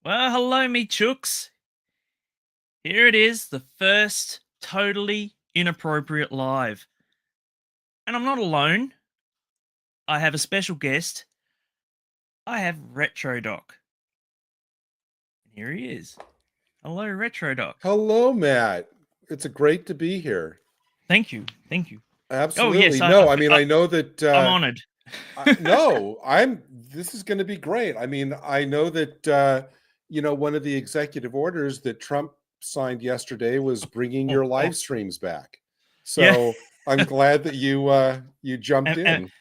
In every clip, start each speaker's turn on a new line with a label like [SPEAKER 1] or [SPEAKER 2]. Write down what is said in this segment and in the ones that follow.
[SPEAKER 1] Well, hello, me chooks. Here it is, the first totally inappropriate live. And I'm not alone. I have a special guest. I have RetroDoc. And here he is. Hello, RetroDoc.
[SPEAKER 2] Hello, Matt. It's a great to be here.
[SPEAKER 1] Thank you. Thank you.
[SPEAKER 2] Absolutely.
[SPEAKER 1] Oh, yes.
[SPEAKER 2] I know that.
[SPEAKER 1] I'm honored.
[SPEAKER 2] This is going to be great. I know that, one of the executive orders that Trump signed yesterday was bringing your live streams back. So
[SPEAKER 1] Yeah.
[SPEAKER 2] I'm glad that you jumped in.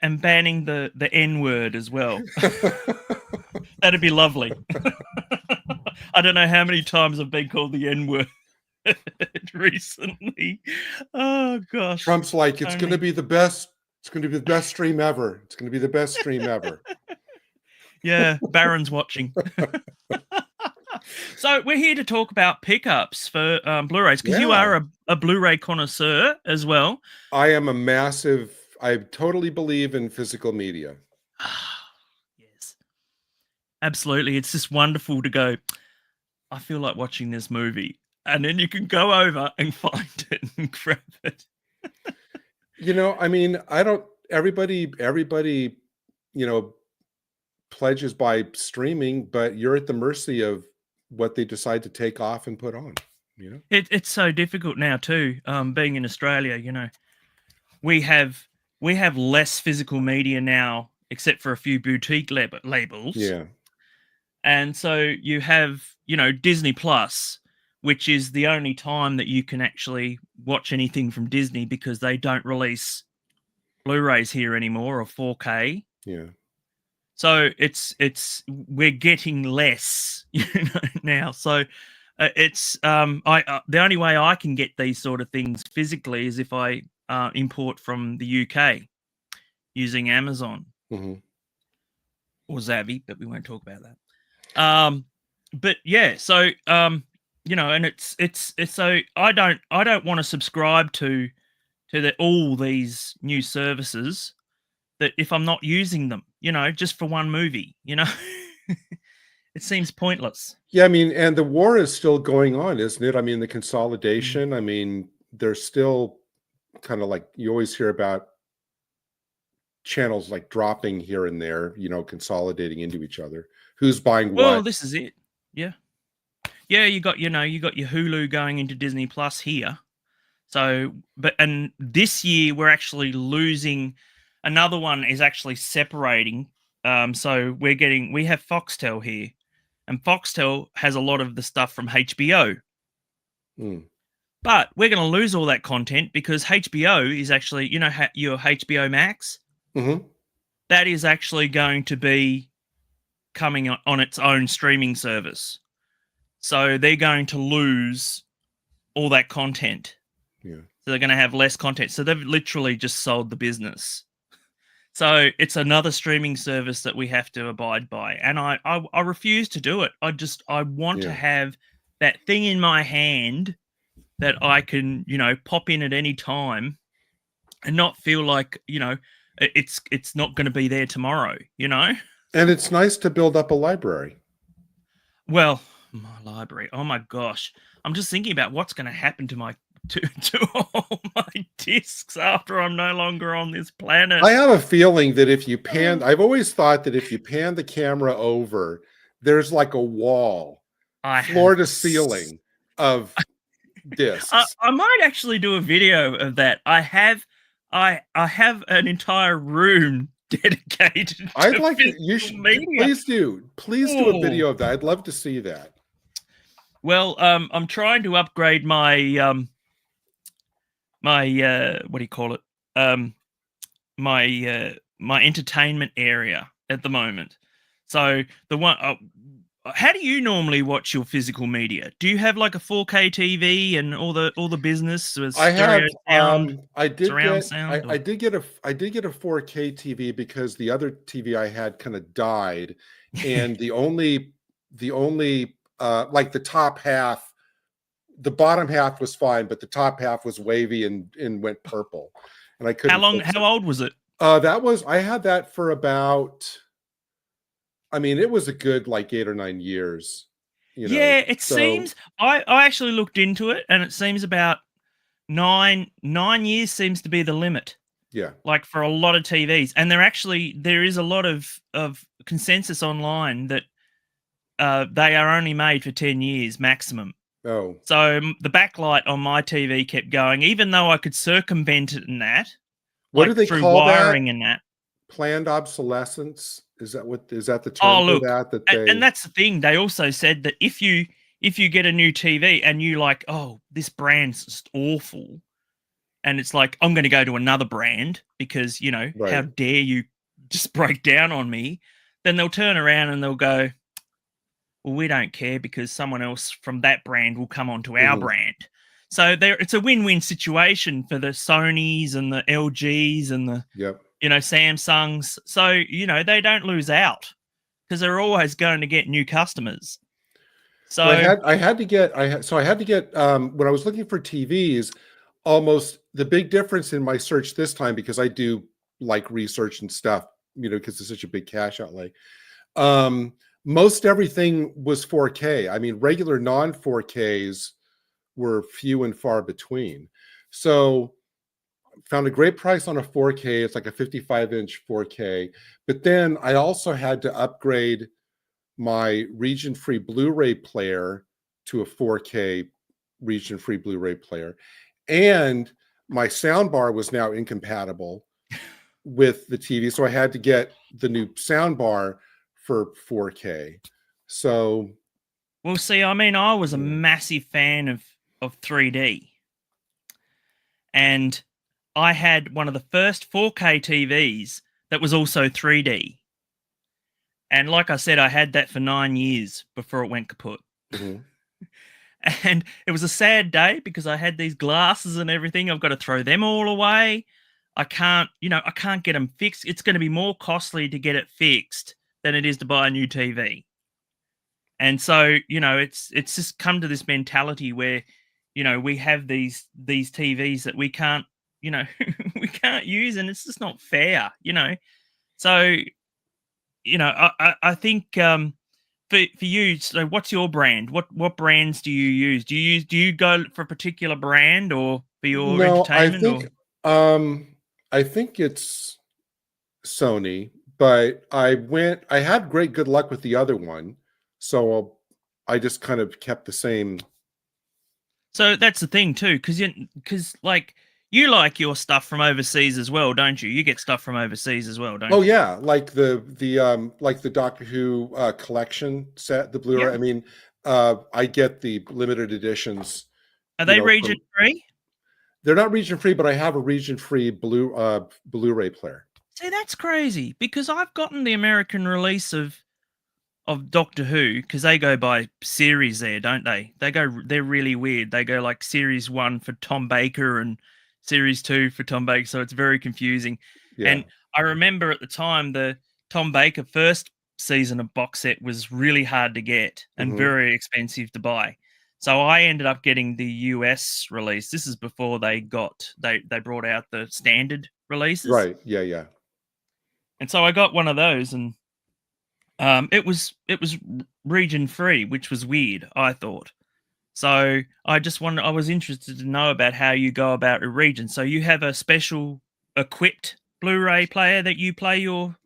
[SPEAKER 1] And banning the N-word as well. That'd be lovely. I don't know how many times I've been called the N-word recently. Oh gosh.
[SPEAKER 2] Trump's like, it's going to be the best. It's going to be the best stream ever. It's going to be the best stream ever.
[SPEAKER 1] Yeah, Baron's watching. So we're here to talk about pickups for Blu-rays, because you are a Blu-ray connoisseur as well.
[SPEAKER 2] I totally believe in physical media.
[SPEAKER 1] Yes, absolutely. It's just wonderful to go, I feel like watching this movie. And then you can go over and find it and grab it.
[SPEAKER 2] Everybody, pledges by streaming, but you're at the mercy of what they decide to take off and put on.
[SPEAKER 1] It's so difficult now too. Being in Australia, we have less physical media now, except for a few boutique labels.
[SPEAKER 2] Yeah.
[SPEAKER 1] And so you have, Disney Plus, which is the only time that you can actually watch anything from Disney, because they don't release Blu-rays here anymore, or 4K.
[SPEAKER 2] Yeah.
[SPEAKER 1] So we're getting less, now. So it's the only way I can get these sort of things physically is if I import from the UK using Amazon or Zavvi, but we won't talk about that. But yeah, so and it's so I don't want to subscribe to all these new services that if I'm not using them, just for one movie, it seems pointless.
[SPEAKER 2] Yeah, and the war is still going on, isn't it? The consolidation, there's still kind of like, you always hear about channels like dropping here and there, consolidating into each other. Who's buying what?
[SPEAKER 1] Well, this is it. Yeah. Yeah, you got your Hulu going into Disney Plus here. So, and this year we're actually losing. Another one is actually separating. So we have Foxtel here, and Foxtel has a lot of the stuff from HBO. But we're going to lose all that content, because HBO is actually, your HBO Max. That is actually going to be coming on its own streaming service. So they're going to lose all that content.
[SPEAKER 2] Yeah.
[SPEAKER 1] So they're going to have less content. So they've literally just sold the business. So it's another streaming service that we have to abide by. And I refuse to do it. I want to have that thing in my hand that I can, pop in at any time and not feel like, it's not going to be there tomorrow, And
[SPEAKER 2] it's nice to build up a library.
[SPEAKER 1] Well, my library. Oh my gosh. I'm just thinking about what's going to happen to my to all my discs after I'm no longer on this planet.
[SPEAKER 2] I have a feeling that if you pan, I've always thought that if you pan the camera over, there's like a wall, floor to ceiling of discs.
[SPEAKER 1] I might actually do a video of that. I have an entire room dedicated.
[SPEAKER 2] I'd like to. You should. Please do a video of that. I'd love to see that.
[SPEAKER 1] Well, I'm trying to upgrade my what do you call it? My entertainment area at the moment. So the one, how do you normally watch your physical media? Do you have like a 4K TV and all the business?
[SPEAKER 2] I have.
[SPEAKER 1] Sound,
[SPEAKER 2] I did get a 4K TV because the other TV I had kind of died, and the only like the top half. The bottom half was fine, but the top half was wavy and went purple, and I couldn't.
[SPEAKER 1] How old was it?
[SPEAKER 2] I had that for about I mean, it was a good like 8 or 9 years, you know.
[SPEAKER 1] Yeah, it
[SPEAKER 2] So
[SPEAKER 1] seems I actually looked into it, and it seems about nine years seems to be the limit.
[SPEAKER 2] yeah.
[SPEAKER 1] Like for a lot of TVs, and there is a lot of consensus online that they are only made for 10 years maximum.
[SPEAKER 2] Oh,
[SPEAKER 1] So the backlight on my TV kept going, even though I could circumvent it and that,
[SPEAKER 2] what do
[SPEAKER 1] like
[SPEAKER 2] they
[SPEAKER 1] through
[SPEAKER 2] call that?
[SPEAKER 1] wiring and that.
[SPEAKER 2] Planned obsolescence? Is that the
[SPEAKER 1] Oh,
[SPEAKER 2] term for
[SPEAKER 1] look,
[SPEAKER 2] that
[SPEAKER 1] and
[SPEAKER 2] they?
[SPEAKER 1] that's the thing. They also said that if you get a new TV and you like, oh, this brand's just awful, and it's like, I'm going to go to another brand because, you know, how
[SPEAKER 2] Right.
[SPEAKER 1] dare you just break down on me? Then they'll turn around and they'll go, well, we don't care because someone else from that brand will come onto our
[SPEAKER 2] Mhm.
[SPEAKER 1] brand. So it's a win-win situation for the Sonys and the LGs and the,
[SPEAKER 2] Yep.
[SPEAKER 1] you know, Samsungs. So, you know, they don't lose out because they're always going to get new customers. So
[SPEAKER 2] Well, I had to get when I was looking for TVs, almost the big difference in my search this time, because I do like research and stuff, you know, because it's such a big cash outlay. Um, Most everything was 4K. I mean, regular non 4Ks were few and far between. So found a great price on a 4K. It's like a 55-inch 4K. But then I also had to upgrade my region-free Blu-ray player to a 4K region-free Blu-ray player. And my soundbar was now incompatible with the TV. So I had to get the new soundbar for 4K. So
[SPEAKER 1] we'll see. I mean, I was a
[SPEAKER 2] yeah.
[SPEAKER 1] massive fan of 3D. And I had one of the first 4K TVs that was also 3D. And like I said, I had that for 9 years before it went kaput.
[SPEAKER 2] Mhm.
[SPEAKER 1] And it was a sad day because I had these glasses and everything. I've got to throw them all away. I can't get them fixed. It's going to be more costly to get it fixed than it is to buy a new TV. And so, you know, it's just come to this mentality where, you know, we have these TVs that we can't, you know, we can't use, and it's just not fair, you know. So, you know, I think for you, so what's your brand? What brands do you use? Do you go for a particular brand or for your
[SPEAKER 2] No,
[SPEAKER 1] entertainment or?
[SPEAKER 2] I think it's Sony, but I had great good luck with the other one. So I just kind of kept the same.
[SPEAKER 1] So that's the thing too, because like you like your stuff from overseas as well, don't you? You get stuff from overseas as well,
[SPEAKER 2] Oh
[SPEAKER 1] don't you?
[SPEAKER 2] yeah, like the Doctor Who collection set, the Blu-ray.
[SPEAKER 1] Yeah.
[SPEAKER 2] I mean, I get the limited editions,
[SPEAKER 1] Are
[SPEAKER 2] you
[SPEAKER 1] they
[SPEAKER 2] know,
[SPEAKER 1] region
[SPEAKER 2] from
[SPEAKER 1] free?
[SPEAKER 2] they're not region free, but I have a region free Blu-ray player.
[SPEAKER 1] See, that's crazy because I've gotten the American release of Doctor Who because they go by series there, don't they? They're really weird. They go like series 1 for Tom Baker and series 2 for Tom Baker, so it's very confusing.
[SPEAKER 2] Yeah.
[SPEAKER 1] And I remember at the time the Tom Baker first season of box set was really hard to get and
[SPEAKER 2] Hmm.
[SPEAKER 1] very expensive to buy. So I ended up getting the US release. This is before they brought out the standard releases.
[SPEAKER 2] Right. Yeah. Yeah.
[SPEAKER 1] And so I got one of those, and it was region free, which was weird, I thought. So I was interested to know about how you go about a region. So you have a special equipped Blu-ray player that you play your.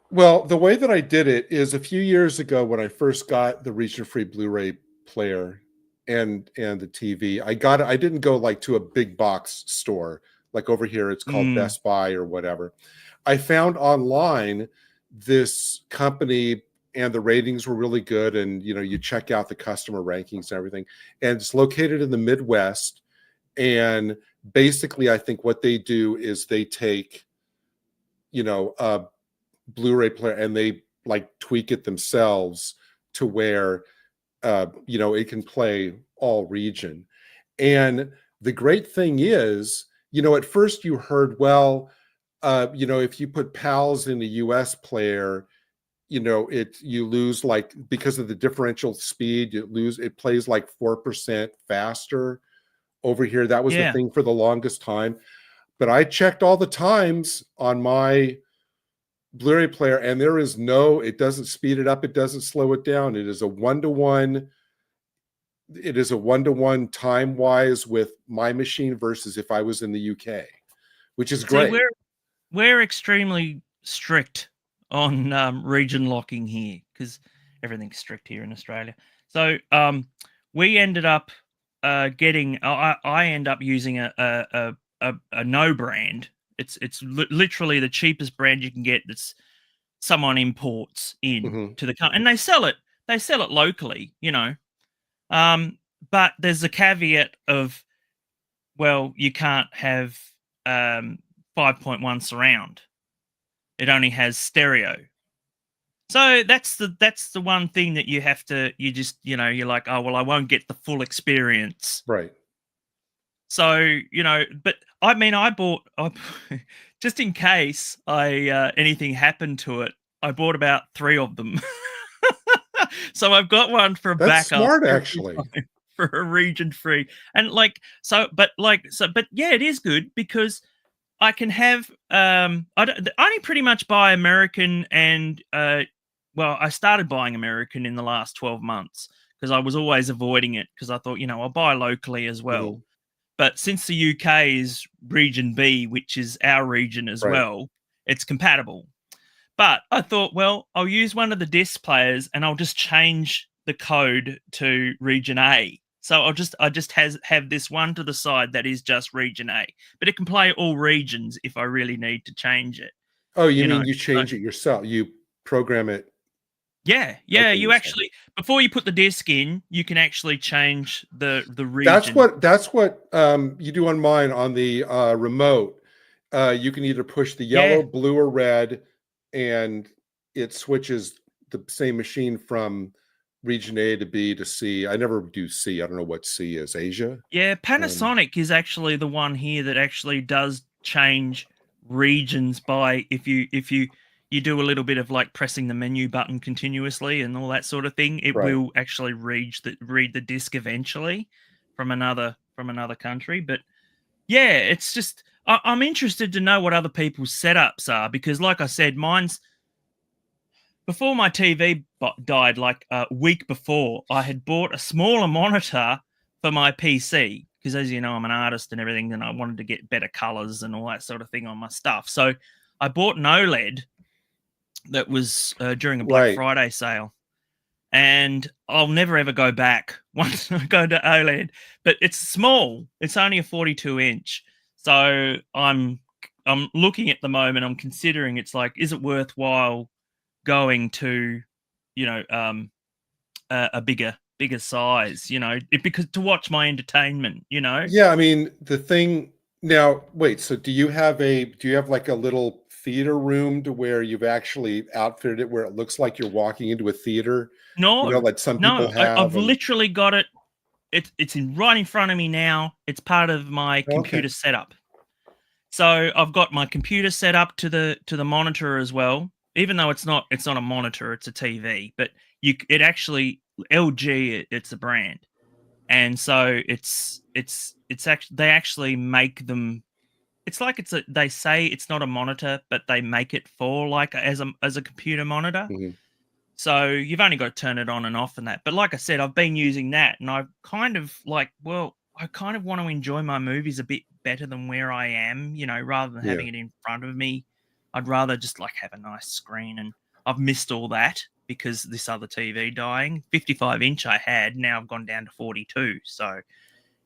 [SPEAKER 2] Well, the way that I did it is a few years ago when I first got the region-free Blu-ray player and the TV. I didn't go like to a big box store like over here. It's called
[SPEAKER 1] Mm,
[SPEAKER 2] Best Buy or whatever. I found online this company and the ratings were really good. And you know, you check out the customer rankings and everything. And it's located in the Midwest. And basically, I think what they do is they take, you know, Blu-ray player and they like tweak it themselves to where you know, it can play all region. And the great thing is, you know, at first you heard, well, you know, if you put PALs in a US player, you know, you lose, like, because of the differential speed, it plays like 4% faster over here. That was the
[SPEAKER 1] yeah.
[SPEAKER 2] thing for the longest time. But I checked all the times on my Blu-ray player, and there is it doesn't speed it up, it doesn't slow it down. It is a one-to-one. It is a one-to-one time-wise with my machine versus if I was in the UK, which is great.
[SPEAKER 1] See, we're extremely strict on region locking here because everything's strict here in Australia. So we ended up getting. I end up using a no brand. It's literally the cheapest brand you can get. That's someone imports in to the country, and they sell it. They sell it locally, you know. But there's a caveat of, well, you can't have 5.1 surround. It only has stereo. So that's the one thing that you're like, oh, well, I won't get the full experience.
[SPEAKER 2] Right.
[SPEAKER 1] So, but I mean, I bought, just in case anything happened to it, I bought about 3 of them. So I've got one for a
[SPEAKER 2] That's
[SPEAKER 1] backup.
[SPEAKER 2] smart, actually.
[SPEAKER 1] For a region free. And but yeah, it is good because I can have, I only pretty much buy American and, I started buying American in the last 12 months because I was always avoiding it because I thought, I'll buy locally as well. But since the UK is region B, which is our region as well, it's compatible. But I thought, well, I'll use one of the disc players and I'll just change the code to region A. So I just have this one to the side that is just region A, but it can play all regions if I really need to change it.
[SPEAKER 2] Oh, you mean you change it yourself? You program it?
[SPEAKER 1] Yeah. You actually, before you put the disc in, you can actually change the region.
[SPEAKER 2] That's what you do on mine on the remote. You can either push the yellow, blue, or red, and it switches the same machine from region A to B to C. I never do C. I don't know what C is. Asia?
[SPEAKER 1] Yeah, Panasonic is actually the one here that actually does change regions by if you do a little bit of like pressing the menu button continuously and all that sort of thing, it will actually read the disc eventually from another country. But yeah, it's just I'm interested to know what other people's setups are because, like I said, mine's. Before my TV died, like a week before, I had bought a smaller monitor for my PC because, as you know, I'm an artist and everything, and I wanted to get better colors and all that sort of thing on my stuff. So I bought an OLED that was during a Black Friday sale, and I'll never ever go back once I go to OLED. But it's small; it's only a 42-inch. So I'm looking at the moment. I'm considering it's like, is it worthwhile going to, a bigger size, because to watch my entertainment,
[SPEAKER 2] Yeah, I mean, the thing now, wait, so do you have like a little theater room to where you've actually outfitted it where it looks like you're walking into a theater?
[SPEAKER 1] No,
[SPEAKER 2] like some people have.
[SPEAKER 1] I've literally got it. It's right in front of me now. It's part of my computer setup. So I've got my computer set up to the monitor as well. Even though it's not a monitor, it's a TV, but it actually LG, it's a brand, and so it's actually they actually make them. It's like they say it's not a monitor, but they make it for like as a computer monitor. So you've only got to turn it on and off and that. But like I said, I've been using that, and I kind of like, well, I kind of want to enjoy my movies a bit better than where I am, rather than having it in front of me. I'd rather just like have a nice screen, and I've missed all that because this other TV dying. 55-inch I had, now I've gone down to 42. So,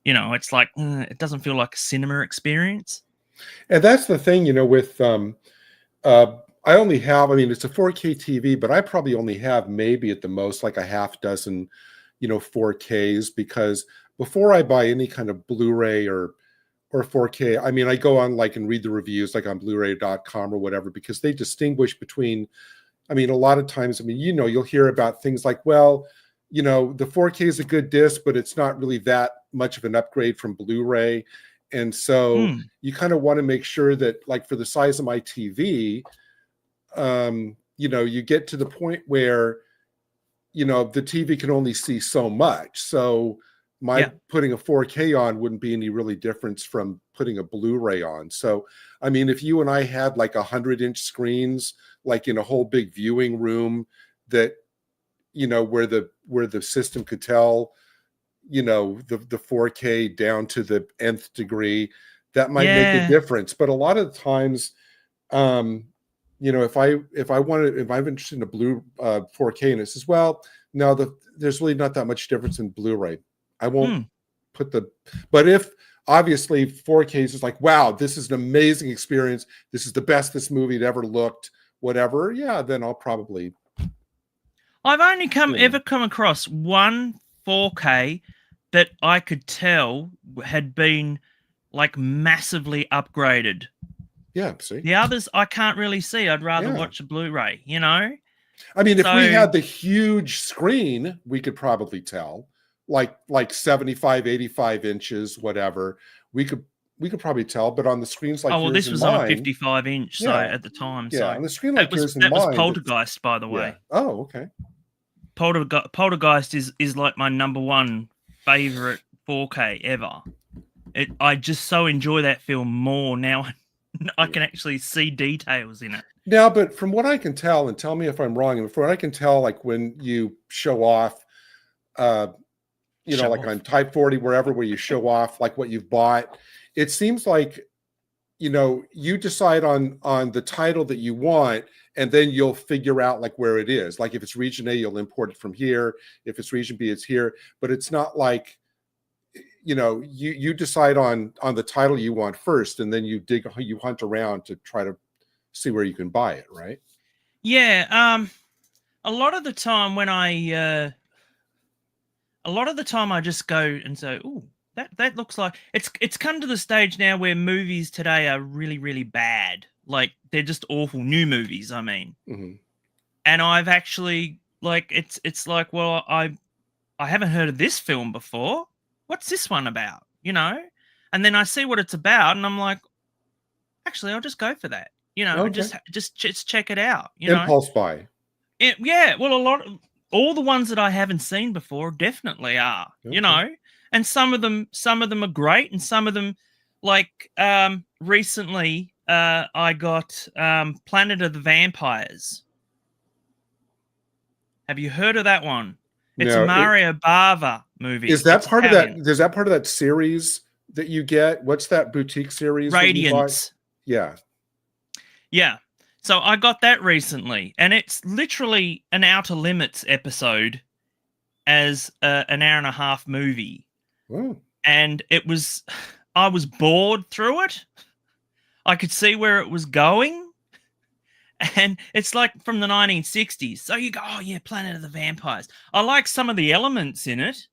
[SPEAKER 1] it's like it doesn't feel like a cinema experience.
[SPEAKER 2] And that's the thing, with I only have, I mean, it's a 4K TV, but I probably only have maybe at the most like a half dozen, 4Ks, because before I buy any kind of Blu-ray or 4K, I mean, I go on like and read the reviews like on BluRay.com or whatever, because they distinguish between, I mean, a lot of times, I mean, you'll hear about things like, well, the 4K is a good disc, but it's not really that much of an upgrade from Blu-ray. And so you kind of want to make sure that, like, for the size of my TV, you get to the point where, the TV can only see so much. So putting a 4K on wouldn't be any really difference from putting a Blu-ray on. So, I mean, if you and I had like 100-inch screens, like in a whole big viewing room that, you know, where the system could tell, you know, the 4K down to the nth degree, that might make a difference. But a lot of the times, you know, if I'm interested in a 4K, and it says, well, no, there's really not that much difference in Blu-ray. I won't put but if obviously 4K is like, wow, this is an amazing experience. This is the best this movie had ever looked, whatever. Yeah, then I'll probably.
[SPEAKER 1] I've only ever come across one 4K that I could tell had been like massively upgraded.
[SPEAKER 2] Yeah, see.
[SPEAKER 1] The others I can't really see. I'd rather watch a Blu-ray, you know?
[SPEAKER 2] I mean, if we had the huge screen, we could probably tell. Like 75, 85 inches, whatever. We could probably tell, but on the screens like
[SPEAKER 1] this was on a 55-inch, so at the time.
[SPEAKER 2] Yeah,
[SPEAKER 1] so
[SPEAKER 2] on the screen like yours and mine.
[SPEAKER 1] That was Poltergeist, by the way.
[SPEAKER 2] Yeah. Oh, okay.
[SPEAKER 1] Poltergeist is like my number one favorite 4K ever. I just so enjoy that film more now. I can actually see details in it.
[SPEAKER 2] Now, but from what I can tell, and tell me if I'm wrong, and from what I can tell, like when you show off, you know, like on Type 40, wherever, where you show off like what you've bought, it seems like, you know, you decide on the title that you want, and then you'll figure out like where it is. Like if it's region A, you'll import it from here. If it's region B, it's here. But it's not like, you know, you decide on the title you want first, and then you hunt around to try to see where you can buy it, right?
[SPEAKER 1] Yeah. A lot of the time I just go and say, "Ooh, that looks like..." It's come to the stage now where movies today are really, really bad. Like they're just awful new movies. I mean, and I've actually like it's like, well, I haven't heard of this film before. What's this one about? You know, and then I see what it's about, and I'm like, actually, I'll just go for that. You know, just check it out. You know,
[SPEAKER 2] impulse buy.
[SPEAKER 1] Yeah, well, all the ones that I haven't seen before definitely are, you know, and some of them are great, and some of them, like recently, I got Planet of the Vampires. Have you heard of that one? It's a Mario Bava movie.
[SPEAKER 2] Is that part of that? Is that part of that series that you get? What's that boutique series?
[SPEAKER 1] Radiance.
[SPEAKER 2] Yeah.
[SPEAKER 1] Yeah. So I got that recently, and it's literally an Outer Limits episode as an hour-and-a-half movie.
[SPEAKER 2] Ooh.
[SPEAKER 1] And I was bored through it. I could see where it was going. And it's like from the 1960s. So you go, oh yeah, Planet of the Vampires. I like some of the elements in it.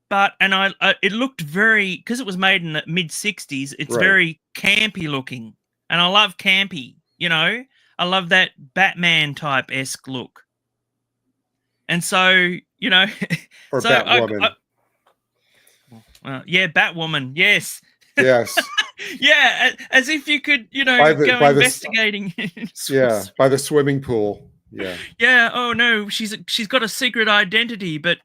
[SPEAKER 1] But, it looked very, because it was made in the mid-60s, it's very campy looking. And I love campy, you know. I love that Batman type-esque look. And so, you know.
[SPEAKER 2] Or so Batwoman.
[SPEAKER 1] Yeah, Batwoman, yes.
[SPEAKER 2] Yes.
[SPEAKER 1] Yeah, as if you could, you know, go investigating.
[SPEAKER 2] Yeah, by the swimming pool. Yeah.
[SPEAKER 1] Yeah, oh no, she's got a secret identity, but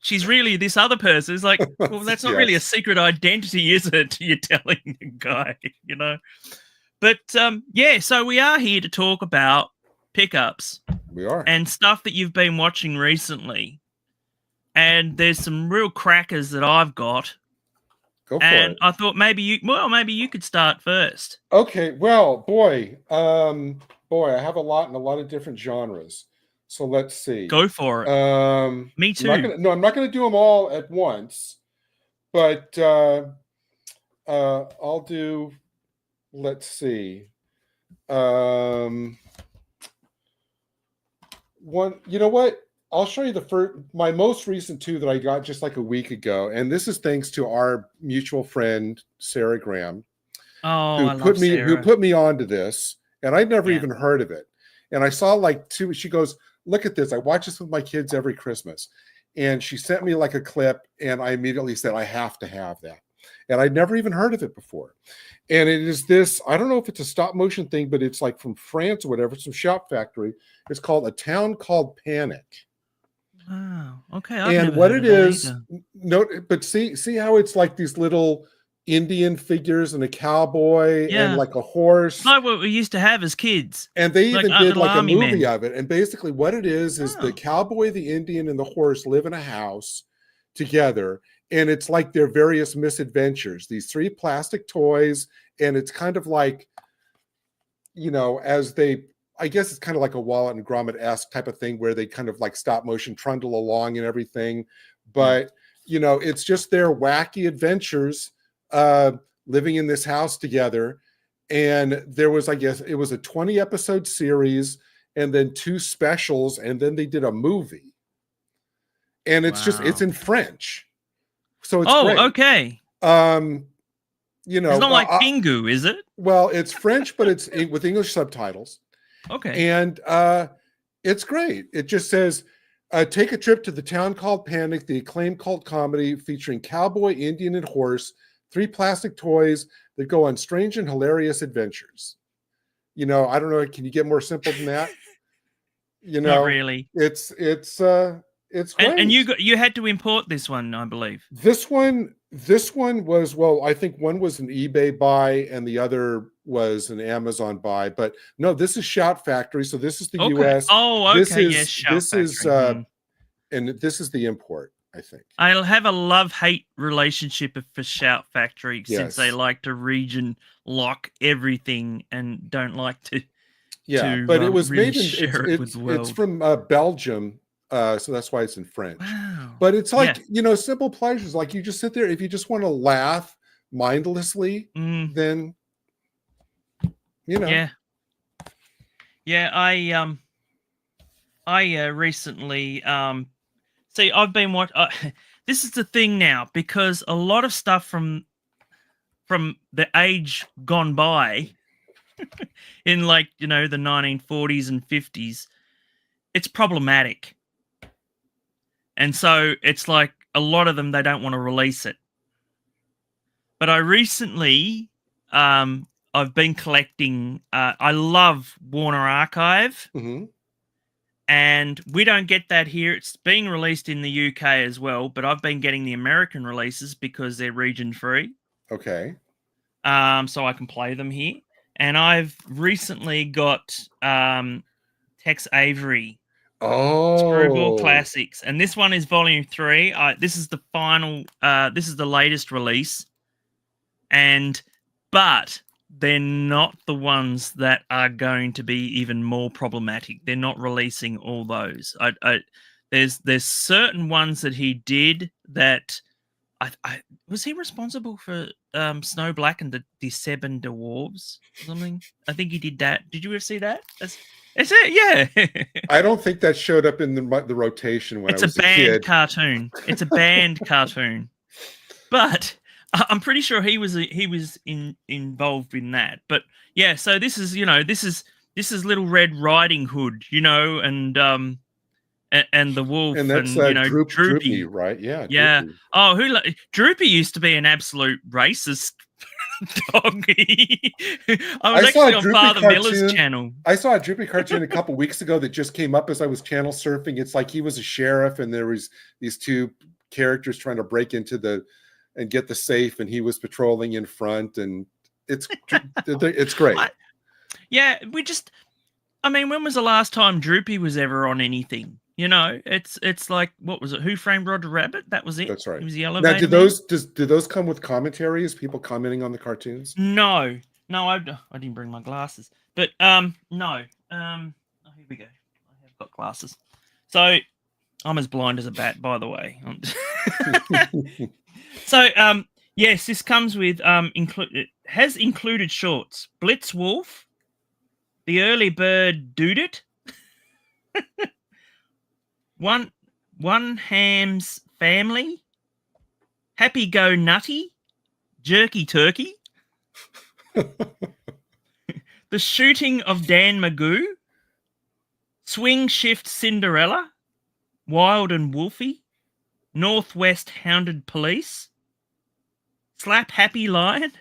[SPEAKER 1] she's really this other person. It's like, well, that's not really a secret identity, is it? You're telling the guy, you know. But yeah, so we are here to talk about pickups.
[SPEAKER 2] We are.
[SPEAKER 1] And stuff that you've been watching recently. And there's some real crackers that I've got.
[SPEAKER 2] Go for it.
[SPEAKER 1] I thought maybe you could start first.
[SPEAKER 2] Okay, well, boy, I have a lot in a lot of different genres. So let's see.
[SPEAKER 1] Go for it. Me too.
[SPEAKER 2] I'm not going to do them all at once, but I'll do. Let's see. One. You know what? I'll show you my most recent two that I got just like a week ago, and this is thanks to our mutual friend Sarah Graham, who put me onto this, and I'd never even heard of it. And I saw like two. She goes, "Look at this! I watch this with my kids every Christmas," and she sent me like a clip, and I immediately said, "I have to have that." And I'd never even heard of it before. And it is this. I don't know if it's a stop motion thing, but it's like from France or whatever. It's some Shop Factory. It's called A Town Called Panic.
[SPEAKER 1] Wow. Okay, I've
[SPEAKER 2] And
[SPEAKER 1] never
[SPEAKER 2] what
[SPEAKER 1] heard
[SPEAKER 2] it
[SPEAKER 1] of that
[SPEAKER 2] is,
[SPEAKER 1] either.
[SPEAKER 2] but see how it's like these little Indian figures and a cowboy and
[SPEAKER 1] Yeah,
[SPEAKER 2] like a horse.
[SPEAKER 1] like what we used to have as kids,
[SPEAKER 2] And they
[SPEAKER 1] like
[SPEAKER 2] even did
[SPEAKER 1] little
[SPEAKER 2] like a
[SPEAKER 1] army
[SPEAKER 2] movie
[SPEAKER 1] men.
[SPEAKER 2] of it. And basically what it is the
[SPEAKER 1] Oh,
[SPEAKER 2] cowboy, the Indian, and the horse live in a house together. And it's like their various misadventures, these 3 plastic toys. And it's kind of like, as they, I guess it's kind of like a Wallace and Gromit-esque type of thing where they kind of like stop motion trundle along and everything.
[SPEAKER 1] yeah.
[SPEAKER 2] But, it's just their wacky adventures living in this house together. And there was, I guess, it was a 20 episode series and then 2 specials. And then they did a movie. And it's
[SPEAKER 1] Wow.
[SPEAKER 2] in French. So it's
[SPEAKER 1] Oh,
[SPEAKER 2] great.
[SPEAKER 1] okay.
[SPEAKER 2] It's
[SPEAKER 1] not like Pingu, is it?
[SPEAKER 2] Well, it's French, but it's with English subtitles.
[SPEAKER 1] Okay.
[SPEAKER 2] And it's great. It just says, take a trip to the town called Panic, the acclaimed cult comedy featuring cowboy, Indian, and horse, 3 plastic toys that go on strange and hilarious adventures. I don't know. Can you get more simple than that?
[SPEAKER 1] Not really.
[SPEAKER 2] It's great.
[SPEAKER 1] And you had to import this one, I believe.
[SPEAKER 2] This one was, well, I think one was an eBay buy and the other was an Amazon buy, but no, this is Shout Factory. So this is the US.
[SPEAKER 1] Oh, okay.
[SPEAKER 2] This is,
[SPEAKER 1] yes, Shout
[SPEAKER 2] Factory. And this is the import, I think.
[SPEAKER 1] I'll have a love-hate relationship for Shout Factory since they like to region lock everything and don't like to.
[SPEAKER 2] Yeah, but it was
[SPEAKER 1] really
[SPEAKER 2] made in it's from Belgium. So that's why it's in French.
[SPEAKER 1] Wow.
[SPEAKER 2] But it's like, simple pleasures. Like you just sit there. If you just want to laugh mindlessly, then,
[SPEAKER 1] Yeah. Yeah. I recently, see, I've been watching, this is the thing now, because a lot of stuff from the age gone by in like, the 1940s and 50s, it's problematic. And so it's like a lot of them, they don't want to release it. But I recently, I've been collecting, I love Warner Archive.
[SPEAKER 2] Mm-hmm.
[SPEAKER 1] And we don't get that here. It's being released in the UK as well, but I've been getting the American releases because they're region free.
[SPEAKER 2] Okay.
[SPEAKER 1] So I can play them here. And I've recently got Tex Avery. Screwball Classics. And this one is volume 3. This is the final, this is the latest release. But they're not the ones that are going to be even more problematic. They're not releasing all those. There's certain ones that he did that was he responsible for Snow Black and the Seven Dwarves or something? I think he did that. Did you ever see that? Is it? Yeah.
[SPEAKER 2] I don't think that showed up in the rotation when I was a kid.
[SPEAKER 1] It's a banned cartoon. It's a banned cartoon. But I'm pretty sure he was involved in that. But yeah, so this is Little Red Riding Hood, and the wolf,
[SPEAKER 2] and that's Droopy, right? Yeah.
[SPEAKER 1] Yeah.
[SPEAKER 2] Droopy.
[SPEAKER 1] Oh, Droopy used to be an absolute racist dog. I was actually on Father Miller's channel.
[SPEAKER 2] I saw a Droopy cartoon a couple weeks ago that just came up as I was channel surfing. It's like he was a sheriff and there was these 2 characters trying to break into and get the safe, and he was patrolling in front, and it's great.
[SPEAKER 1] When was the last time Droopy was ever on anything? It's like, what was it? Who Framed Roger Rabbit? That was it.
[SPEAKER 2] That's right.
[SPEAKER 1] It was the elevator.
[SPEAKER 2] Now, do those come with commentaries? People commenting on the cartoons?
[SPEAKER 1] No, I didn't bring my glasses. But no. Here we go. I have got glasses. So I'm as blind as a bat, by the way. So yes, this comes with it has included shorts: Blitz Wolf, The Early Bird Dudit, One Ham's Family, Happy Go Nutty, Jerky Turkey, The Shooting of Dan Magoo, Swing Shift Cinderella, Wild and Wolfie, Northwest Hounded Police, Slap Happy Lion,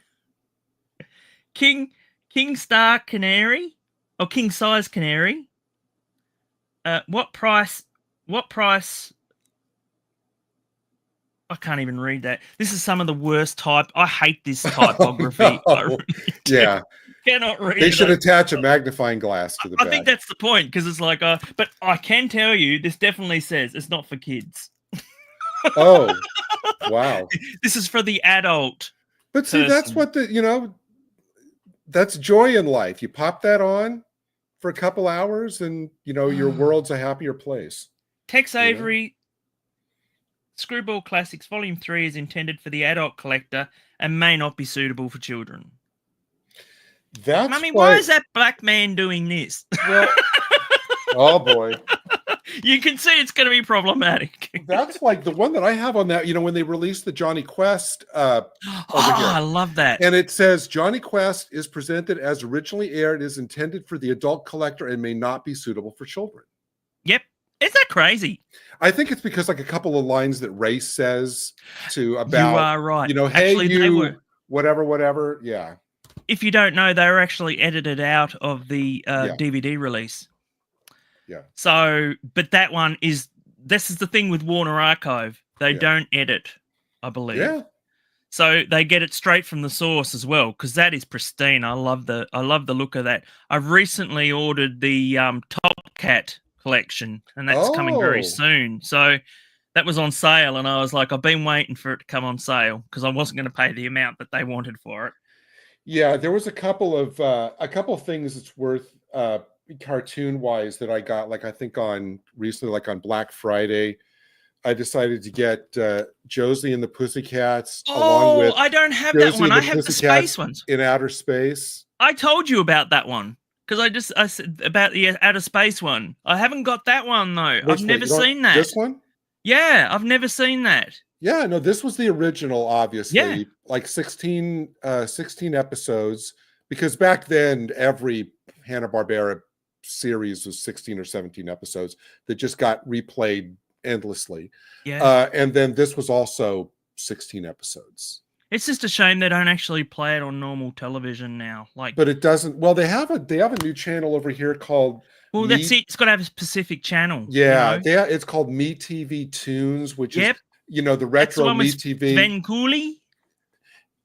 [SPEAKER 1] King Star Canary, or King Size Canary, What Price what price? I can't even read that. This is some of the worst type. I hate this typography.
[SPEAKER 2] Oh,
[SPEAKER 1] I
[SPEAKER 2] no.
[SPEAKER 1] really
[SPEAKER 2] Yeah.
[SPEAKER 1] cannot read
[SPEAKER 2] They
[SPEAKER 1] it.
[SPEAKER 2] should attach a magnifying glass to the back.
[SPEAKER 1] I think that's the point, because it's like, but I can tell you, this definitely says it's not for kids.
[SPEAKER 2] Oh, wow.
[SPEAKER 1] This is for the adult.
[SPEAKER 2] But see, that's what that's joy in life. You pop that on for a couple hours and, your world's a happier place.
[SPEAKER 1] Tex Avery, Screwball Classics Volume 3 is intended for the adult collector and may not be suitable for children. Mummy, why is that black man doing this?
[SPEAKER 2] Well, oh, boy.
[SPEAKER 1] You can see it's going to be problematic.
[SPEAKER 2] That's like the one that I have on that, when they released the Johnny Quest.
[SPEAKER 1] I love that.
[SPEAKER 2] And it says, Johnny Quest is presented as originally aired, is intended for the adult collector and may not be suitable for children.
[SPEAKER 1] Yep. Is that crazy?
[SPEAKER 2] I think it's because like a couple of lines that Ray says about,
[SPEAKER 1] you are right.
[SPEAKER 2] Hey, actually, whatever. Yeah.
[SPEAKER 1] If you don't know, they were actually edited out of the DVD release.
[SPEAKER 2] Yeah.
[SPEAKER 1] So, but this is the thing with Warner Archive. They don't edit, I believe. Yeah. So they get it straight from the source as well, because that is pristine. I love the look of that. I've recently ordered the Top Cat collection, and that's coming very soon. So that was on sale, and I was like, I've been waiting for it to come on sale because I wasn't going to pay the amount that they wanted for it.
[SPEAKER 2] Yeah, there was a couple of things that's worth cartoon wise that I got, like I think on Black Friday. I decided to get Josie and the Pussycats along with
[SPEAKER 1] I don't have
[SPEAKER 2] Josie
[SPEAKER 1] that one. I have the space ones
[SPEAKER 2] in outer space.
[SPEAKER 1] I told you about that one because I said about the outer space one. I haven't got that one though. I've never seen that.
[SPEAKER 2] This one?
[SPEAKER 1] Yeah, I've never seen that.
[SPEAKER 2] Yeah, no, this was the original, obviously. Like 16 episodes, because back then every Hanna-Barbera series was 16 or 17 episodes that just got replayed endlessly. Yeah. And then this was also 16 episodes.
[SPEAKER 1] It's just a shame they don't actually play it on normal television now. But
[SPEAKER 2] it doesn't. Well, they have a new channel over here called.
[SPEAKER 1] Well, that's it. It's got to have a specific channel.
[SPEAKER 2] Yeah, it's called Me TV Tunes, which is the retro Me TV.
[SPEAKER 1] Sven Cooley.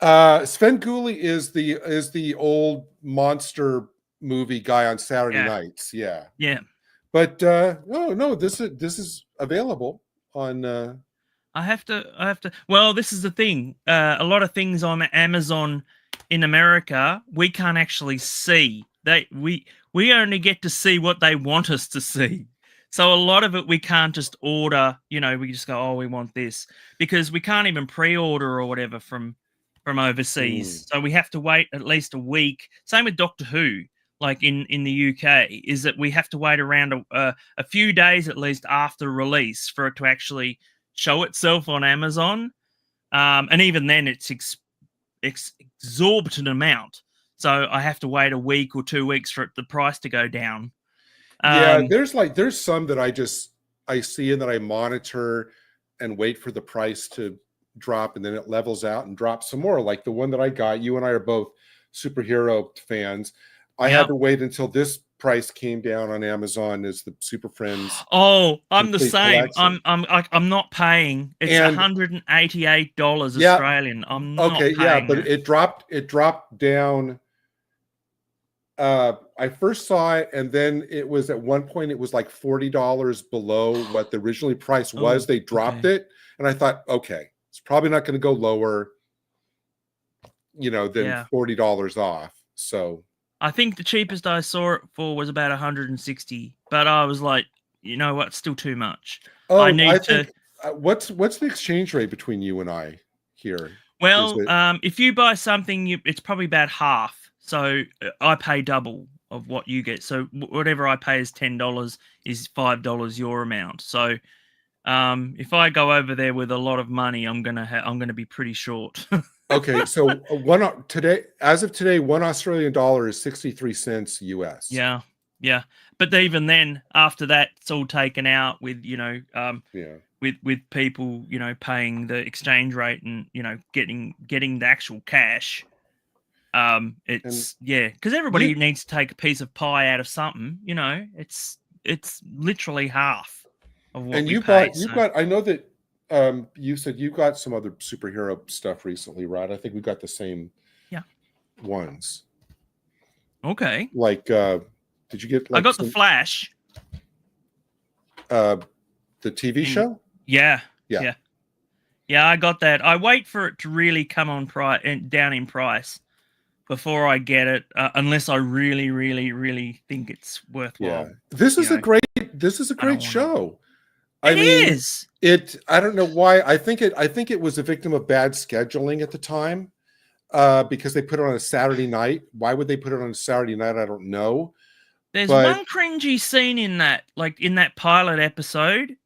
[SPEAKER 2] Sven Cooley is the old monster movie guy on Saturday nights. Yeah.
[SPEAKER 1] Yeah.
[SPEAKER 2] But no, this is available on.
[SPEAKER 1] I have to. Well, this is the thing. A lot of things on Amazon in America we can't actually see. We only get to see what they want us to see. So a lot of it we can't just order. We just go, we want this, because we can't even pre-order or whatever from overseas. So we have to wait at least a week. Same with Doctor Who. Like in the UK, is that we have to wait around a few days at least after release for it to actually show itself on Amazon. And even then, it's exorbitant amount. So I have to wait a week or 2 weeks for the price to go down.
[SPEAKER 2] There's some that I see and that I monitor and wait for the price to drop, and then it levels out and drops some more. Like the one that I got, you and I are both superhero fans. I had to wait until this price came down on Amazon as the Super Friends.
[SPEAKER 1] Oh, I'm the same. Collection. I'm not paying. It's $188 Australian. I'm not paying.
[SPEAKER 2] Yeah, but it dropped down. I first saw it, and then it was at one point it was like $40 below what the originally price was. They dropped it, and I thought, okay, it's probably not going to go lower, than $40 off. So
[SPEAKER 1] I think the cheapest I saw it for was about 160, but I was like, you know what, still too much.
[SPEAKER 2] I think, what's the exchange rate between you and I here?
[SPEAKER 1] Well, if you buy something, it's probably about half. So I pay double of what you get. So whatever I pay is $10 is $5 your amount. So if I go over there with a lot of money, I'm gonna be pretty short.
[SPEAKER 2] Okay, so as of today, $1 Australian is 63 cents US.
[SPEAKER 1] Yeah. But even then, after that, it's all taken out with with people paying the exchange rate and getting the actual cash. Because everybody needs to take a piece of pie out of something. It's literally half of what
[SPEAKER 2] And
[SPEAKER 1] we
[SPEAKER 2] you
[SPEAKER 1] pay.
[SPEAKER 2] got. I know that you said you got some other superhero stuff recently, right? I think we got the same ones.
[SPEAKER 1] Okay.
[SPEAKER 2] Like, did you get? Like,
[SPEAKER 1] I got the Flash.
[SPEAKER 2] The TV show.
[SPEAKER 1] Yeah. I got that. I wait for it to really come on down in price before I get it, unless I really, really, really think it's worthwhile.
[SPEAKER 2] Yeah, this is a great show. I mean, I don't know why. I think it was a victim of bad scheduling at the time, because they put it on a Saturday night. Why would they put it on a Saturday night? I don't know.
[SPEAKER 1] There's one cringy scene in that pilot episode,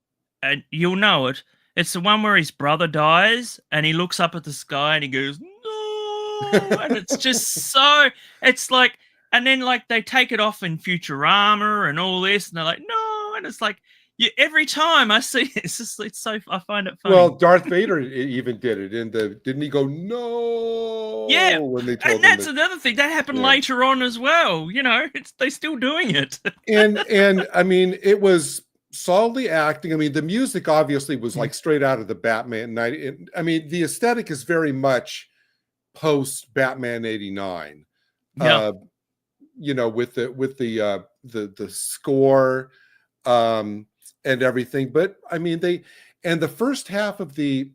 [SPEAKER 1] and you'll know it. It's the one where his brother dies, and he looks up at the sky and he goes, "No!" And it's just so. It's like, and then like they take it off in Futurama and all this, and they're like, "No!" And it's like, every time I see it, it's so. I find it funny.
[SPEAKER 2] Well, Darth Vader even did it didn't he go no?
[SPEAKER 1] Yeah,
[SPEAKER 2] when they told
[SPEAKER 1] and that's another thing that happened later on as well. You know, they're still doing it.
[SPEAKER 2] and I mean, it was solidly acting. I mean, the music obviously was like straight out of the Batman night. I mean, the aesthetic is very much post Batman '89.
[SPEAKER 1] Yeah.
[SPEAKER 2] You know, with the score and everything. But I mean, the first half of the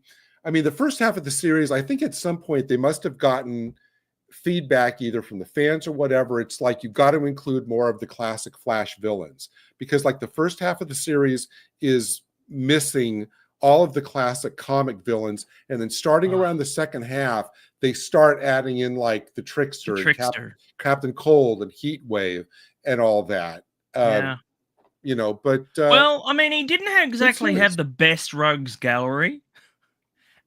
[SPEAKER 2] series, I think at some point they must have gotten feedback either from the fans or whatever. It's like, you've got to include more of the classic Flash villains, because like the first half of the series is missing all of the classic comic villains, and then starting around the second half they start adding in like the Trickster. And Captain Cold and Heatwave and all that. You know, but
[SPEAKER 1] well, I mean, he didn't exactly have the best rogues gallery.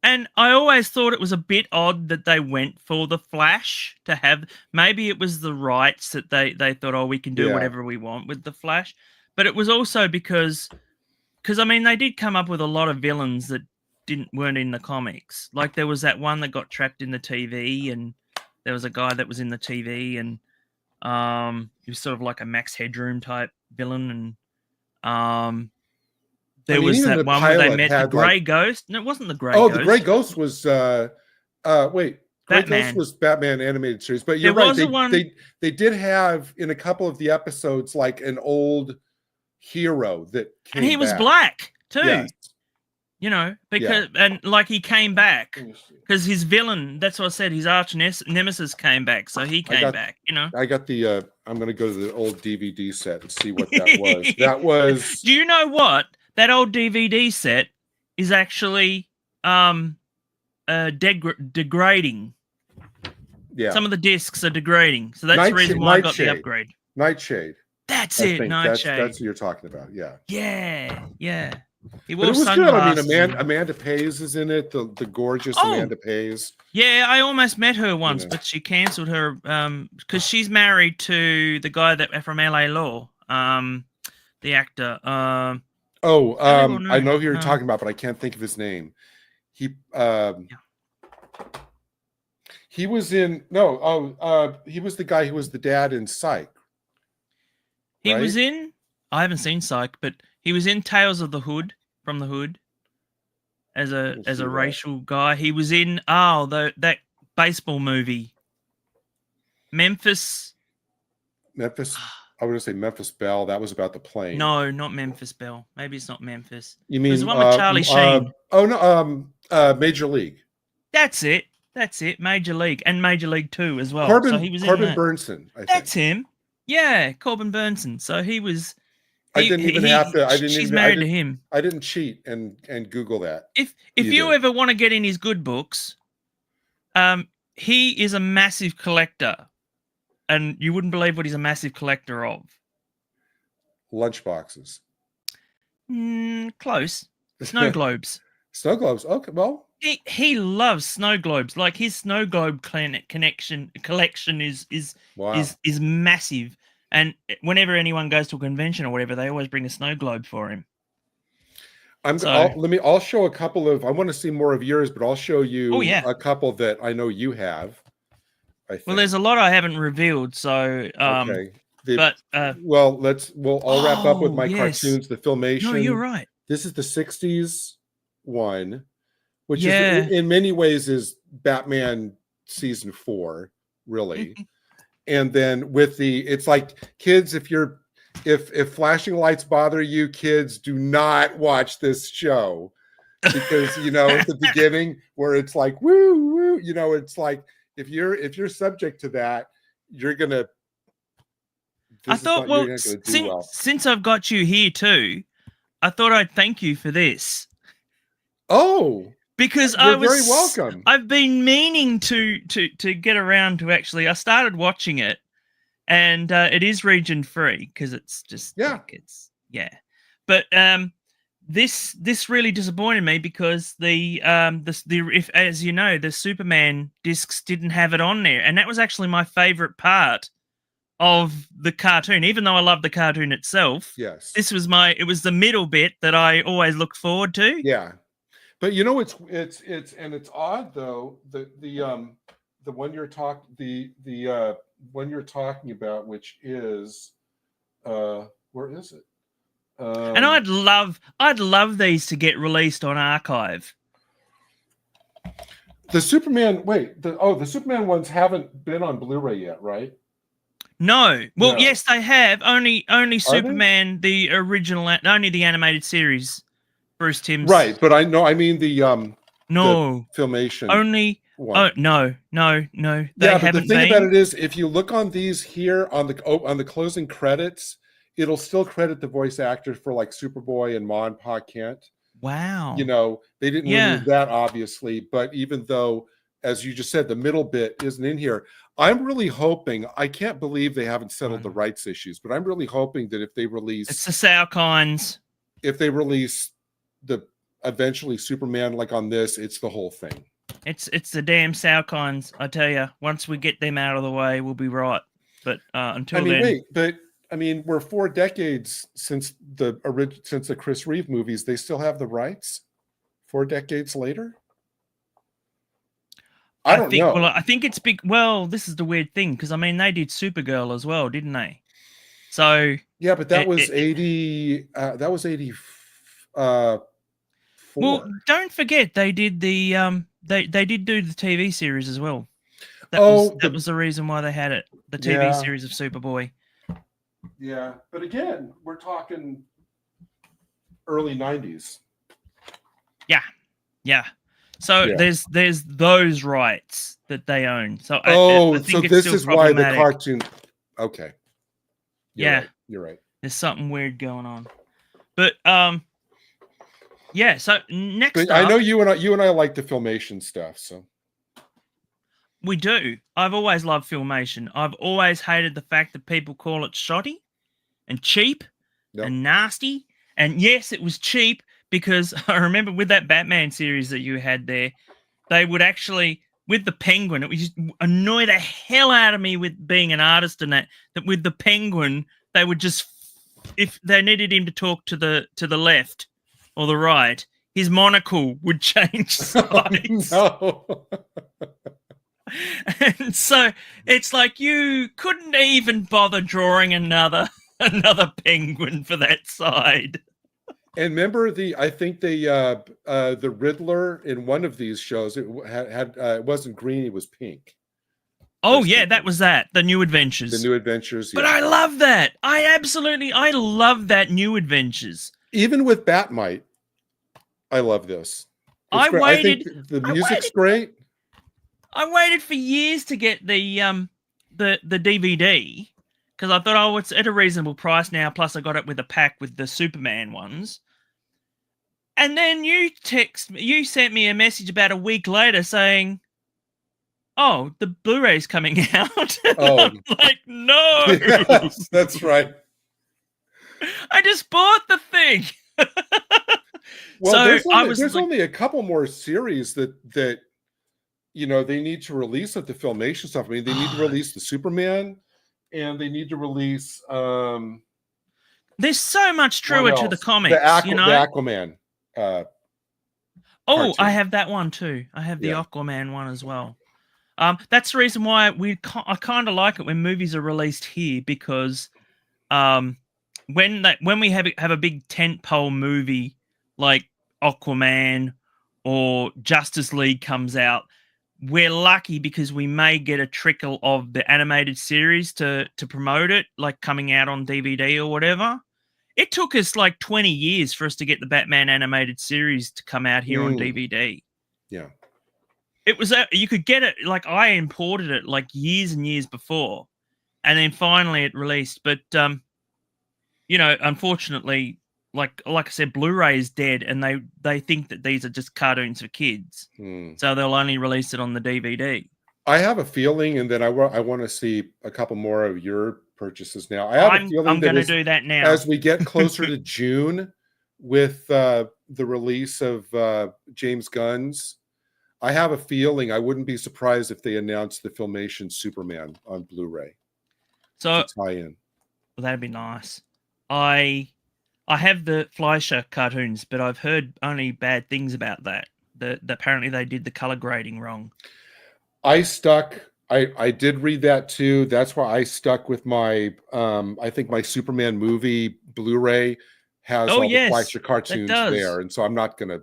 [SPEAKER 1] And I always thought it was a bit odd that they went for the Flash to have. Maybe it was the rights that they thought, oh, we can do whatever we want with the Flash. But it was also because I mean, they did come up with a lot of villains that weren't in the comics. Like there was that one that got trapped in the TV, and there was a guy that was in the TV, and he was sort of like a Max Headroom type villain, and there was that one where they met the Grey Ghost. No, it wasn't the Grey Ghost.
[SPEAKER 2] Oh, the Grey Ghost was Grey Ghost was Batman animated series. But you're right. They did have in a couple of the episodes like an old hero that came
[SPEAKER 1] and he was
[SPEAKER 2] back.
[SPEAKER 1] black too.
[SPEAKER 2] Yes.
[SPEAKER 1] You know, because and like he came back because his villain. That's what I said. His arch nemesis came back, so he came back. You know,
[SPEAKER 2] I got the. I'm going to go to the old DVD set and see what that was. That was.
[SPEAKER 1] Do you know what? That old DVD set is actually degrading.
[SPEAKER 2] Yeah.
[SPEAKER 1] Some of the discs are degrading. So that's the reason why I got the upgrade.
[SPEAKER 2] Nightshade.
[SPEAKER 1] That's it, Nightshade.
[SPEAKER 2] That's what you're talking about, yeah.
[SPEAKER 1] Yeah.
[SPEAKER 2] It was good. I mean, Amanda Pays is in it, the gorgeous Amanda Pays.
[SPEAKER 1] Yeah, I almost met her once, but she cancelled her because she's married to the guy that from LA Law, the actor.
[SPEAKER 2] I know who you're talking about, but I can't think of his name. He was in he was the guy who was the dad in Psych.
[SPEAKER 1] He was in. I haven't seen Psych, but he was in Tales of the Hood, from the Hood, as a racial guy. He was in that baseball movie, Memphis. I would say Memphis Belle. That was about the plane. No, not Memphis Belle. Maybe it's not Memphis.
[SPEAKER 2] You mean
[SPEAKER 1] the one with Charlie Sheen?
[SPEAKER 2] Major League.
[SPEAKER 1] That's it. Major League and Major League 2 as well.
[SPEAKER 2] Corbin
[SPEAKER 1] Burnson. That's him. Yeah, Corbin Burnson. So he was. She's married to him.
[SPEAKER 2] I didn't cheat and Google that.
[SPEAKER 1] If you ever want to get in his good books, he is a massive collector, and you wouldn't believe what he's a massive collector of.
[SPEAKER 2] Lunchboxes.
[SPEAKER 1] Close. Snow globes.
[SPEAKER 2] Snow globes. Okay, well.
[SPEAKER 1] He loves snow globes. Like his snow globe collection is massive. And whenever anyone goes to a convention or whatever, they always bring a snow globe for him.
[SPEAKER 2] I'll show a couple of. I want to see more of yours, but I'll show you a couple that I know you have.
[SPEAKER 1] Well, there's a lot I haven't revealed, so
[SPEAKER 2] okay.
[SPEAKER 1] I'll
[SPEAKER 2] wrap up with my cartoons, the Filmation.
[SPEAKER 1] No, you're right.
[SPEAKER 2] This is the 60s one, which
[SPEAKER 1] Yeah.
[SPEAKER 2] is in many ways is Batman season 4, really. And then with it's like, kids, if flashing lights bother you, kids, do not watch this show, because at the beginning where it's like woo woo, it's like if you're subject to that, you're gonna.
[SPEAKER 1] I thought, well, since I've got you here too, I thought I'd thank you for this.
[SPEAKER 2] Oh,
[SPEAKER 1] because
[SPEAKER 2] you're very welcome.
[SPEAKER 1] I've been meaning to get around to actually. I started watching it, and it is region free because it's just But this really disappointed me because if, as you know, the Superman discs didn't have it on there, and that was actually my favorite part of the cartoon. Even though I love the cartoon itself,
[SPEAKER 2] yes,
[SPEAKER 1] this was it was the middle bit that I always looked forward to.
[SPEAKER 2] Yeah, but it's odd though, the one you're one you're talking about, which is where is it?
[SPEAKER 1] And I'd love these to get released on archive.
[SPEAKER 2] The Superman, the Superman ones haven't been on Blu Ray yet, right?
[SPEAKER 1] No. Well, no. Yes, they have. Only Superman, the original, only the animated series. Bruce Timm's.
[SPEAKER 2] Right, but I mean the
[SPEAKER 1] no
[SPEAKER 2] the Filmation.
[SPEAKER 1] Only one. Oh no.
[SPEAKER 2] Yeah, but the thing about it is, if you look on these here on the closing credits, it'll still credit the voice actors for like Superboy and Ma and Pa Kent.
[SPEAKER 1] Wow.
[SPEAKER 2] They didn't remove that, obviously, but even though, as you just said, the middle bit isn't in here, I'm really hoping, I can't believe they haven't settled the rights issues, but I'm really hoping that if they release...
[SPEAKER 1] It's the Salkinds.
[SPEAKER 2] If they release eventually Superman like on this, it's the whole thing.
[SPEAKER 1] It's the damn Salkinds, I tell you. Once we get them out of the way, we'll be right. But until then...
[SPEAKER 2] we're 4 decades since the Chris Reeve movies. They still have the rights 4 decades later. I don't know.
[SPEAKER 1] Well, I think it's big. Well, this is the weird thing because they did Supergirl as well, didn't they? So
[SPEAKER 2] yeah, but that was 80. That was 84.
[SPEAKER 1] Well, don't forget they did the they did do the TV series as well. That was the reason why they had it. The TV series of Superboy.
[SPEAKER 2] Yeah, but again, we're talking early 90s.
[SPEAKER 1] Yeah. So there's those rights that they own. So I think
[SPEAKER 2] so this is why the cartoon. Okay. You're right.
[SPEAKER 1] There's something weird going on, but yeah. So next,
[SPEAKER 2] but I know you and I like the Filmation stuff, so.
[SPEAKER 1] We do. I've always loved Filmation. I've always hated the fact that people call it shoddy and cheap and nasty. And yes, it was cheap because I remember with that Batman series that you had there, they would actually, with the Penguin, it would just annoy the hell out of me with being an artist and that with the Penguin, they would just, if they needed him to talk to the left or the right, his monocle would change sides.
[SPEAKER 2] Oh, no.
[SPEAKER 1] And so it's like you couldn't even bother drawing another penguin for that side.
[SPEAKER 2] And remember I think the Riddler in one of these shows, it had it wasn't green, it was pink.
[SPEAKER 1] Oh yeah, that was the New Adventures.
[SPEAKER 2] The New Adventures.
[SPEAKER 1] But I love that. I love that New Adventures.
[SPEAKER 2] Even with Batmite, I love this. I think the music's great.
[SPEAKER 1] I waited for years to get the DVD because I thought, it's at a reasonable price now. Plus, I got it with a pack with the Superman ones. And then you sent me a message about a week later saying, "Oh, the Blu-ray's coming out."
[SPEAKER 2] Oh,
[SPEAKER 1] I'm like, no,
[SPEAKER 2] yes, that's right.
[SPEAKER 1] I just bought the thing.
[SPEAKER 2] Well, so there's only a couple more series that they need to release at the Filmation stuff. I mean, they need to release the Superman, and they need to release.
[SPEAKER 1] There's so much truer to the comics.
[SPEAKER 2] The Aquaman.
[SPEAKER 1] Cartoon. I have that one too. I have the Aquaman one as well. That's the reason why I kind of like it when movies are released here because when we have a big tentpole movie like Aquaman or Justice League comes out, we're lucky because we may get a trickle of the animated series to promote it, like coming out on DVD or whatever. It took us like 20 years for us to get the Batman animated series to come out here on DVD.
[SPEAKER 2] Yeah.
[SPEAKER 1] It was you could get it, like I imported it like years and years before, and then finally it released. But unfortunately, like I said, Blu-ray is dead, and they think that these are just cartoons for kids, so they'll only release it on the DVD.
[SPEAKER 2] I have a feeling, and then I want to see a couple more of your purchases now. I have a feeling
[SPEAKER 1] I'm going to do that now
[SPEAKER 2] as we get closer to June with the release of James Gunn's. I have a feeling I wouldn't be surprised if they announced the Filmation Superman on Blu-ray.
[SPEAKER 1] So
[SPEAKER 2] tie in.
[SPEAKER 1] Well, that'd be nice. I have the Fleischer cartoons, but I've heard only bad things about that. That apparently they did the color grading wrong.
[SPEAKER 2] I did read that too. That's why I stuck with my I think my Superman movie Blu-ray has all the Fleischer cartoons there, and so I'm not gonna.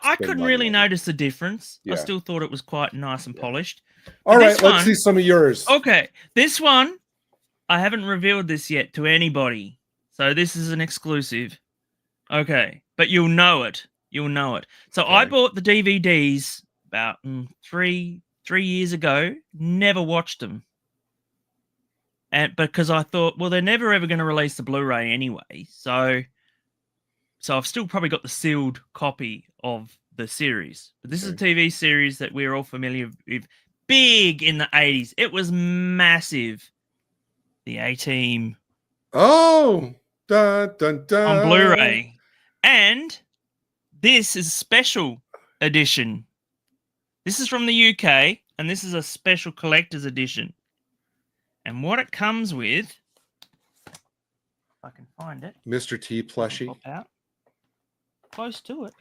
[SPEAKER 1] I couldn't really notice the difference. Yeah. I still thought it was quite nice and polished.
[SPEAKER 2] All right, let's see some of yours.
[SPEAKER 1] Okay, this one, I haven't revealed this yet to anybody, so this is an exclusive. Okay, but you'll know it. You'll know it. So I bought the DVDs about 3 years ago. Never watched them, and because I thought, well, they're never ever going to release the Blu-ray anyway, so I've still probably got the sealed copy of the series. But this is a TV series that we're all familiar with. Big in the 80s. It was massive. The A-Team.
[SPEAKER 2] Oh! Dun, dun, dun.
[SPEAKER 1] On Blu-ray. And this is a special edition. This is from the UK, and this is a special collector's edition. And what it comes with, if I can find it.
[SPEAKER 2] Mr. T plushie.
[SPEAKER 1] Pop out. Close to it.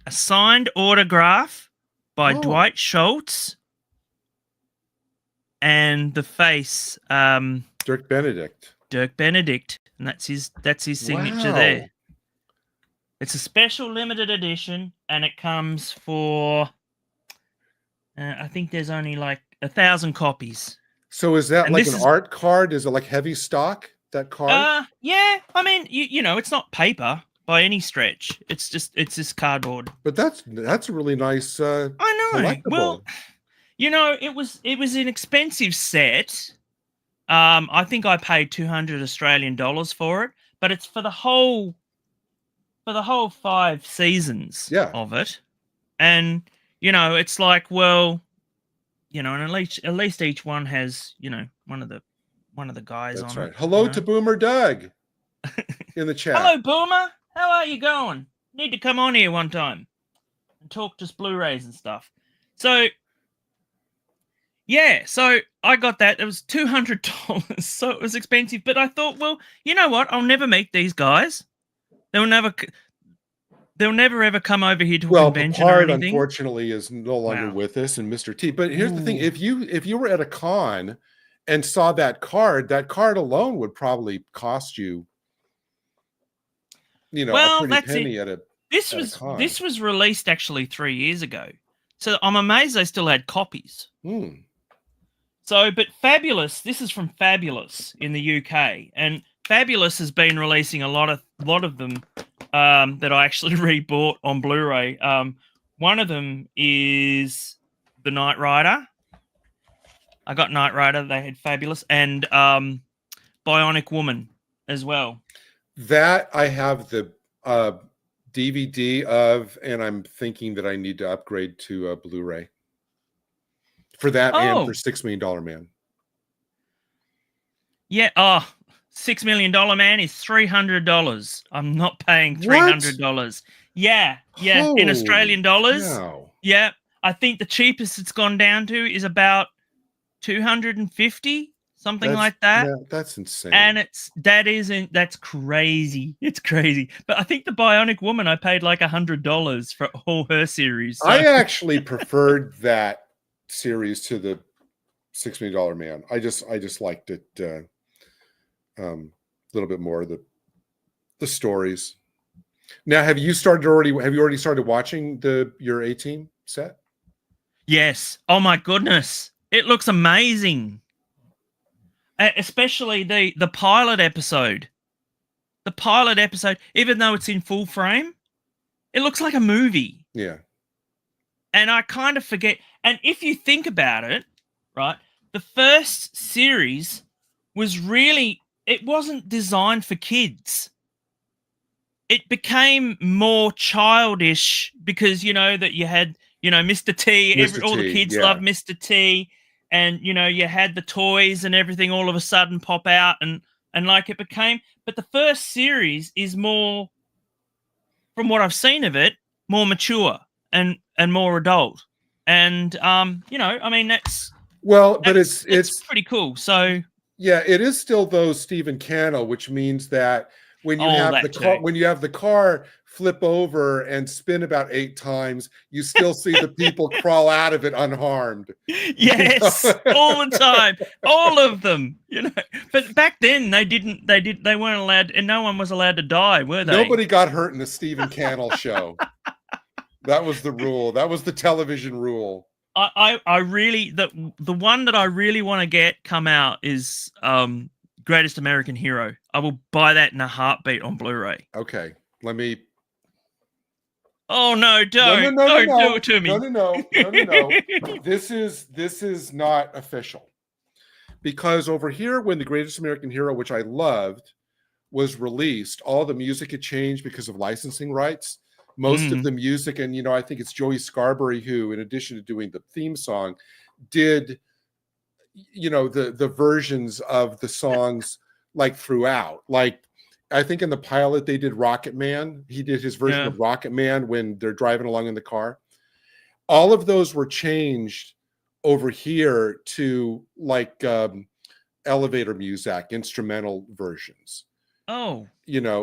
[SPEAKER 1] A signed autograph by Dwight Schultz and the face
[SPEAKER 2] Dirk Benedict.
[SPEAKER 1] Dirk Benedict, and that's his signature there. It's a special limited edition, and it comes for I think there's only like 1,000 copies.
[SPEAKER 2] So is that like an art card? Is it like heavy stock? That card?
[SPEAKER 1] Yeah. I mean, you know, it's not paper by any stretch. It's just cardboard.
[SPEAKER 2] But that's a really nice.
[SPEAKER 1] I know.
[SPEAKER 2] Collectible.
[SPEAKER 1] Well, you know, it was an expensive set. I think I paid $200 for it, but it's for the whole 5 seasons of it, and you know, it's like, well, you know, and at least each one has, you know, one of the guys
[SPEAKER 2] That's
[SPEAKER 1] on
[SPEAKER 2] right.
[SPEAKER 1] it.
[SPEAKER 2] Hello to Boomer Doug in the chat.
[SPEAKER 1] Hello, Boomer. How are you going? Need to come on here one time and talk to us Blu-rays and stuff. So, yeah, so I got that. It was $200, so it was expensive. But I thought, well, you know what? I'll never meet these guys. They'll never ever come over here to a convention or anything.
[SPEAKER 2] Unfortunately, is no longer with us, and Mr. T. But here's the thing: if you were at a con and saw that card alone would probably cost you, you know, a pretty penny at a.
[SPEAKER 1] This was released actually 3 years ago, so I'm amazed they still had copies. So, but Fabulous, this is from Fabulous in the UK, and Fabulous has been releasing a lot of them that I actually rebought on Blu-ray. One of them is the Knight Rider. I got Knight Rider. They had Fabulous and Bionic Woman as well. That
[SPEAKER 2] I have the DVD of, and I'm thinking that I need to upgrade to a Blu-ray for that and for $6 Million Man.
[SPEAKER 1] Yeah. $6 Million Man is $300. I'm not paying $300. Yeah. In Australian dollars.
[SPEAKER 2] No.
[SPEAKER 1] Yeah. I think the cheapest it's gone down to is about 250, something like that.
[SPEAKER 2] Yeah, that's insane.
[SPEAKER 1] And that's crazy. It's crazy. But I think the Bionic Woman, I paid like $100 for all her series. So.
[SPEAKER 2] I actually preferred that series to the $6 Million Man. I just liked it. little bit more of the stories. Now, have you already started watching your A-Team set?
[SPEAKER 1] Yes. Oh my goodness. It looks amazing. Especially the pilot episode. The pilot episode, even though it's in full frame, it looks like a movie.
[SPEAKER 2] Yeah.
[SPEAKER 1] And I kind of forget. And if you think about it, right, the first series it wasn't designed for kids. It became more childish because, that you had, Mr. T. All the kids loved Mr. T. And, you had the toys and everything all of a sudden pop out. And like it became... But the first series is more, from what I've seen of it, more mature and more adult. And, that's...
[SPEAKER 2] Well, but it's
[SPEAKER 1] pretty cool. So...
[SPEAKER 2] Yeah, it is still, though, Stephen Cannell, which means that when you have the car flip over and spin about 8 times, you still see the people crawl out of it unharmed.
[SPEAKER 1] Yes, all the time, all of them. But back then they weren't allowed, and no one was allowed to die, were they?
[SPEAKER 2] Nobody got hurt in the Stephen Cannell show. That was the rule. That was the television rule.
[SPEAKER 1] I really the one that I really want to get come out is Greatest American Hero. I will buy that in a heartbeat on Blu-ray.
[SPEAKER 2] Okay, let me.
[SPEAKER 1] Oh no! Don't do it to me.
[SPEAKER 2] No. This is not official, because over here, when the Greatest American Hero, which I loved, was released, all the music had changed because of licensing rights. Most of the music, and I think it's Joey Scarberry who, in addition to doing the theme song, did the versions of the songs like throughout. Like I think in the pilot they did Rocket Man. He did his version of Rocket Man when they're driving along in the car. All of those were changed over here to like elevator music, instrumental versions.
[SPEAKER 1] Oh,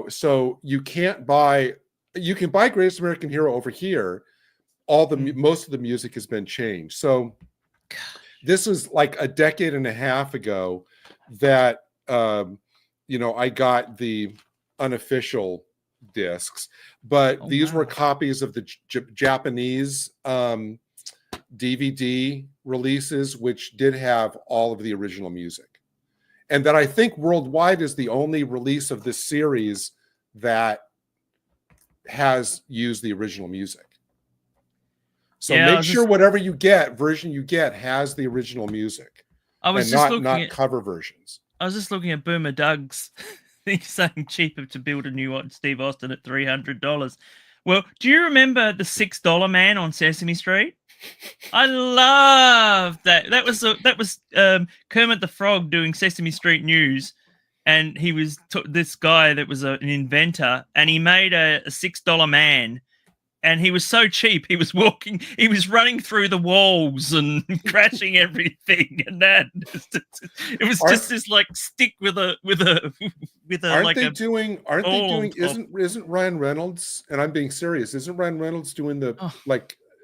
[SPEAKER 2] so you can buy Greatest American Hero over here. Most of the music has been changed. So this was like a decade and a half ago that I got the unofficial discs, but these were copies of the Japanese DVD releases, which did have all of the original music, and that I think worldwide is the only release of this series that has used the original music. So make sure whatever version you get has the original music.
[SPEAKER 1] I was just looking
[SPEAKER 2] not cover versions.
[SPEAKER 1] I was just looking at Boomer Doug's thing saying cheaper to build a new Steve Austin at $300. Well, do you remember the $6 Man on Sesame Street? I love that. That was Kermit the Frog doing Sesame Street News. And he was this guy that was an inventor, and he made a $6 man, and he was so cheap. He was running through the walls and crashing everything, and that it was just this like stick with a.
[SPEAKER 2] Isn't Ryan Reynolds? And I'm being serious. Isn't Ryan Reynolds doing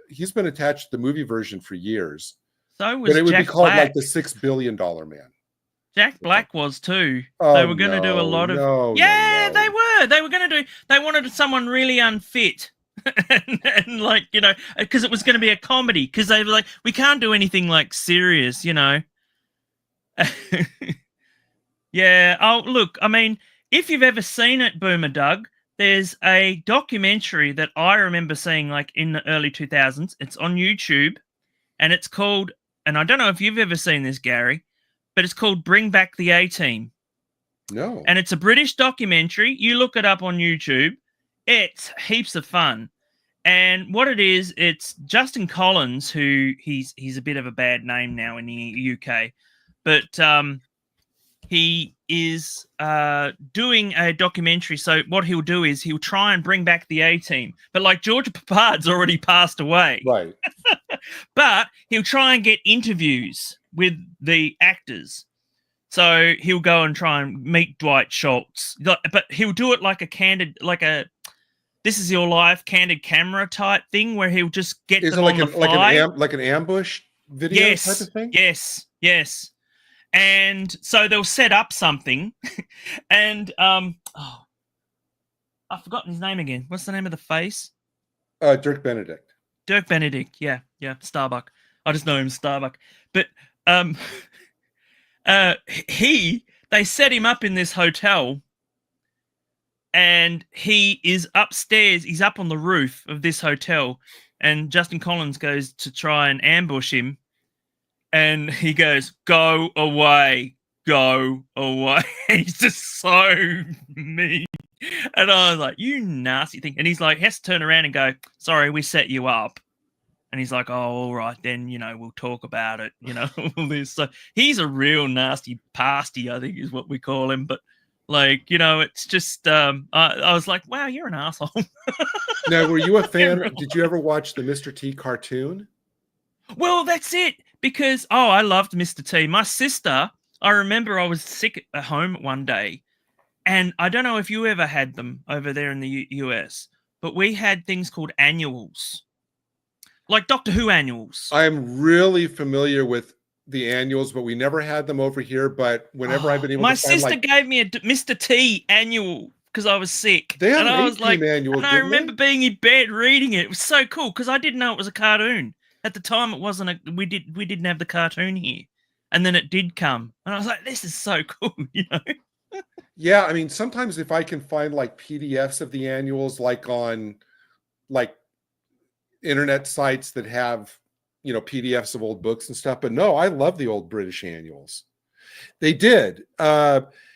[SPEAKER 2] he's been attached to the movie version for years?
[SPEAKER 1] So was
[SPEAKER 2] but it would
[SPEAKER 1] Jack
[SPEAKER 2] be called
[SPEAKER 1] Black.
[SPEAKER 2] Like the $6 billion Man.
[SPEAKER 1] Jack Black was too. They were going to do a lot of... They were. They were going to do... They wanted someone really unfit. and like, because it was going to be a comedy. Because they were like, we can't do anything like serious, Yeah. Oh, look, I mean, if you've ever seen it, Boomer Doug, there's a documentary that I remember seeing like in the early 2000s. It's on YouTube. And it's called... And I don't know if you've ever seen this, Gary, but it's called Bring Back the A-Team.
[SPEAKER 2] No.
[SPEAKER 1] And it's a British documentary. You look it up on YouTube. It's heaps of fun. And what it is, it's Justin Collins, who he's a bit of a bad name now in the UK. But he is doing a documentary. So what he'll do is he'll try and bring back the A-Team. But like Georgia Papard's already passed away.
[SPEAKER 2] Right.
[SPEAKER 1] But he'll try and get interviews with the actors. So he'll go and try and meet Dwight Schultz. But he'll do it like a candid, like a This Is Your Life candid camera type thing where he'll just get them on the fly.
[SPEAKER 2] Like an ambush video type of thing?
[SPEAKER 1] Yes. And so they'll set up something, and I've forgotten his name again. What's the name of the face?
[SPEAKER 2] Dirk Benedict.
[SPEAKER 1] Dirk Benedict. Yeah, Starbuck. I just know him as Starbuck. But they set him up in this hotel, and he is upstairs. He's up on the roof of this hotel, and Justin Collins goes to try and ambush him, and he goes, "Go away, go away." He's just so mean. And I was like, "You nasty thing." And he's like, has to turn around and go, "Sorry, we set you up." And he's like, "Oh, all right, then, we'll talk about it." All this. So he's a real nasty pasty, I think is what we call him. But it's just, I was like, wow, you're an asshole.
[SPEAKER 2] Now, were you a fan? Did you ever watch the Mr. T cartoon?
[SPEAKER 1] Well, that's it. Because, I loved Mr. T. My sister, I remember I was sick at home one day. And I don't know if you ever had them over there in the US, but we had things called annuals. Like Doctor Who annuals.
[SPEAKER 2] I'm really familiar with the annuals, but we never had them over here. But whenever I've been able to
[SPEAKER 1] my
[SPEAKER 2] find,
[SPEAKER 1] sister gave me a Mr. T annual because I was sick.
[SPEAKER 2] They had
[SPEAKER 1] and I was like,
[SPEAKER 2] annuals,
[SPEAKER 1] and I remember being in bed reading it. It was so cool because I didn't know it was a cartoon. At the time, it wasn't we didn't have the cartoon here. And then it did come. And I was like, this is so cool,
[SPEAKER 2] Yeah, I mean, sometimes if I can find like PDFs of the annuals, like on like internet sites that have, PDFs of old books and stuff. But no, I love the old British annuals. They did.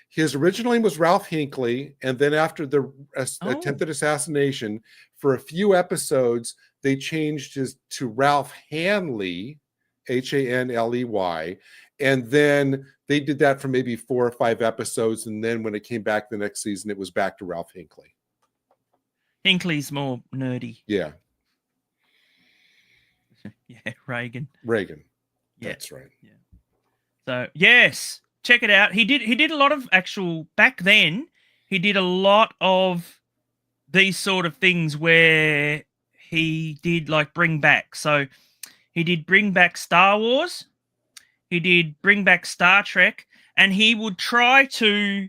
[SPEAKER 2] His original name was Ralph Hinckley. And then after the attempted assassination, for a few episodes, they changed his to Ralph Hanley, Hanley. And then they did that for maybe 4 or 5 episodes. And then when it came back the next season, it was back to Ralph Hinckley.
[SPEAKER 1] Hinckley's more nerdy.
[SPEAKER 2] Yeah.
[SPEAKER 1] Yeah, Reagan.
[SPEAKER 2] Yeah. That's right.
[SPEAKER 1] Yeah. So yes, check it out. He did a lot of actual back then. He did a lot of these sort of things where he did like bring back. So he did bring back Star Wars. He did bring back Star Trek, and he would try to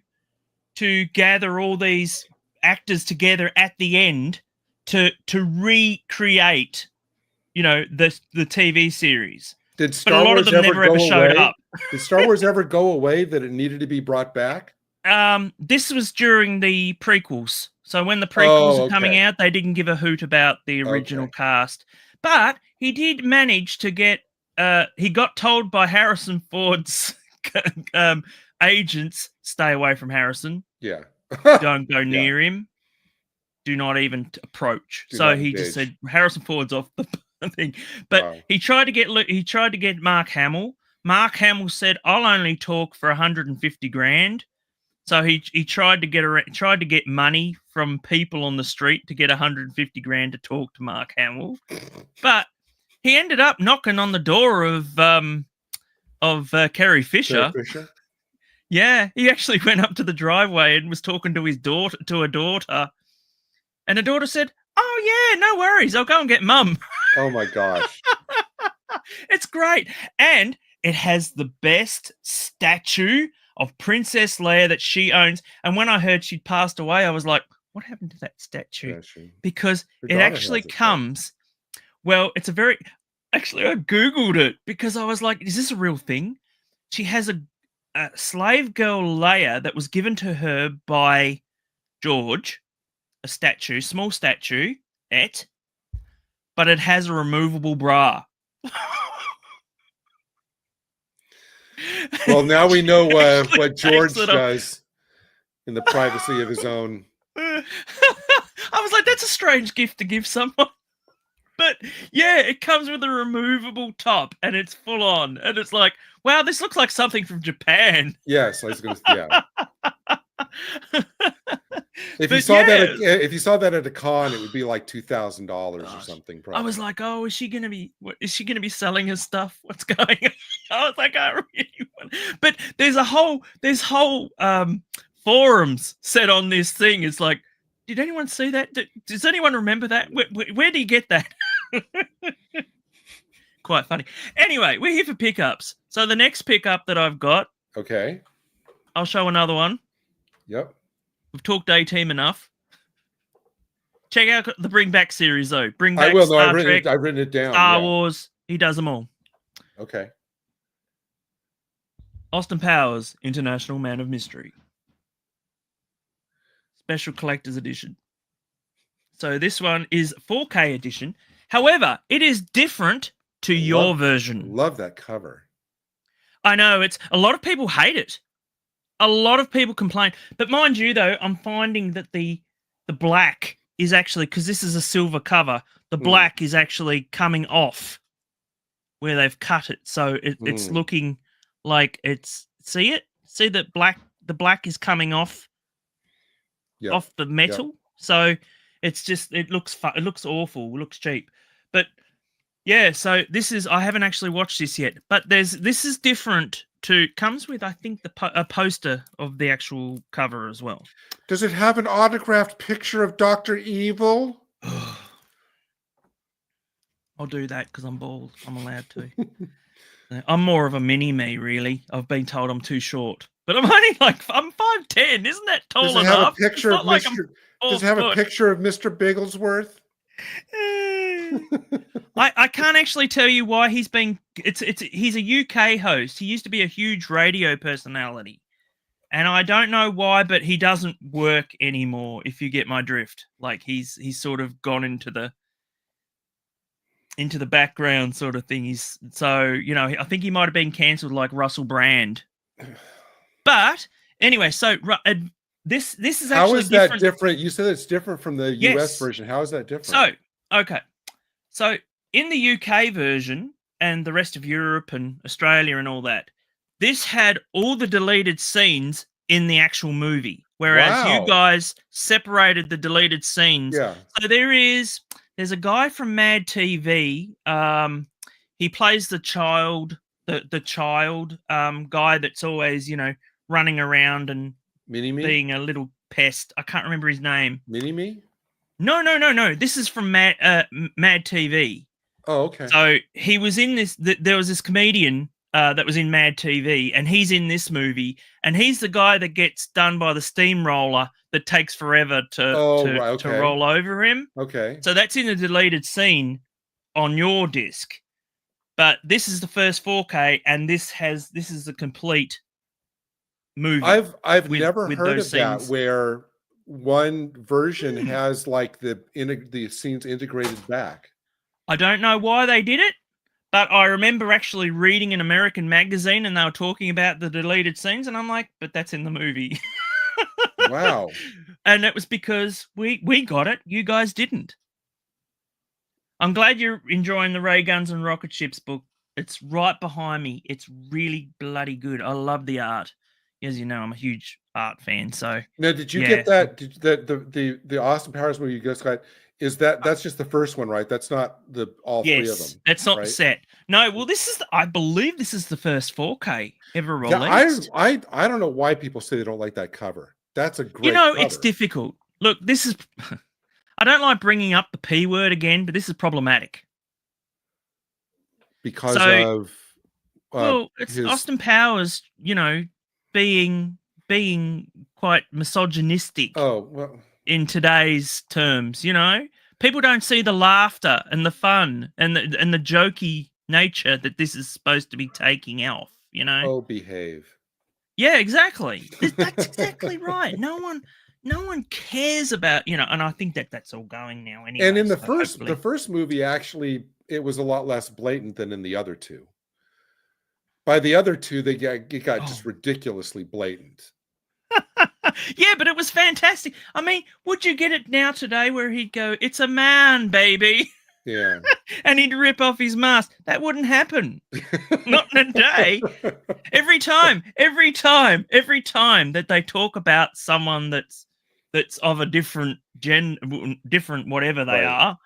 [SPEAKER 1] gather all these actors together at the end to recreate, the TV series.
[SPEAKER 2] Did Star Wars ever showed up. Did Star Wars ever go away that it needed to be brought back?
[SPEAKER 1] This was during the prequels. So when the prequels were coming out, they didn't give a hoot about the original cast. But he did manage to get he got told by Harrison Ford's agents, stay away from Harrison.
[SPEAKER 2] Yeah.
[SPEAKER 1] Don't go near him. Do not even approach. So he just said Harrison Ford's off the thing. But he tried to get Mark Hamill. Mark Hamill said, "I'll only talk for 150 grand." So he tried to get money from people on the street to get 150 grand to talk to Mark Hamill. But he ended up knocking on the door of Carrie Fisher. Yeah, he actually went up to the driveway and was talking to his daughter, and the daughter said, "Oh yeah, no worries, I'll go and get Mum."
[SPEAKER 2] Oh my gosh,
[SPEAKER 1] it's great, and it has the best statue of Princess Leia that she owns. And when I heard she'd passed away, I was like, "What happened to that statue?" Because it actually comes. Well, it's actually, I Googled it because I was like, is this a real thing? She has a slave girl Leia that was given to her by George, a statue, small statue, but it has a removable bra.
[SPEAKER 2] Well, now we know what George does in the privacy of his own.
[SPEAKER 1] I was like, that's a strange gift to give someone. But yeah, it comes with a removable top, and it's full on, and it's like, wow, this looks like something from Japan.
[SPEAKER 2] Yes, I was going to. Yeah. If you saw that at a con, it would be like $2,000 or something. Probably.
[SPEAKER 1] I was like, oh, is she gonna be selling her stuff? What's going on? I was like, I really want. But there's whole forums set on this thing. It's like, did anyone see that? Does anyone remember that? Where do you get that? Quite funny. Anyway, we're here for pickups. So the next pickup that I've got
[SPEAKER 2] Okay.
[SPEAKER 1] I'll show another one.
[SPEAKER 2] Yep.
[SPEAKER 1] We've talked A-Team enough. Check out the Bring Back series, though. Bring Back
[SPEAKER 2] I will. No,
[SPEAKER 1] Star Trek,
[SPEAKER 2] I've written it down.
[SPEAKER 1] Star Wars. He does them all.
[SPEAKER 2] Okay.
[SPEAKER 1] Austin Powers, International Man of Mystery. Special Collector's Edition. So this one is 4K edition. However, it is different to your version.
[SPEAKER 2] Love that cover.
[SPEAKER 1] I know, a lot of people hate it. A lot of people complain. But mind you, though, I'm finding that the black is actually, because this is a silver cover, the black is actually coming off where they've cut it. So it's looking like it's, see it? See that the black is coming off off the metal. Yep. So it's just, it looks awful. It looks cheap. But yeah, so this is, I haven't actually watched this yet, but this is different to, comes with, I think, a poster of the actual cover as well.
[SPEAKER 2] Does it have an autographed picture of Dr. Evil?
[SPEAKER 1] I'll do that because I'm bald. I'm allowed to. I'm more of a mini-me, really. I've been told I'm too short. But I'm only like, I'm 5'10". Isn't that tall enough?
[SPEAKER 2] Does it have a picture of Mr. Bigglesworth?
[SPEAKER 1] I can't actually tell you why he's a UK host. He used to be a huge radio personality. And I don't know why, but he doesn't work anymore, if you get my drift. Like he's sort of gone into the background sort of thing. I think he might have been cancelled like Russell Brand. But anyway, so this is actually
[SPEAKER 2] how is that different? You said it's different from the US version. How is that different?
[SPEAKER 1] So, okay. So in the UK version and the rest of Europe and Australia and all that, this had all the deleted scenes in the actual movie, whereas you guys separated the deleted scenes.
[SPEAKER 2] Yeah.
[SPEAKER 1] So there's a guy from Mad TV. He plays the child guy that's always, running around and
[SPEAKER 2] Mini-Me?
[SPEAKER 1] Being a little pest. I can't remember his name.
[SPEAKER 2] Mini-Me?
[SPEAKER 1] No. This is from Mad TV.
[SPEAKER 2] Oh, okay.
[SPEAKER 1] So he was in this. There was this comedian that was in Mad TV, and he's in this movie, and he's the guy that gets done by the steamroller that takes forever to roll over him.
[SPEAKER 2] Okay.
[SPEAKER 1] So that's in the deleted scene on your disc, but this is the first 4K, and this is the complete movie.
[SPEAKER 2] I've never heard of that where one version has like the scenes integrated back.
[SPEAKER 1] I don't know why they did it, but I remember actually reading an American magazine and they were talking about the deleted scenes, and I'm like, but that's in the movie.
[SPEAKER 2] Wow.
[SPEAKER 1] And it was because we got it, you guys didn't. I'm glad you're enjoying the Ray Guns and Rocket Ships book. It's right behind me. It's really bloody good. I love the art. As you know, I'm a huge art fan. So
[SPEAKER 2] now, did you get that? The Austin Powers movie you just got? That's just the first one, right? That's not all three of them.
[SPEAKER 1] That's not the set. No, well, I believe this is the first 4K ever released.
[SPEAKER 2] Yeah, I don't know why people say they don't like that cover. That's a great cover.
[SPEAKER 1] It's difficult. Look, this is I don't like bringing up the P word again, but this is problematic.
[SPEAKER 2] Because of
[SPEAKER 1] it's Austin Powers, being quite misogynistic.
[SPEAKER 2] Oh, well,
[SPEAKER 1] in today's terms, people don't see the laughter and the fun and the jokey nature that this is supposed to be taking off.
[SPEAKER 2] Oh, behave.
[SPEAKER 1] Yeah, exactly. That's exactly right. No one cares about, and I think that's all going now anyway.
[SPEAKER 2] And in the first movie, actually, it was a lot less blatant than in the other two. By the other two, it got just ridiculously blatant.
[SPEAKER 1] Yeah, but it was fantastic. I mean, would you get it now today where he'd go, "It's a man, baby"?
[SPEAKER 2] Yeah.
[SPEAKER 1] And he'd rip off his mask. That wouldn't happen. Not in a day. Every time that they talk about someone that's of a different different whatever they are,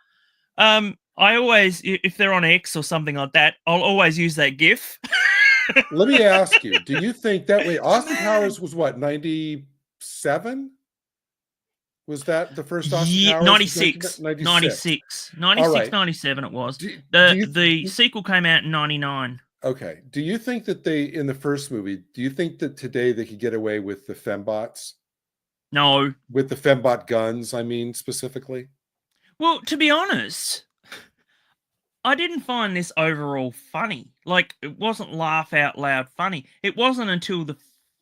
[SPEAKER 1] I always, if they're on X or something like that, I'll always use that GIF.
[SPEAKER 2] Let me ask you, do you think that way Austin Powers was what, 97? Was that the first Austin Powers?
[SPEAKER 1] 96. 96,
[SPEAKER 2] right.
[SPEAKER 1] 97 it was. The sequel came out in 99.
[SPEAKER 2] Okay. Do you think that in the first movie, do you think that today they could get away with the fembots?
[SPEAKER 1] No.
[SPEAKER 2] With the fembot guns, I mean, specifically?
[SPEAKER 1] Well, to be honest, I didn't find this overall funny. Like, it wasn't laugh out loud funny. It wasn't until the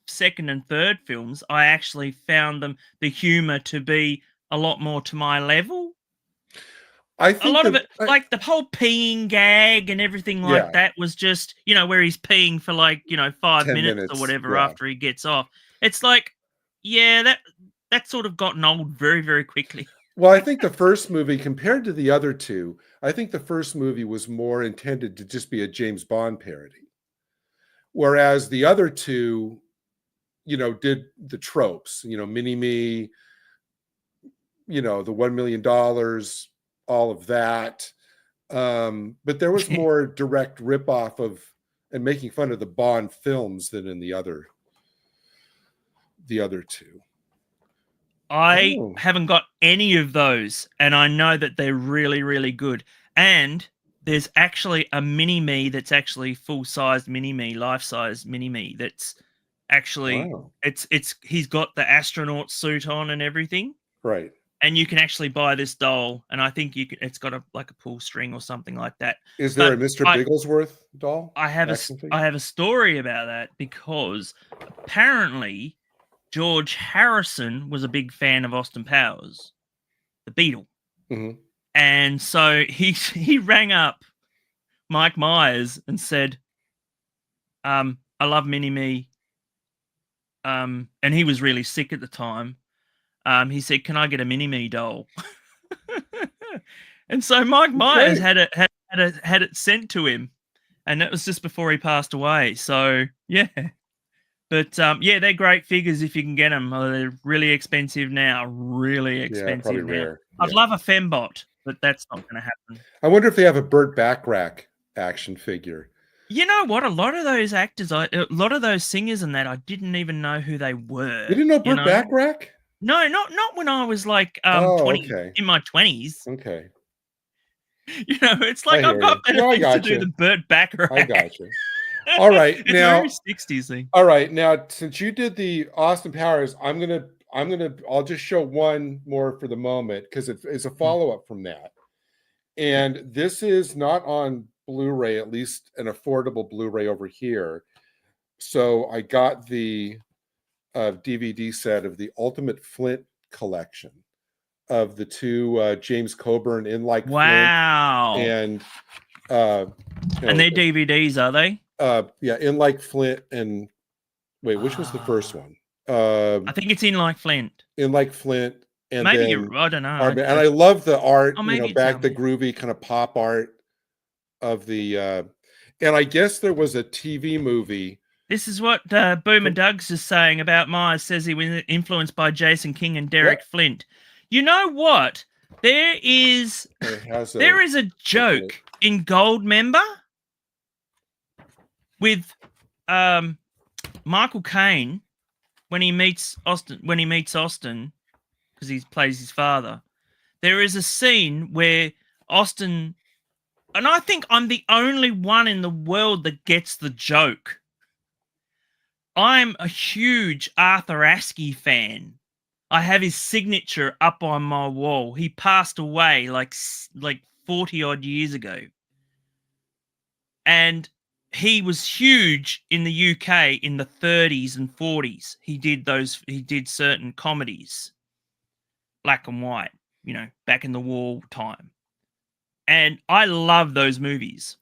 [SPEAKER 1] second and third films I actually found the humor to be a lot more to my level.
[SPEAKER 2] I think
[SPEAKER 1] a lot of it, like the whole peeing gag and everything like that, was just, where he's peeing for 5 minutes or whatever after he gets off. It's like, yeah, that sort of gotten old very, very quickly.
[SPEAKER 2] Well, I think the first movie, compared to the other two, I think the first movie was more intended to just be a James Bond parody. Whereas the other two, did the tropes, Mini-Me, the $1 million, all of that. But there was more direct ripoff of and making fun of the Bond films than in the other two.
[SPEAKER 1] I haven't got any of those, and I know that they're really, really good. And there's actually a Mini-Me that's actually full-sized Mini-Me, life-size Mini-Me that's actually he's got the astronaut suit on and everything.
[SPEAKER 2] Right.
[SPEAKER 1] And you can actually buy this doll, and I think it's got a pull string or something like that.
[SPEAKER 2] Is there a Mr. Bigglesworth doll?
[SPEAKER 1] I have a story about that, because apparently George Harrison was a big fan of Austin Powers, the Beatle.
[SPEAKER 2] Mm-hmm.
[SPEAKER 1] And so he rang up Mike Myers and said, I love Mini-Me. And he was really sick at the time. He said, can I get a Mini-Me doll? And so Mike Myers had it sent to him. And that was just before he passed away. So, yeah. But, they're great figures if you can get them. They're really expensive now. Really expensive
[SPEAKER 2] probably
[SPEAKER 1] now.
[SPEAKER 2] rare.
[SPEAKER 1] I'd love a fembot, but that's not going to happen.
[SPEAKER 2] I wonder if they have a Burt Bacharach action figure.
[SPEAKER 1] You know what? A lot of those actors, a lot of those singers and that, I didn't even know who they were.
[SPEAKER 2] You didn't know Burt Bacharach?
[SPEAKER 1] No, not when I was like 20, in my 20s.
[SPEAKER 2] Okay.
[SPEAKER 1] It's like I've got better things to do than Burt Bacharach.
[SPEAKER 2] I got you. All right,
[SPEAKER 1] it's
[SPEAKER 2] now
[SPEAKER 1] very 60s thing.
[SPEAKER 2] All right, now since you did the Austin Powers, I'll just show one more for the moment because it's a follow-up from that. And this is not on Blu-ray, at least an affordable Blu-ray over here. So I got the DVD set of the Ultimate Flint collection of the two James Coburn in like
[SPEAKER 1] Flint and they're DVDs, are they?
[SPEAKER 2] In like Flint and wait, which was the first one?
[SPEAKER 1] I think it's In Like Flint.
[SPEAKER 2] In Like Flint, and
[SPEAKER 1] maybe I don't know.
[SPEAKER 2] And I love the art, the groovy kind of pop art of the. And I guess there was a TV movie.
[SPEAKER 1] This is what Boomer Doug's is saying about Myers. Says he was influenced by Jason King and Derek Flint. You know what? There is a joke in Goldmember with Michael Caine when he meets Austin, because he plays his father. There is a scene where Austin, and I think I'm the only one in the world that gets the joke. I'm a huge Arthur Askey fan. I have his signature up on my wall. He passed away like 40 odd years ago. And he was huge in the UK in the 30s and 40s. He did certain comedies, black and white, back in the war time. And I love those movies.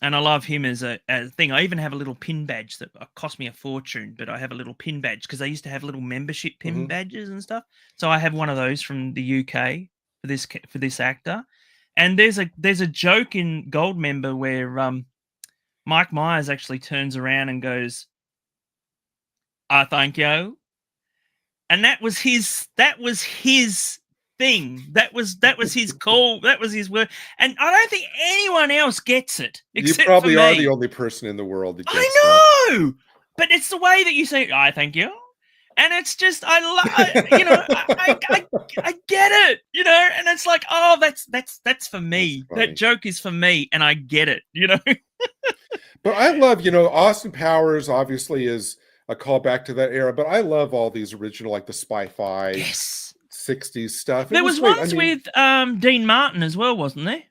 [SPEAKER 1] And I love him as a thing. I even have a little pin badge that cost me a fortune, but I have a little pin badge because I used to have little membership pin badges and stuff. So I have one of those from the UK for this actor. And there's a joke in Goldmember where Mike Myers actually turns around and goes, "I thank you," and that was his thing. That was his call. That was his word. And I don't think anyone else gets it.
[SPEAKER 2] You probably are the only person in the world that gets it.
[SPEAKER 1] I know, but it's the way that you say, "I thank you," and it's just I get it, and it's like, oh, that's for me. That joke is for me, and I get it,
[SPEAKER 2] But I love, you know, Austin Powers obviously is a callback to that era, but I love all these original, like the Spy-Fi
[SPEAKER 1] Yes.
[SPEAKER 2] 60s stuff. It
[SPEAKER 1] There
[SPEAKER 2] was
[SPEAKER 1] was
[SPEAKER 2] great.
[SPEAKER 1] ones with Dean Martin as well, wasn't there?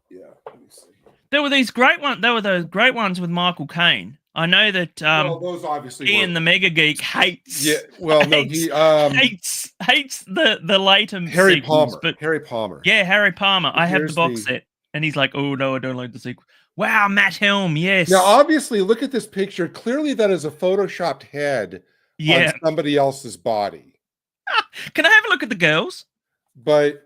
[SPEAKER 2] Yeah, let me see.
[SPEAKER 1] There were these great ones. There were those great ones with Michael Caine. I know that
[SPEAKER 2] Well, those obviously
[SPEAKER 1] Ian the Mega Geek hates.
[SPEAKER 2] Yeah, well, no,
[SPEAKER 1] hates the later
[SPEAKER 2] Harry
[SPEAKER 1] sequels,
[SPEAKER 2] Palmer.
[SPEAKER 1] but
[SPEAKER 2] Harry Palmer.
[SPEAKER 1] yeah, Harry Palmer. I have the
[SPEAKER 2] Here's
[SPEAKER 1] box set, and he's like, "Oh no, I don't like the sequel." Wow, Matt Helm, yes.
[SPEAKER 2] Now, obviously, look at this picture. Clearly, that is a photoshopped head on somebody else's body.
[SPEAKER 1] Can I have a look at the girls?
[SPEAKER 2] But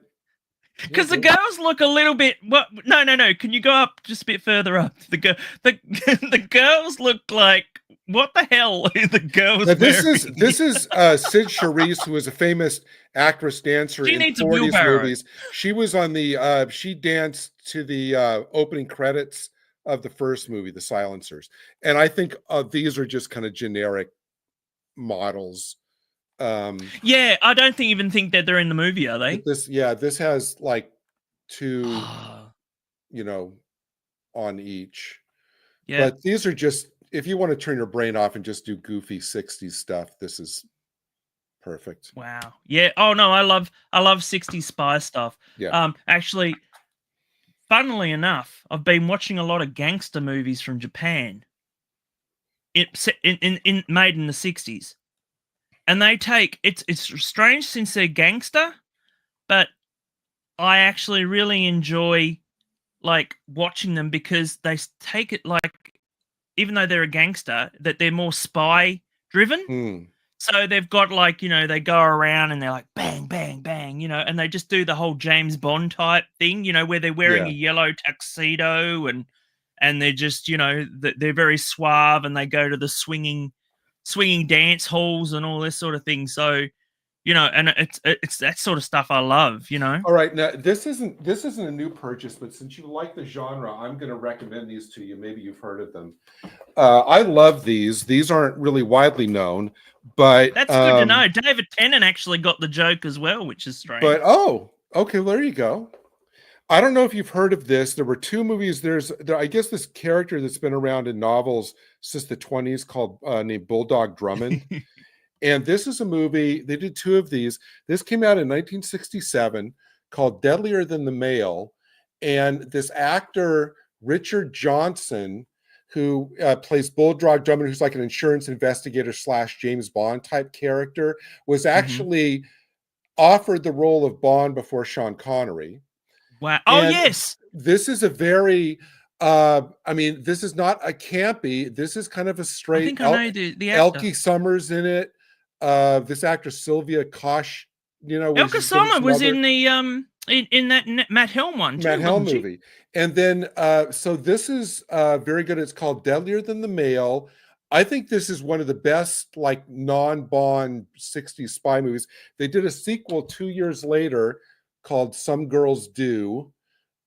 [SPEAKER 1] because the girls look a little bit. What? No. Can you go up just a bit further up? The girls look like. What the hell are the girls?
[SPEAKER 2] Now, this is Sid Charisse, who is a famous actress dancer in 40s movies. She was on the she danced to the opening credits of the first movie, The Silencers, and I think these are just kind of generic models.
[SPEAKER 1] Yeah, I don't even think that they're in the movie, are they?
[SPEAKER 2] This has like two, you know, on each. Yeah, but these are just, if you want to turn your brain off and just do goofy 60s stuff, this is perfect.
[SPEAKER 1] Wow. Yeah. Oh no, I love 60s spy stuff.
[SPEAKER 2] Yeah.
[SPEAKER 1] Actually, funnily enough, I've been watching a lot of gangster movies from Japan. Made in the 60s. And they take it's strange since they're gangster, but I actually really enjoy like watching them because they take it like, even though they're a gangster, that they're more spy driven. So they've got like, you know, they go around and they're like bang, bang, bang, you know, and they just do the whole James Bond type thing, you know, where they're wearing a yellow tuxedo and they're just, you know, they're very suave and they go to the swinging dance halls and all this sort of thing. So, you know, and it's that sort of stuff I love, you know.
[SPEAKER 2] All right, now this isn't a new purchase, but since you like the genre, I'm going to recommend these to you. Maybe you've heard of them. I love these. These aren't really widely known, but
[SPEAKER 1] that's good to know. David Tennant actually got the joke as well, which is strange.
[SPEAKER 2] But okay, well, there you go. I don't know if you've heard of this. There were two movies. I guess this character that's been around in novels since the 20s called named Bulldog Drummond. And this is a movie. They did two of these. This came out in 1967 called Deadlier Than the Male. And this actor, Richard Johnson, who plays Bulldog Drummond, who's like an insurance investigator / James Bond type character, was actually offered the role of Bond before Sean Connery.
[SPEAKER 1] Wow. Oh, yes.
[SPEAKER 2] This is a very, I mean, this is not a campy. This is kind of a straight. I think
[SPEAKER 1] I know the actor.
[SPEAKER 2] Elke Summers in it. This actress Sylvia Kosh, you know,
[SPEAKER 1] Elke Summers was in the in that Matt Helm one too,
[SPEAKER 2] Matt Helm movie. And then so this is very good. It's called Deadlier Than the Male. I think this is one of the best like non-Bond 60s spy movies. They did a sequel 2 years later called Some Girls Do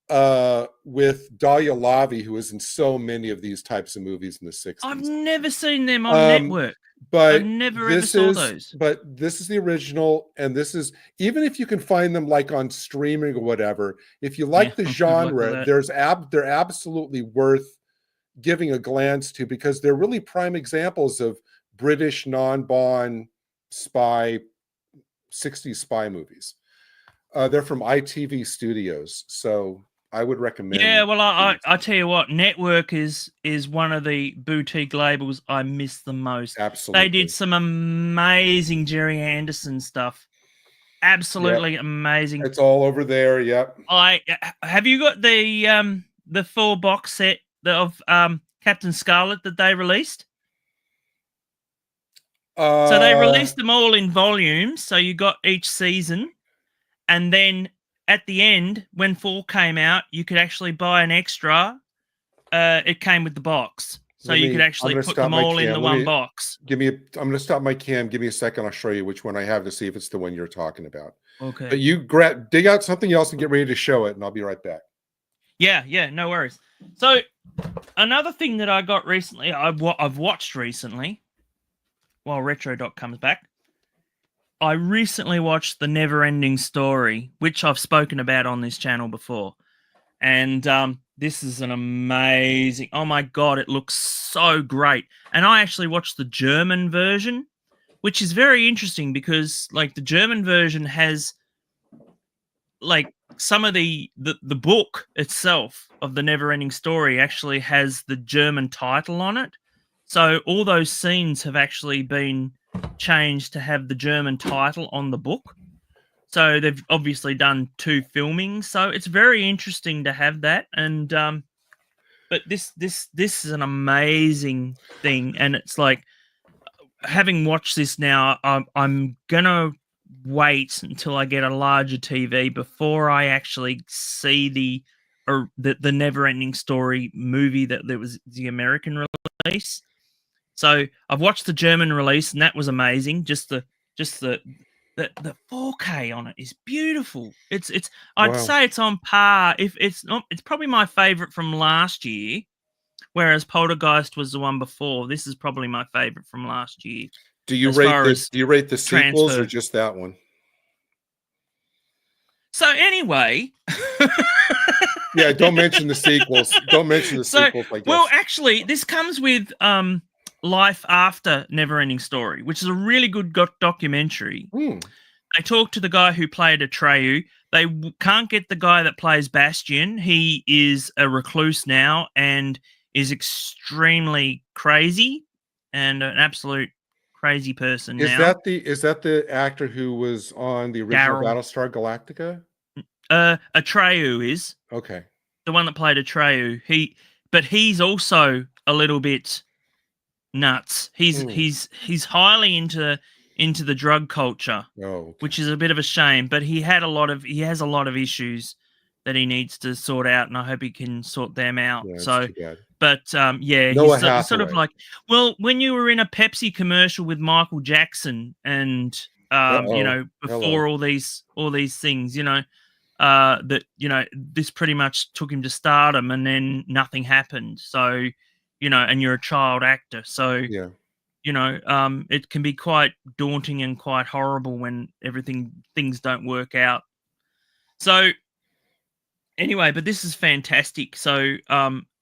[SPEAKER 2] with Dahlia Lavi, who was in so many of these types of movies in the 60s.
[SPEAKER 1] I've never seen them on network.
[SPEAKER 2] But
[SPEAKER 1] I never ever saw those.
[SPEAKER 2] But this is the original, and this is, even if you can find them like on streaming or whatever, if you like the genre, they're absolutely worth giving a glance to, because they're really prime examples of British non-Bond spy 60s spy movies. They're from ITV Studios, so I would recommend.
[SPEAKER 1] Yeah, well, I tell you what, Network is one of the boutique labels I miss the most.
[SPEAKER 2] Absolutely,
[SPEAKER 1] they did some amazing Jerry Anderson stuff. Absolutely amazing.
[SPEAKER 2] It's all over there. Yep.
[SPEAKER 1] Have you got the full box set of Captain Scarlet that they released? So they released them all in volumes. So you got each season, and then at the end, when 4 came out, you could actually buy an extra. It came with the box, so you could actually put them all in the one box.
[SPEAKER 2] I'm going to stop my cam. Give me a second. I'll show you which one I have to see if it's the one you're talking about.
[SPEAKER 1] Okay.
[SPEAKER 2] But you dig out something else and get ready to show it, and I'll be right back.
[SPEAKER 1] Yeah, no worries. So another thing that I got recently, I've watched recently, while RetroDoc comes back, I recently watched The Never Ending Story, which I've spoken about on this channel before. And This is an amazing. Oh my god, it looks so great. And I actually watched the German version, which is very interesting because like the German version has like some of the book itself of the Never-Ending Story actually has the German title on it. So all those scenes have actually been changed to have the German title on the book. So they've obviously done 2 filmings. So it's very interesting to have that. And but this is an amazing thing, and it's like having watched this now, I'm gonna wait until I get a larger TV before I actually see the Never-Ending Story movie that there was the American release. So I've watched the German release, and that was amazing. Just the 4K on it is beautiful. I'd say it's on par. If it's not, it's probably my favorite from last year. Whereas Poltergeist was the one before. This is probably my favorite from last year.
[SPEAKER 2] Do you rate the sequels or just that one?
[SPEAKER 1] So anyway,
[SPEAKER 2] yeah, don't mention the sequels. Don't mention the sequels. I guess.
[SPEAKER 1] Well, actually, this comes with Life After Never-Ending Story, which is a really good documentary. They talk to the guy who played Atreyu. They can't get the guy that plays Bastian. He is a recluse now and is extremely crazy and an absolute crazy person.
[SPEAKER 2] Is that the actor who was on the original Battlestar Galactica?
[SPEAKER 1] Atreyu is.
[SPEAKER 2] Okay.
[SPEAKER 1] The one that played Atreyu. But he's also a little bit nuts. He's highly into the drug culture, which is a bit of a shame. But he has a lot of issues that he needs to sort out, and I hope he can sort them out.
[SPEAKER 2] Yeah,
[SPEAKER 1] so, but
[SPEAKER 2] he's
[SPEAKER 1] sort of like, well, when you were in a Pepsi commercial with Michael Jackson, and before all these things, that this pretty much took him to stardom, and then nothing happened. So, and you're a child actor, so it can be quite daunting and quite horrible when things don't work out. So anyway, but this is fantastic. So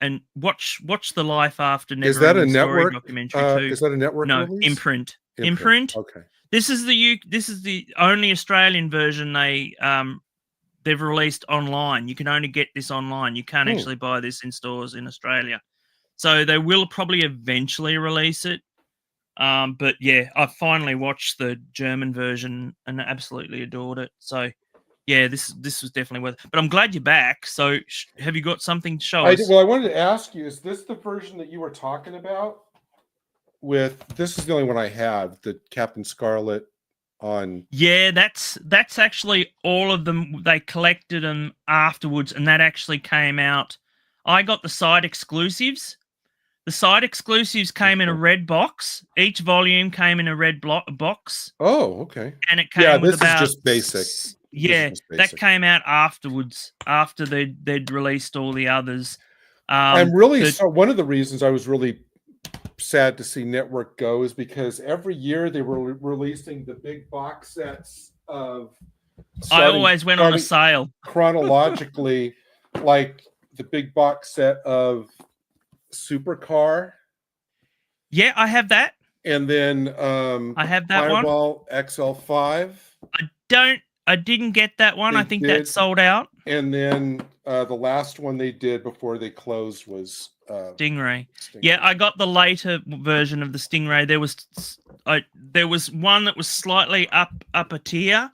[SPEAKER 1] and watch the Life After Never-Ending Story documentary too.
[SPEAKER 2] Is that a network?
[SPEAKER 1] No,
[SPEAKER 2] release?
[SPEAKER 1] Imprint.
[SPEAKER 2] Okay.
[SPEAKER 1] This is the only Australian version they've released online. You can only get this online. You can't actually buy this in stores in Australia. So they will probably eventually release it. But yeah, I finally watched the German version and absolutely adored it. So yeah, this was definitely worth it. But I'm glad you're back. So have you got something to show us?
[SPEAKER 2] Well, I wanted to ask you, is this the version that you were talking about? This is the only one I have, the Captain Scarlet on.
[SPEAKER 1] Yeah, that's actually all of them. They collected them afterwards, and that actually came out. I got the side exclusives. The side exclusives came in a red box. Each volume came in a red box.
[SPEAKER 2] Oh, okay.
[SPEAKER 1] And it came with
[SPEAKER 2] this is just basic.
[SPEAKER 1] Yeah, that came out afterwards, after they'd released all the others.
[SPEAKER 2] I'm really one of the reasons I was really sad to see Network go is because every year they were releasing the big box sets of.
[SPEAKER 1] I always went on a sale
[SPEAKER 2] chronologically, like the big box set of Supercar.
[SPEAKER 1] Yeah, I have that.
[SPEAKER 2] And then
[SPEAKER 1] I have that
[SPEAKER 2] Fireball XL5.
[SPEAKER 1] I didn't get that one. I think that sold out.
[SPEAKER 2] And then the last one they did before they closed was
[SPEAKER 1] Stingray. Yeah, I got the later version of the Stingray. There was one that was slightly up a tier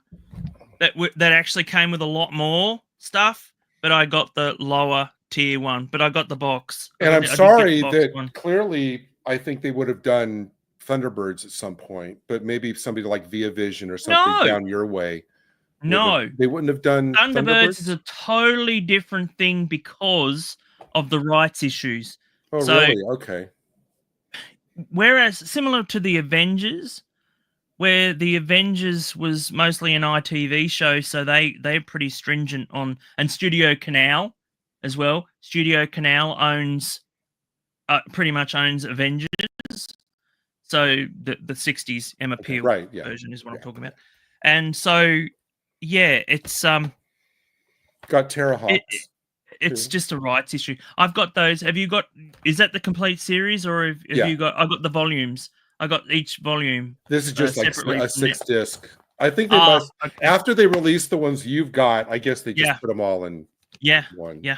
[SPEAKER 1] that actually came with a lot more stuff, but I got the lower tier one. But I got the box.
[SPEAKER 2] And I'm sorry that clearly I think they would have done Thunderbirds at some point, but maybe somebody like Via Vision or something down your way. They wouldn't have done
[SPEAKER 1] Thunderbirds is a totally different thing because of the rights issues.
[SPEAKER 2] Oh, really? Okay.
[SPEAKER 1] Whereas similar to the Avengers, where the Avengers was mostly an ITV show, so they're pretty stringent on, and Studio Canal as well. Studio Canal pretty much owns Avengers. So the 60s Emma Peel version is what I'm talking about. And so yeah, it's
[SPEAKER 2] got Terrahawks.
[SPEAKER 1] it's just a rights issue. I've got those. Have you got? Is that the complete series, or have you got? I got the volumes. I got each volume.
[SPEAKER 2] This is just like
[SPEAKER 1] separately
[SPEAKER 2] a 6-disc. I think they must after they release the ones you've got. I guess they just put them all in. One.
[SPEAKER 1] Yeah.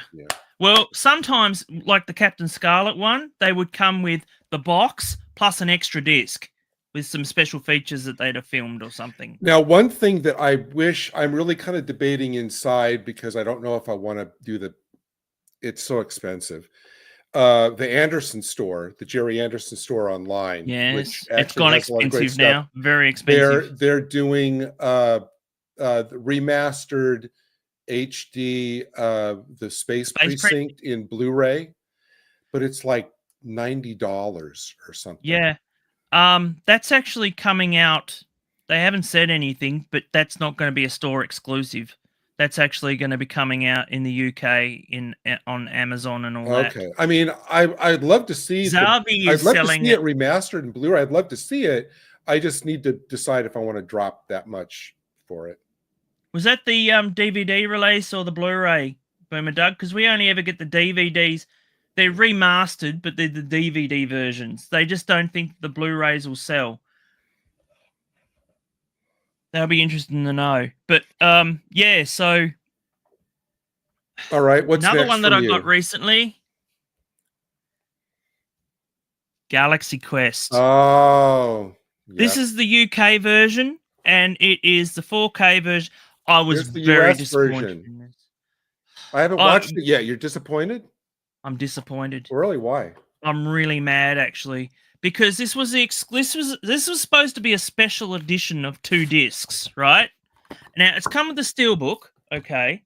[SPEAKER 1] Well, sometimes, like the Captain Scarlet one, they would come with the box plus an extra disc with some special features that they'd have filmed or something.
[SPEAKER 2] Now, one thing that I wish, I'm really kind of debating inside because I don't know if I want to do it's so expensive. The Anderson store, the Jerry Anderson store online.
[SPEAKER 1] Yes,
[SPEAKER 2] which
[SPEAKER 1] it's gone expensive now. Very expensive.
[SPEAKER 2] They're doing the remastered HD the Space Precinct in Blu-ray, but it's like $90 or something.
[SPEAKER 1] Yeah. That's actually coming out. They haven't said anything, but that's not going to be a store exclusive. That's actually going to be coming out in the UK on Amazon and all that.
[SPEAKER 2] Okay. I mean, I'd love to see
[SPEAKER 1] Zavi
[SPEAKER 2] I'd love to see it remastered in Blu-ray. I'd love to see it. I just need to decide if I want to drop that much for it.
[SPEAKER 1] Was that the DVD release or the Blu-ray, Boomer Doug? Because we only ever get the DVDs. They're remastered, but they're the DVD versions. They just don't think the Blu-rays will sell. That'll be interesting to know. But yeah, so
[SPEAKER 2] all right. What's
[SPEAKER 1] another
[SPEAKER 2] next
[SPEAKER 1] one that I
[SPEAKER 2] you?
[SPEAKER 1] got recently? Galaxy Quest.
[SPEAKER 2] Oh, yeah.
[SPEAKER 1] This is the UK version, and it is the 4K version. I was very disappointed in this.
[SPEAKER 2] I haven't watched it yet. You're disappointed?
[SPEAKER 1] I'm disappointed.
[SPEAKER 2] Really? Why?
[SPEAKER 1] I'm really mad, actually, because this was supposed to be a special edition of 2 discs, right? Now it's come with the steelbook, okay,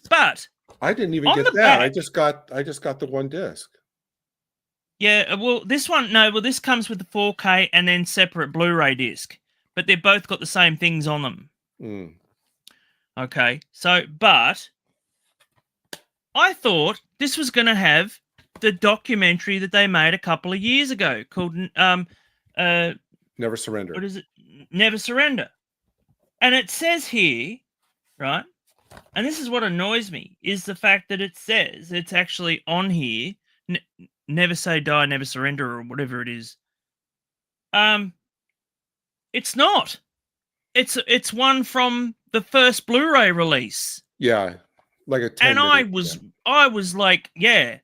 [SPEAKER 1] but
[SPEAKER 2] I didn't even get that. Back, I just got the 1 disc.
[SPEAKER 1] Yeah, well, this comes with the 4K and then separate Blu-ray disc, but they've both got the same things on them.
[SPEAKER 2] Mm.
[SPEAKER 1] Okay, so, but I thought this was going to have the documentary that they made a couple of years ago called
[SPEAKER 2] Never Surrender.
[SPEAKER 1] What is it? Never Surrender. And it says here, right, and this is what annoys me, is the fact that it says, it's actually on here, Never Say Die, Never Surrender, or whatever it is. It's not. It's one from the first Blu-ray release.
[SPEAKER 2] Yeah, like a 10
[SPEAKER 1] and I was like, yeah,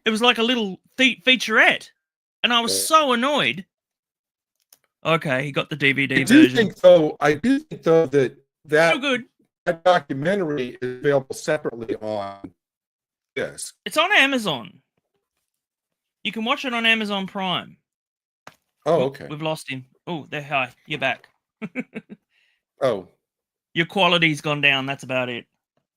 [SPEAKER 1] it was like a little featurette, and I was so annoyed. Okay, he got the DVD version.
[SPEAKER 2] I do think though that
[SPEAKER 1] so good.
[SPEAKER 2] That documentary is available separately on disc.
[SPEAKER 1] It's on Amazon. You can watch it on Amazon Prime.
[SPEAKER 2] Oh, okay.
[SPEAKER 1] We've lost him. Oh, there. Hi, you're back.
[SPEAKER 2] Oh,
[SPEAKER 1] your quality's gone down. That's about it.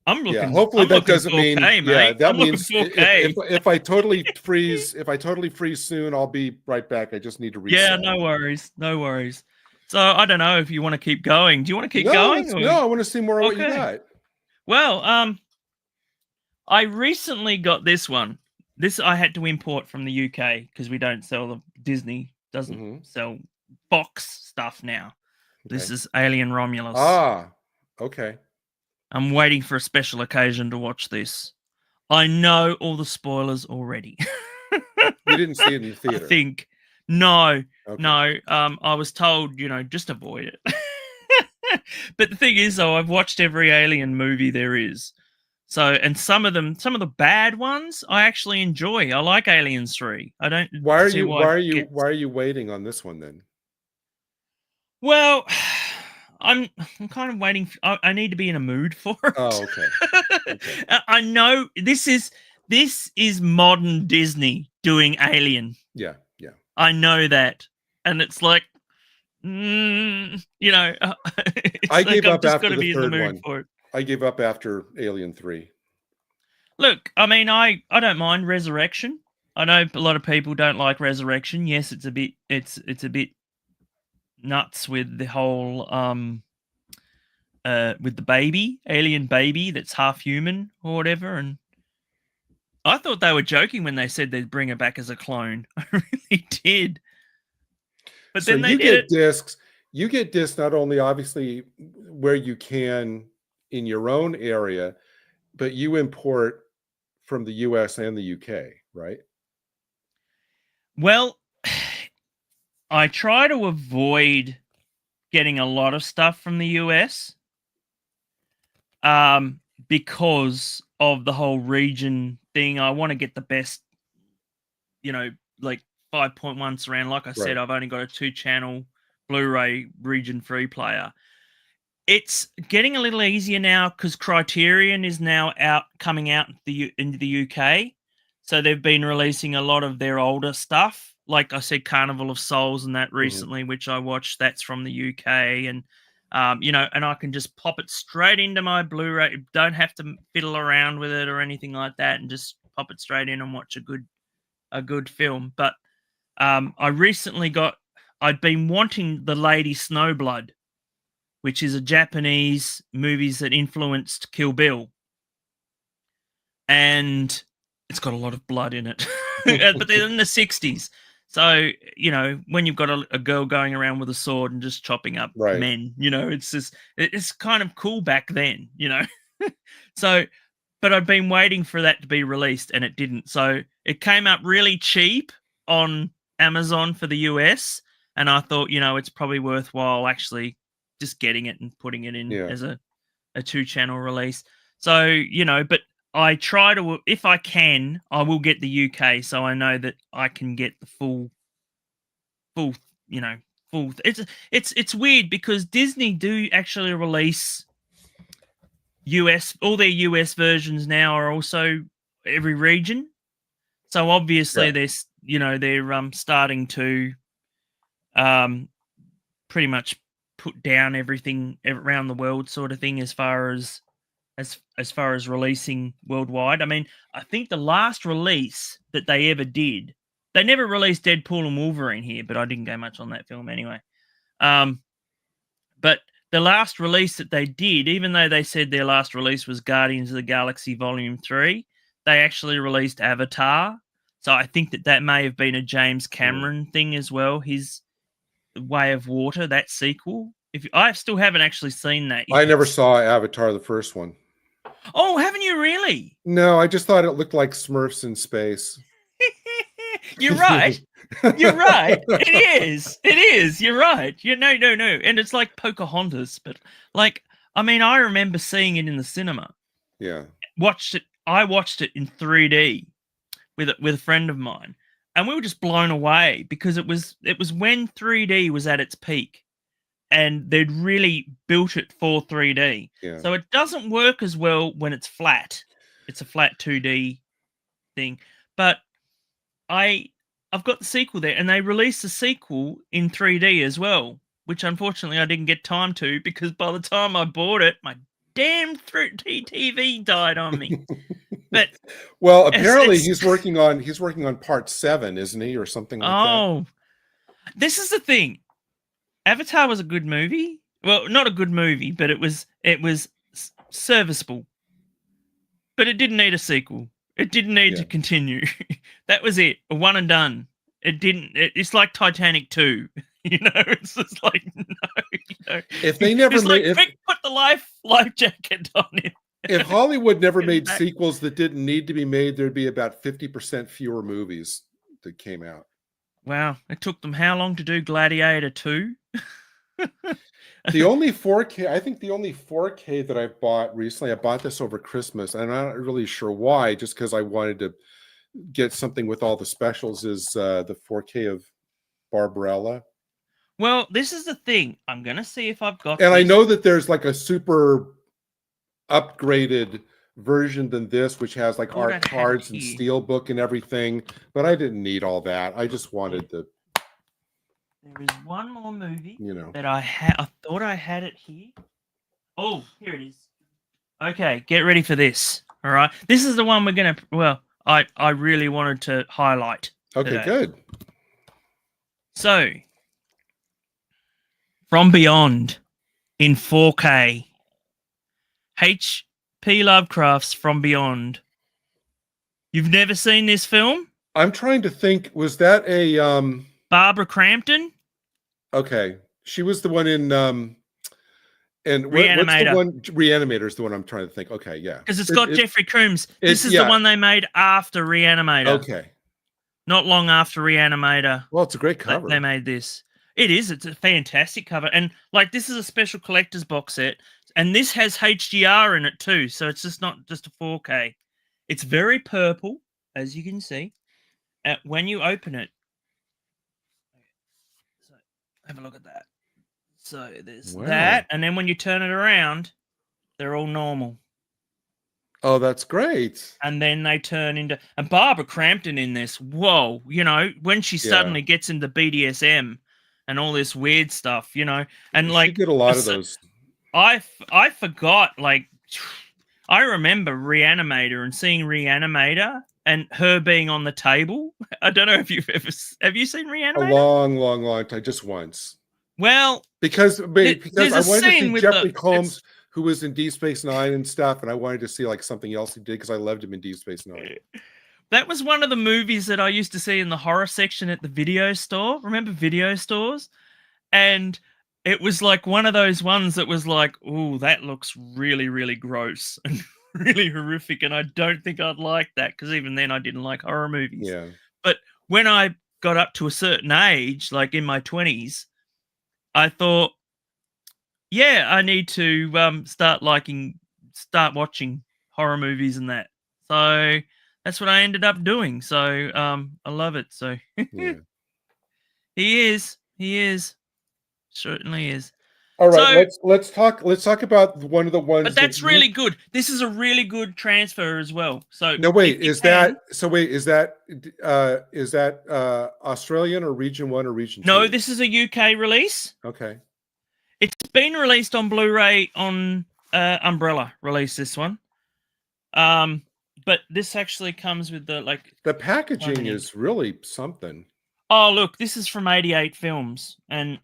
[SPEAKER 1] I'm looking.
[SPEAKER 2] Yeah, hopefully that doesn't
[SPEAKER 1] 4K,
[SPEAKER 2] mean.
[SPEAKER 1] Mate.
[SPEAKER 2] Yeah, that
[SPEAKER 1] I'm
[SPEAKER 2] means if I totally freeze, soon, I'll be right back. I just need to reset.
[SPEAKER 1] Yeah, no worries. So I don't know if you want to keep going. Do you want to keep going?
[SPEAKER 2] No, I want to see more of what you got.
[SPEAKER 1] Well, I recently got this one. This I had to import from the UK because we don't sell them. Disney doesn't sell box stuff now. Okay. This is Alien Romulus.
[SPEAKER 2] Ah, okay.
[SPEAKER 1] I'm waiting for a special occasion to watch this. I know all the spoilers already.
[SPEAKER 2] You didn't see it in the theater?
[SPEAKER 1] I think. No, no. I was told, just avoid it. But the thing is, though, I've watched every Alien movie there is. So, and some of the bad ones, I actually enjoy. I like Aliens 3. I don't.
[SPEAKER 2] Why are you waiting on this one then?
[SPEAKER 1] Well, I'm kind of waiting. I need to be in a mood for it.
[SPEAKER 2] Oh, okay.
[SPEAKER 1] I know this is modern Disney doing Alien.
[SPEAKER 2] Yeah.
[SPEAKER 1] I know that, and it's like, I
[SPEAKER 2] gave up after the third one. For it. I gave up after Alien 3.
[SPEAKER 1] Look, I mean, I don't mind Resurrection. I know a lot of people don't like Resurrection. Yes, it's a bit nuts with the whole with the alien baby that's half human or whatever, and I thought they were joking when they said they'd bring her back as a clone. I really did. But then
[SPEAKER 2] you get discs. You get discs not only obviously where you can in your own area, But you import from the US and the UK, right?
[SPEAKER 1] Well, I try to avoid getting a lot of stuff from the US because of the whole region thing. I want to get the best, like 5.1 surround. Like I said, I've only got a 2-channel Blu-ray region-free player. It's getting a little easier now because Criterion is now coming out into the UK. So they've been releasing a lot of their older stuff. Like I said, Carnival of Souls and that recently, which I watched. That's from the UK. And, and I can just pop it straight into my Blu-ray. Don't have to fiddle around with it or anything like that, and just pop it straight in and watch a good film. But I recently I'd been wanting The Lady Snowblood, which is a Japanese movies that influenced Kill Bill. And it's got a lot of blood in it. But they're in the 60s. So, when you've got a girl going around with a sword and just chopping up men, it's kind of cool back then, So, but I've been waiting for that to be released and it didn't. So it came up really cheap on Amazon for the US. And I thought, it's probably worthwhile actually just getting it and putting it in as a 2-channel release. So, but I try to, if I can, I will get the UK so I know that I can get the full. It's weird because Disney do actually release all their US versions now are also every region. So obviously they're starting to pretty much put down everything around the world sort of thing as far as releasing worldwide. I mean, I think the last release that they ever did, they never released Deadpool and Wolverine here, but I didn't go much on that film anyway. But the last release that they did, even though they said their last release was Guardians of the Galaxy Volume 3, they actually released Avatar. So I think that may have been a James Cameron thing as well, his Way of Water, that sequel. I still haven't actually seen that yet.
[SPEAKER 2] I never saw Avatar, the first one.
[SPEAKER 1] Oh, haven't you really?
[SPEAKER 2] No, I just thought it looked like Smurfs in space.
[SPEAKER 1] You're right. You're right. It is. You're right. No. And it's like Pocahontas, but I remember seeing it in the cinema.
[SPEAKER 2] Yeah.
[SPEAKER 1] I watched it in 3D with a friend of mine, and we were just blown away because it was when 3D was at its peak, and they'd really built it for 3D.
[SPEAKER 2] Yeah.
[SPEAKER 1] So it doesn't work as well when it's flat. It's a flat 2D thing, but I've got the sequel there, and they released the sequel in 3D as well, which unfortunately I didn't get time to because by the time I bought it, my damn 3D TV died on me. But
[SPEAKER 2] well, apparently he's working on part 7, isn't he, or something like that?
[SPEAKER 1] Oh, this is the thing. Avatar was a good movie. Well, not a good movie, but it was serviceable. But it didn't need a sequel. It didn't need to continue. That was it. A one and done. It didn't. It's like Titanic 2. It's just like, no.
[SPEAKER 2] If they never
[SPEAKER 1] put the life jacket on it.
[SPEAKER 2] If Hollywood never made sequels that didn't need to be made, there'd be about 50% fewer movies that came out.
[SPEAKER 1] Wow. It took them how long to do Gladiator 2?
[SPEAKER 2] The only 4K, I think the only 4K that I bought recently, I bought this over Christmas, and I'm not really sure why, just because I wanted to get something with all the specials, is the 4K of Barbarella.
[SPEAKER 1] Well, this is the thing. I'm going to see if I've got
[SPEAKER 2] And I know that there's like a super upgraded version than this, which has like art cards and steelbook and everything, but I didn't need all that. I just wanted the...
[SPEAKER 1] There is one more movie that I thought I had it here. Oh, here it is. Okay, get ready for this. All right. This is the one we're going to... I really wanted to highlight.
[SPEAKER 2] Okay,
[SPEAKER 1] today.
[SPEAKER 2] Good.
[SPEAKER 1] So, From Beyond in 4K. H.P. Lovecraft's From Beyond. You've never seen this film?
[SPEAKER 2] I'm trying to think. Was that a...
[SPEAKER 1] Barbara Crampton?
[SPEAKER 2] Okay. She was the one in And what's the one? Reanimator is the one I'm trying to think. Okay, yeah.
[SPEAKER 1] Because it's got Jeffrey Combs. This is the one they made after Reanimator.
[SPEAKER 2] Okay.
[SPEAKER 1] Not long after Reanimator.
[SPEAKER 2] Well, it's a great cover.
[SPEAKER 1] They made this. It is. It's a fantastic cover. And like this is a special collector's box set. And this has HDR in it too. So it's just not just a 4K. It's very purple, as you can see. When you open it. So have a look at that. So there's that. And then when you turn it around, they're all normal.
[SPEAKER 2] Oh, that's great.
[SPEAKER 1] And then they turn into... And Barbara Crampton in this, whoa, you know, when she suddenly gets into BDSM and all this weird stuff, you know, and like...
[SPEAKER 2] She did a lot of those.
[SPEAKER 1] I forgot, like, I remember Reanimator and seeing Reanimator and her being on the table. I don't know if you've ever... Have you seen Reanimator?
[SPEAKER 2] A long time, just once.
[SPEAKER 1] Well...
[SPEAKER 2] Because I wanted to see Jeffrey Combs... who was in Deep Space Nine and stuff, and I wanted to see like something else he did because I loved him in Deep Space Nine.
[SPEAKER 1] That was one of the movies that I used to see in the horror section at the video store. Remember video stores? And it was like one of those ones that was like, oh, that looks really, really gross and really horrific, and I don't think I'd like that because even then I didn't like horror movies.
[SPEAKER 2] Yeah.
[SPEAKER 1] But when I got up to a certain age, like in my 20s, I thought, yeah, I need to start watching horror movies and that. So that's what I ended up doing. So I love it. So
[SPEAKER 2] yeah.
[SPEAKER 1] He is, certainly is.
[SPEAKER 2] All right, so, let's talk about one of the ones.
[SPEAKER 1] But that's really good. This is a really good transfer as well. So
[SPEAKER 2] no, wait, is that Australian or Region 1 or Region 2?
[SPEAKER 1] No, this is a UK release.
[SPEAKER 2] Okay.
[SPEAKER 1] It's been released on Blu-ray on Umbrella. Released this one, but this actually comes with the
[SPEAKER 2] packaging is really something.
[SPEAKER 1] Oh look, this is from 88 Films, and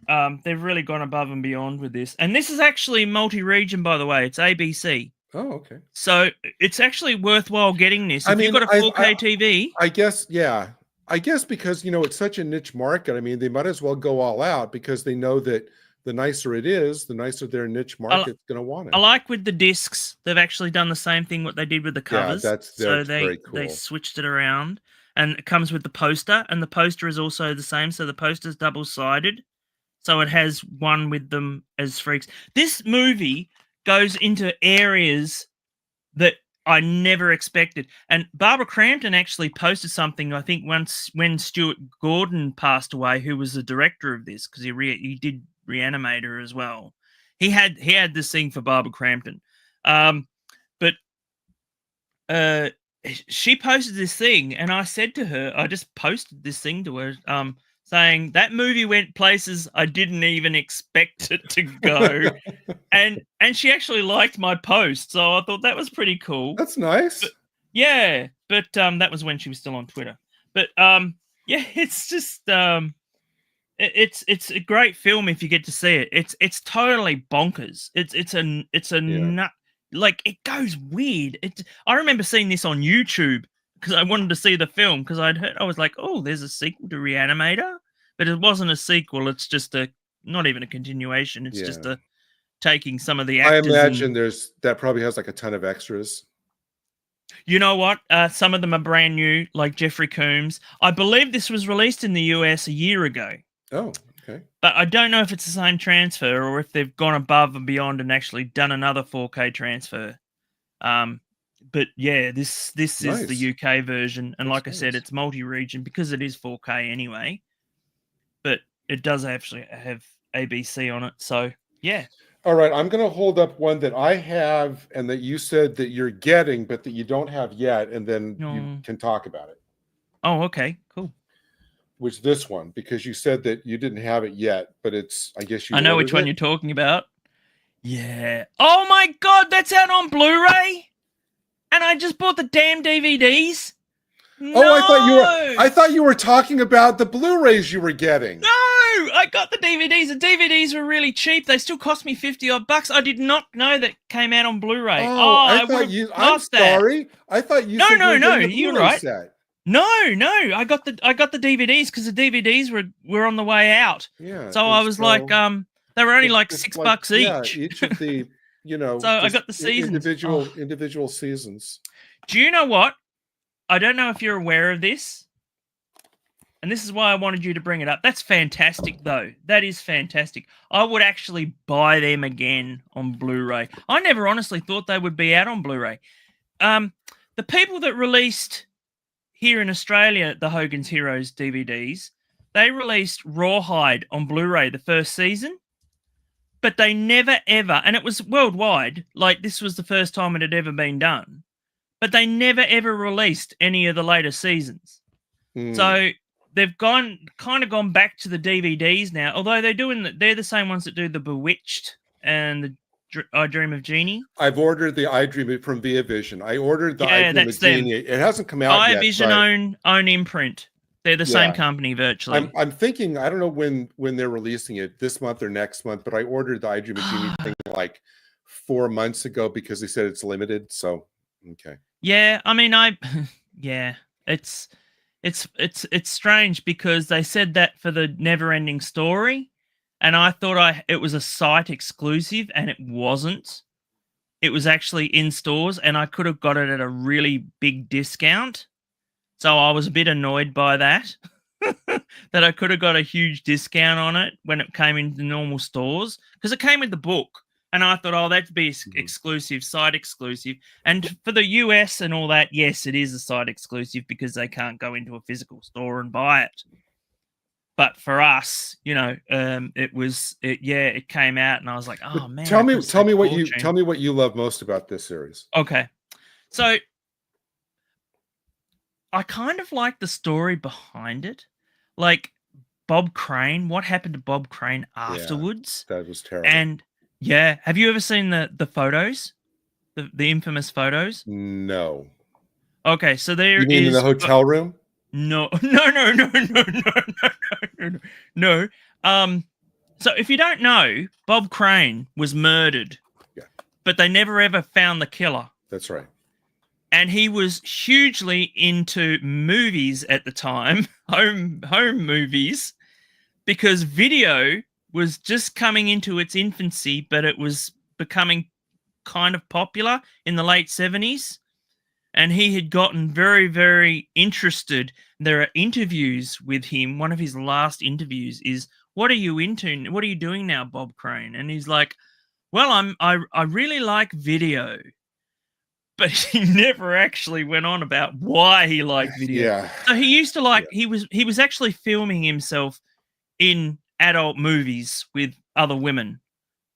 [SPEAKER 1] they've really gone above and beyond with this. And this is actually multi-region, by the way. It's ABC.
[SPEAKER 2] Oh, okay.
[SPEAKER 1] So it's actually worthwhile getting this. If you've got a 4K TV,
[SPEAKER 2] I guess, yeah. I guess because it's such a niche market. I mean, they might as well go all out because they know that. The nicer it is, the nicer their niche market's going to want it.
[SPEAKER 1] I like with the discs, they've actually done the same thing what they did with the covers.
[SPEAKER 2] Yeah, that's very cool.
[SPEAKER 1] They switched it around, and it comes with the poster, and the poster is also the same. So the poster's double-sided, so it has one with them as freaks. This movie goes into areas that I never expected. And Barbara Crampton actually posted something, I think, once when Stuart Gordon passed away, who was the director of this, because he did Reanimator as well. He had this thing for Barbara Crampton, but she posted this thing, and I said to her, I just posted this thing to her, saying that movie went places I didn't even expect it to go, and she actually liked my post, so I thought that was pretty cool.
[SPEAKER 2] That's nice.
[SPEAKER 1] But that was when she was still on Twitter. But yeah, it's just It's a great film if you get to see it. It's totally bonkers. It's a nut, like it goes weird. I remember seeing this on YouTube because I wanted to see the film because I was like, oh, there's a sequel to Reanimator, but it wasn't a sequel. It's just not even a continuation. It's just taking some of the actors.
[SPEAKER 2] I imagine that probably has like a ton of extras.
[SPEAKER 1] You know what? Some of them are brand new, like Jeffrey Combs. I believe this was released in the US a year ago.
[SPEAKER 2] Oh, okay.
[SPEAKER 1] But I don't know if it's the same transfer or if they've gone above and beyond and actually done another 4K transfer. But yeah, this is the UK version, and like I said, it's multi-region because it is 4K anyway. But it does actually have ABC on it, so yeah.
[SPEAKER 2] All right, I'm going to hold up one that I have and that you said that you're getting, but that you don't have yet, and then you can talk about it.
[SPEAKER 1] Oh, okay, cool.
[SPEAKER 2] Was this one, because you said that you didn't have it yet, but I guess
[SPEAKER 1] I know which one you're talking about. Yeah. Oh my God, that's out on Blu-ray, and I just bought the damn DVDs. No!
[SPEAKER 2] Oh, I thought you were talking about the Blu-rays you were getting.
[SPEAKER 1] No, I got the DVDs. The DVDs were really cheap. They still cost me $50 odd. I did not know that came out on Blu-ray.
[SPEAKER 2] I'm sorry. I thought you said
[SPEAKER 1] no, you're right.
[SPEAKER 2] Set.
[SPEAKER 1] No, I got the DVDs because the DVDs were on the way out.
[SPEAKER 2] Yeah.
[SPEAKER 1] So I was like, They were only like
[SPEAKER 2] It's
[SPEAKER 1] $6
[SPEAKER 2] yeah,
[SPEAKER 1] each.
[SPEAKER 2] each of the,
[SPEAKER 1] So I got the seasons.
[SPEAKER 2] individual seasons.
[SPEAKER 1] Do you know what? I don't know if you're aware of this, and this is why I wanted you to bring it up. That's fantastic, though. That is fantastic. I would actually buy them again on Blu-ray. I never honestly thought they would be out on Blu-ray. The people that released here in Australia the Hogan's Heroes DVDs, they released Rawhide on Blu-ray the first season, but they never ever, and it was worldwide, like this was the first time it had ever been done, but they never ever released any of the later seasons. So they've kind of gone back to the DVDs now, although they're the same ones that do the Bewitched and the I Dream of Jeannie.
[SPEAKER 2] I've ordered the I Dream from Via Vision. I ordered the I Dream of Jeannie. It hasn't come out yet.
[SPEAKER 1] Vision own imprint. They're the same company virtually.
[SPEAKER 2] I'm thinking, I don't know when they're releasing it, this month or next month, but I ordered the I Dream of Jeannie thing like 4 months ago because they said it's limited. So okay.
[SPEAKER 1] Yeah, I mean, it's strange because they said that for the Never Ending Story, and I thought it was a site exclusive, and it wasn't. It was actually in stores, and I could have got it at a really big discount. So I was a bit annoyed by that, that I could have got a huge discount on it when it came into normal stores, because it came with the book. And I thought, oh, that'd be exclusive, site exclusive. And for the US and all that, yes, it is a site exclusive because they can't go into a physical store and buy it. But for us, it came out, and I was like, oh man.
[SPEAKER 2] Tell me what you love most about this series.
[SPEAKER 1] Okay, so I kind of like the story behind it, like Bob Crane. What happened to Bob Crane afterwards?
[SPEAKER 2] Yeah, that was terrible.
[SPEAKER 1] And yeah, have you ever seen the photos, the infamous photos?
[SPEAKER 2] No.
[SPEAKER 1] Okay, so there
[SPEAKER 2] you mean in the hotel room?
[SPEAKER 1] No. So if you don't know, Bob Crane was murdered.
[SPEAKER 2] Yeah.
[SPEAKER 1] But they never ever found the killer.
[SPEAKER 2] That's right.
[SPEAKER 1] And he was hugely into movies at the time, home movies, because video was just coming into its infancy, but it was becoming kind of popular in the late 70s. And he had gotten very, very interested. There are interviews with him. One of his last interviews is, what are you into? What are you doing now, Bob Crane? And he's like, well, I really like video. But he never actually went on about why he liked video.
[SPEAKER 2] Yeah.
[SPEAKER 1] So he used to like, he was actually filming himself in adult movies with other women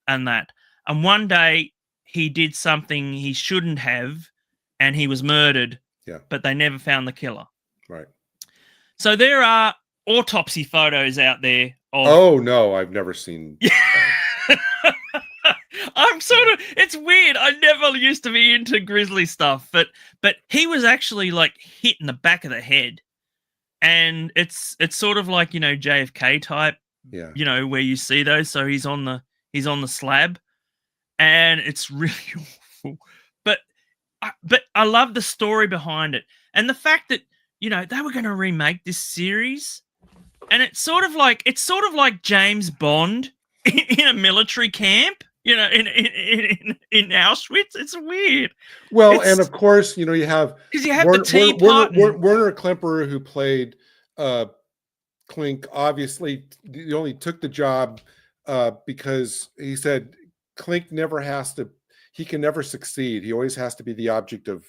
[SPEAKER 1] and that. And one day he did something he shouldn't have, and he was murdered.
[SPEAKER 2] Yeah. But
[SPEAKER 1] they never found the killer.
[SPEAKER 2] Right.
[SPEAKER 1] So there are autopsy photos out there.
[SPEAKER 2] Oh no, I've never seen.
[SPEAKER 1] It's weird. I never used to be into grisly stuff, but he was actually like hit in the back of the head. And it's sort of like, JFK type, where you see those. So he's on the slab, and it's really awful. But I love the story behind it, and the fact that they were going to remake this series, and it's sort of like James Bond in a military camp, in Auschwitz. It's weird.
[SPEAKER 2] Well, and of course, you have
[SPEAKER 1] the teapot.
[SPEAKER 2] Werner Klemperer, who played Klink. Obviously, he only took the job because he said Klink he can never succeed. He always has to be the object of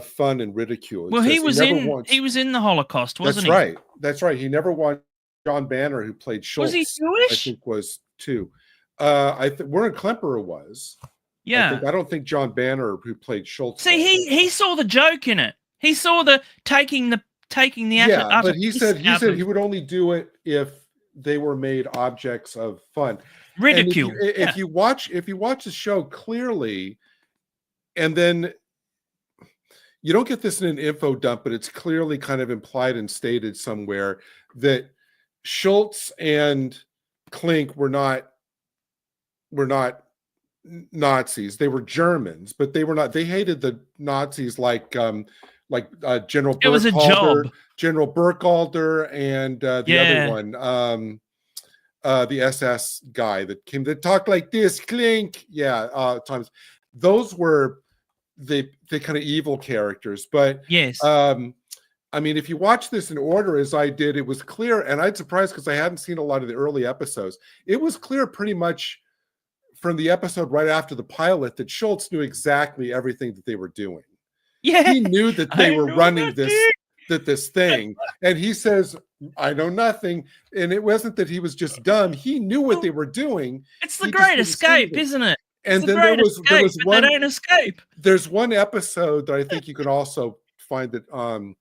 [SPEAKER 2] fun and ridicule.
[SPEAKER 1] Well, he was in the Holocaust, wasn't he?
[SPEAKER 2] That's right. That's right. He never won. John Banner, who played Schultz,
[SPEAKER 1] was he Jewish?
[SPEAKER 2] I think was too. Werner Klemperer was.
[SPEAKER 1] Yeah.
[SPEAKER 2] I don't think John Banner, who played Schultz.
[SPEAKER 1] See, he saw the joke in it. He saw the taking the
[SPEAKER 2] but he said he would only do it if they were made objects of fun.
[SPEAKER 1] Ridicule.
[SPEAKER 2] If you watch the show clearly, and then you don't get this in an info dump, but it's clearly kind of implied and stated somewhere that Schultz and Klink were not Nazis. They were Germans, but they were not. They hated the Nazis like General Burkhalter.
[SPEAKER 1] It was a job.
[SPEAKER 2] General Burkhalter and the other one. the SS guy that came to talk like this, clink. Yeah, times those were the kind of evil characters. But
[SPEAKER 1] yes,
[SPEAKER 2] I mean, if you watch this in order as I did, it was clear, and I'd surprised because I hadn't seen a lot of the early episodes. It was clear pretty much from the episode right after the pilot that Schultz knew exactly everything that they were doing.
[SPEAKER 1] yeah,
[SPEAKER 2] He knew that they were running this thing, and he says, "I know nothing." And it wasn't that he was just dumb; he knew what they were doing.
[SPEAKER 1] It's the Great Escape, isn't it?
[SPEAKER 2] And then there was one.
[SPEAKER 1] They don't escape.
[SPEAKER 2] There's one episode that I think you can also find it on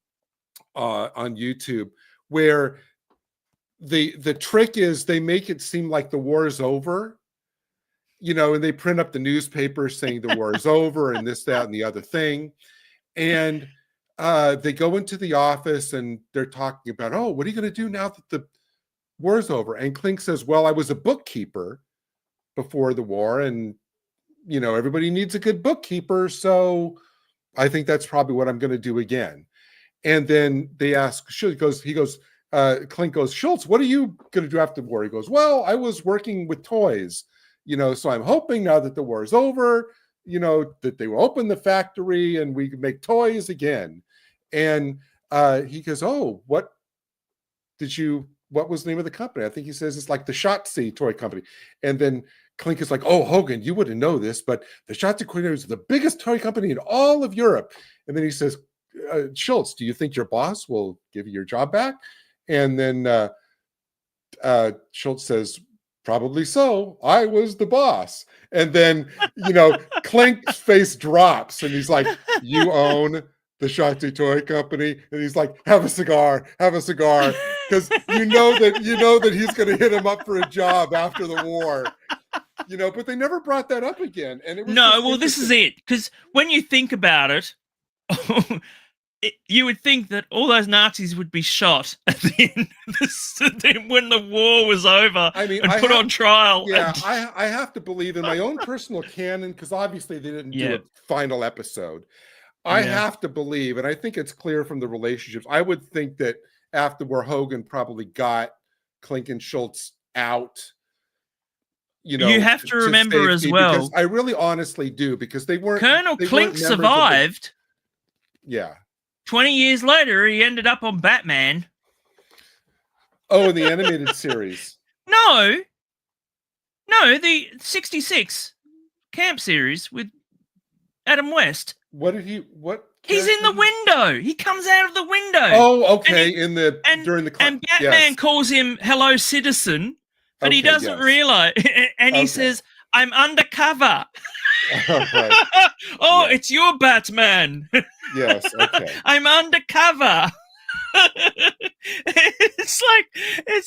[SPEAKER 2] YouTube where the trick is they make it seem like the war is over, you know, and they print up the newspaper saying the war is over and this, that, and the other thing. And they go into the office and they're talking about, oh, what are you going to do now that the war is over? And Klink says, well, I was a bookkeeper before the war, and, you know, everybody needs a good bookkeeper. So I think that's probably what I'm going to do again. And then they ask, Klink goes, Schultz, what are you going to do after the war? He goes, well, I was working with toys, you know, so I'm hoping now that the war is over, you know, that they will open the factory and we can make toys again. And he goes, oh, what was the name of the company? I think he says it's like the Shotzi toy company. And then Klink is like, oh, Hogan, you wouldn't know this, but the Shotzi toy is the biggest toy company in all of Europe. And then he says, Schultz, do you think your boss will give you your job back? And then Schultz says, probably so. I was the boss. And then, you know, Klink's face drops and he's like, you own the Shotzi toy company? And he's like, have a cigar. Because you know that he's going to hit him up for a job after the war. You know, but they never brought that up again. And it was
[SPEAKER 1] this is it. Because when you think about it, you would think that all those Nazis would be shot at the end when the war was over.
[SPEAKER 2] I mean,
[SPEAKER 1] put on trial.
[SPEAKER 2] Yeah, I have to believe in my own personal canon, because obviously they didn't do a final episode. I have to believe, and I think it's clear from the relationships. I would think that after where Hogan probably got Klink and Schultz out. You know,
[SPEAKER 1] you have to remember as well.
[SPEAKER 2] Because I really honestly do, because they weren't.
[SPEAKER 1] Colonel Klink survived.
[SPEAKER 2] Yeah.
[SPEAKER 1] 20 years later, he ended up on Batman.
[SPEAKER 2] Oh, in the animated series.
[SPEAKER 1] No, the 66 camp series with Adam West.
[SPEAKER 2] What?
[SPEAKER 1] He's in the window. He comes out of the window.
[SPEAKER 2] Oh, okay.
[SPEAKER 1] During the and Batman calls him "Hello, citizen," but he doesn't realize. And he says, "I'm undercover."
[SPEAKER 2] Right.
[SPEAKER 1] It's your Batman.
[SPEAKER 2] Yes. Okay.
[SPEAKER 1] I'm undercover. It's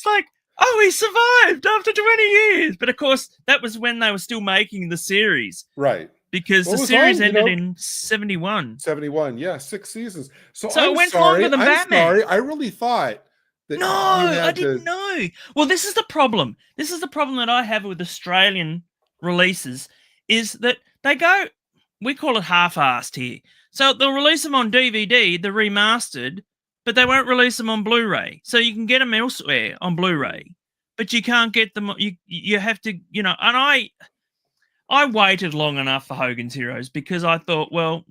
[SPEAKER 1] like, oh, he survived after 20 years. But of course, that was when they were still making the series.
[SPEAKER 2] Right.
[SPEAKER 1] Because the series ended in 71.
[SPEAKER 2] 71, yeah, 6 seasons. So
[SPEAKER 1] it went longer than Batman.
[SPEAKER 2] Sorry, I really thought that.
[SPEAKER 1] No, I didn't know. Well, this is the problem. This is the problem that I have with Australian releases, is that they go, we call it half-assed here. So they'll release them on DVD, the remastered, but they won't release them on Blu-ray. So you can get them elsewhere on Blu-ray, but you can't get them. You have to, you know. And I waited long enough for Hogan's Heroes, because I thought, well,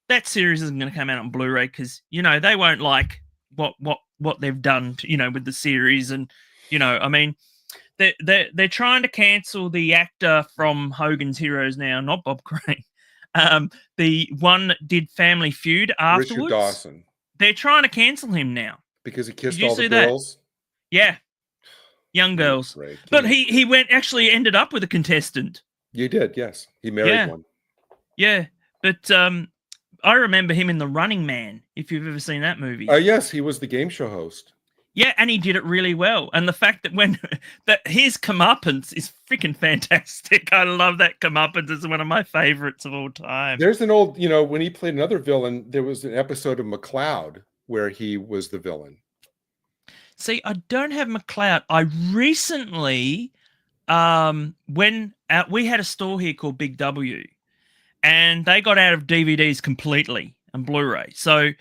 [SPEAKER 1] that series isn't going to come out on Blu-ray, because, you know, they won't like what they've done, you know, with the series. And, you know, I mean, they're trying to cancel the actor from Hogan's Heroes now, not Bob Crane. The one that did Family Feud afterwards.
[SPEAKER 2] Richard Dawson.
[SPEAKER 1] They're trying to cancel him now.
[SPEAKER 2] Because he kissed all the girls?
[SPEAKER 1] Yeah. Young girls. Right. But he actually ended up with a contestant.
[SPEAKER 2] You did, yes. He married one.
[SPEAKER 1] Yeah. But I remember him in The Running Man, if you've ever seen that movie.
[SPEAKER 2] Yes, he was the game show host.
[SPEAKER 1] Yeah, and he did it really well. And the fact that his comeuppance is freaking fantastic. I love that comeuppance. It's one of my favorites of all time.
[SPEAKER 2] There's an old, you know, when he played another villain, there was an episode of McCloud where he was the villain.
[SPEAKER 1] See, I don't have McCloud. I recently, when we had a store here called Big W, and they got out of DVDs completely and Blu-ray. So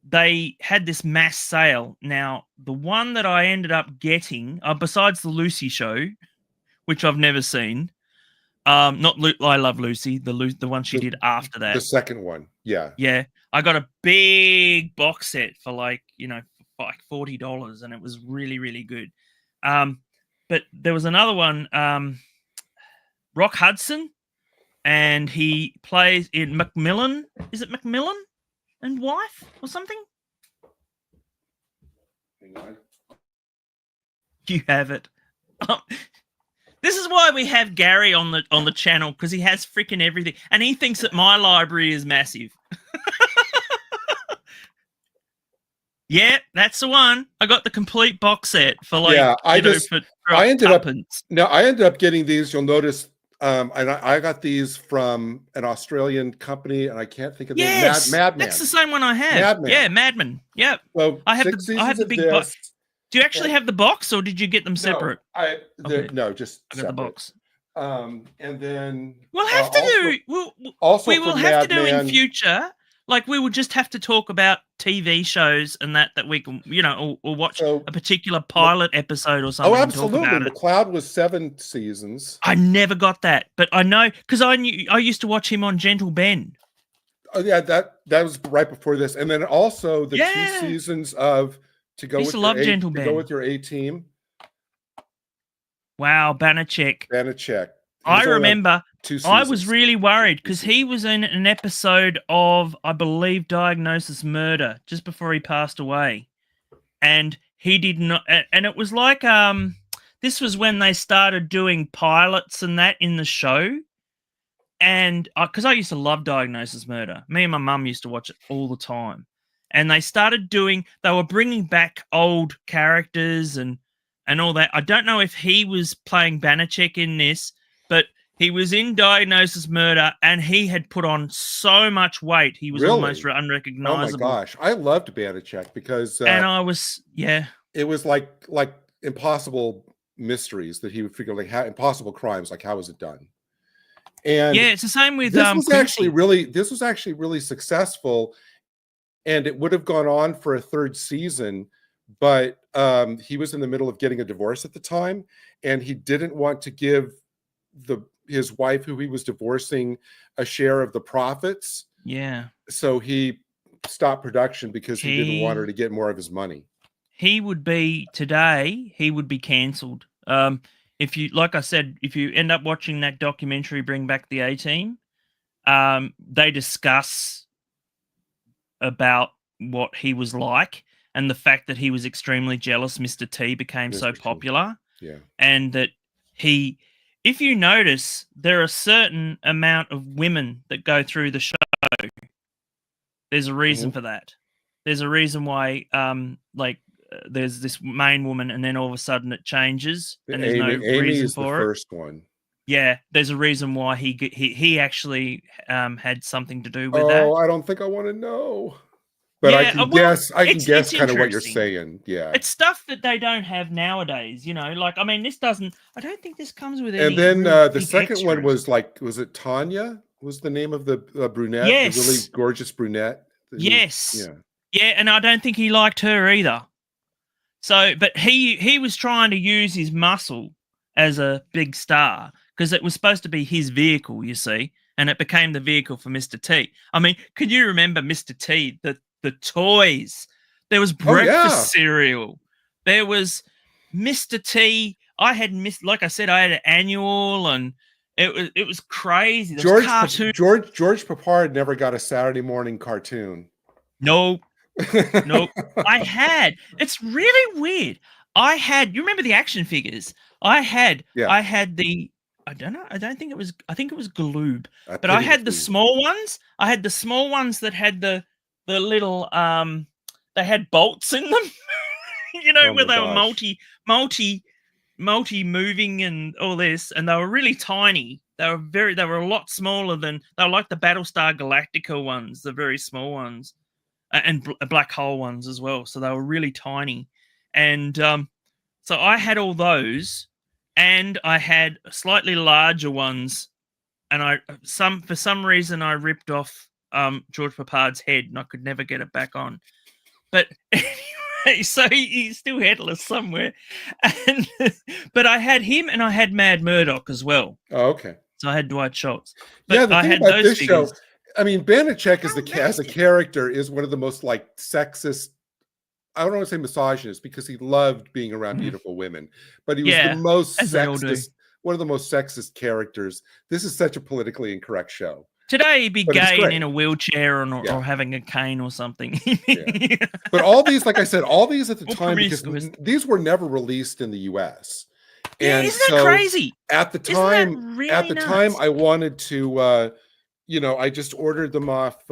[SPEAKER 1] they had this mass sale. Now, the one that I ended up getting, besides the Lucy show, which I've never seen, not I Love Lucy, the one she did after that.
[SPEAKER 2] The second one, yeah.
[SPEAKER 1] Yeah, I got a big box set for like $40, and it was really, really good. But there was another one, Rock Hudson, and he plays in Macmillan. Is it Macmillan and Wife or something?
[SPEAKER 2] Hang on.
[SPEAKER 1] You have it. This is why we have Gary on the channel, because he has freaking everything, and he thinks that my library is massive. Yeah, that's the one. I got the complete box set for like.
[SPEAKER 2] Yeah, I ended up getting these. You'll notice, and I got these from an Australian company, and I can't think of the name. Madman.
[SPEAKER 1] That's the same one I have.
[SPEAKER 2] Madman.
[SPEAKER 1] Yeah, Madman. Yep.
[SPEAKER 2] So
[SPEAKER 1] I have the big box. Do you actually have the box, or did you get them separate?
[SPEAKER 2] No, just
[SPEAKER 1] I got the box.
[SPEAKER 2] And then
[SPEAKER 1] we'll have to do. We will have to do in future. Like, we would just have to talk about TV shows and that we can, or watch a particular pilot episode or something.
[SPEAKER 2] Oh, absolutely.
[SPEAKER 1] And talk about
[SPEAKER 2] McLeod was 7 seasons.
[SPEAKER 1] I never got that, but I know because I used to watch him on Gentle Ben.
[SPEAKER 2] Oh yeah, that was right before this, and then also the 2 seasons of To Go with Your A Team.
[SPEAKER 1] Wow, Banachek. I remember. I was really worried because he was in an episode of, I believe, Diagnosis Murder just before he passed away, and he did not. And it was like this was when they started doing pilots and that in the show, and because I used to love Diagnosis Murder, me and my mum used to watch it all the time, and they were bringing back old characters and all that. I don't know if he was playing Banachek in this, but he was in Diagnosis Murder, and he had put on so much weight. He was almost unrecognizable.
[SPEAKER 2] Oh my gosh. I loved Banachek because
[SPEAKER 1] it
[SPEAKER 2] was like impossible mysteries that he would figure, like impossible crimes, like how was it done? And
[SPEAKER 1] it's the same with
[SPEAKER 2] this was actually really successful, and it would have gone on for a 3rd season, but he was in the middle of getting a divorce at the time, and he didn't want to give his wife, who he was divorcing, a share of the profits.
[SPEAKER 1] Yeah.
[SPEAKER 2] So he stopped production because he didn't want her to get more of his money.
[SPEAKER 1] He would be cancelled. If you, like I said, if you end up watching that documentary, Bring Back the A-Team, they discuss about what he was like and the fact that he was extremely jealous. Mr. T became so popular.
[SPEAKER 2] Yeah.
[SPEAKER 1] And that if you notice, there are a certain amount of women that go through the show. There's a reason for that. There's a reason why, there's this main woman, and then all of a sudden it changes, and there's no reason for it.
[SPEAKER 2] The first one.
[SPEAKER 1] Yeah, there's a reason why he actually had something to do with that.
[SPEAKER 2] Oh, I don't think I want to know. But I can guess kind of what you're saying. Yeah.
[SPEAKER 1] It's stuff that they don't have nowadays, like, I mean, I don't think this comes with any.
[SPEAKER 2] And then the second one was it Tanya was the name of the brunette?
[SPEAKER 1] Yes.
[SPEAKER 2] The really gorgeous brunette.
[SPEAKER 1] Yes. Yeah, and I don't think he liked her either. So, but he was trying to use his muscle as a big star because it was supposed to be his vehicle, you see, and it became the vehicle for Mr. T. I mean, could you remember Mr. T, the toys? There was breakfast cereal. There was Mr. T. I had like I said, I had an annual, and it was crazy.
[SPEAKER 2] George Papard never got a Saturday morning cartoon.
[SPEAKER 1] Nope. It's really weird. You remember the action figures? I had the, I don't know, I think it was Galoob, but I had the small ones. I had the small ones that had the little, they had bolts in them, where they were multi moving and all this, and they were really tiny. They were a lot smaller they were like the Battlestar Galactica ones, the very small ones. And black hole ones as well. So they were really tiny. And so I had all those, and I had slightly larger ones. And for some reason I ripped off George Papard's head, and I could never get it back on. But anyway, so he's still headless somewhere. And but I had him and I had Mad Murdoch as well.
[SPEAKER 2] Oh, okay.
[SPEAKER 1] So I had Dwight Schultz.
[SPEAKER 2] But yeah, the
[SPEAKER 1] I
[SPEAKER 2] thing
[SPEAKER 1] had
[SPEAKER 2] about
[SPEAKER 1] those
[SPEAKER 2] this
[SPEAKER 1] figures.
[SPEAKER 2] show, I mean, Banachek as a character is one of the most like sexist. I don't want to say misogynist because he loved being around beautiful women, but he was the most sexist, one of the most sexist characters. This is such a politically incorrect show.
[SPEAKER 1] Today he'd be gay and in a wheelchair or having a cane or something.
[SPEAKER 2] But all these, like I said, all these at the time, because these were never released in the US. And
[SPEAKER 1] isn't that crazy?
[SPEAKER 2] At the time, time I wanted to, you know, I just ordered them off,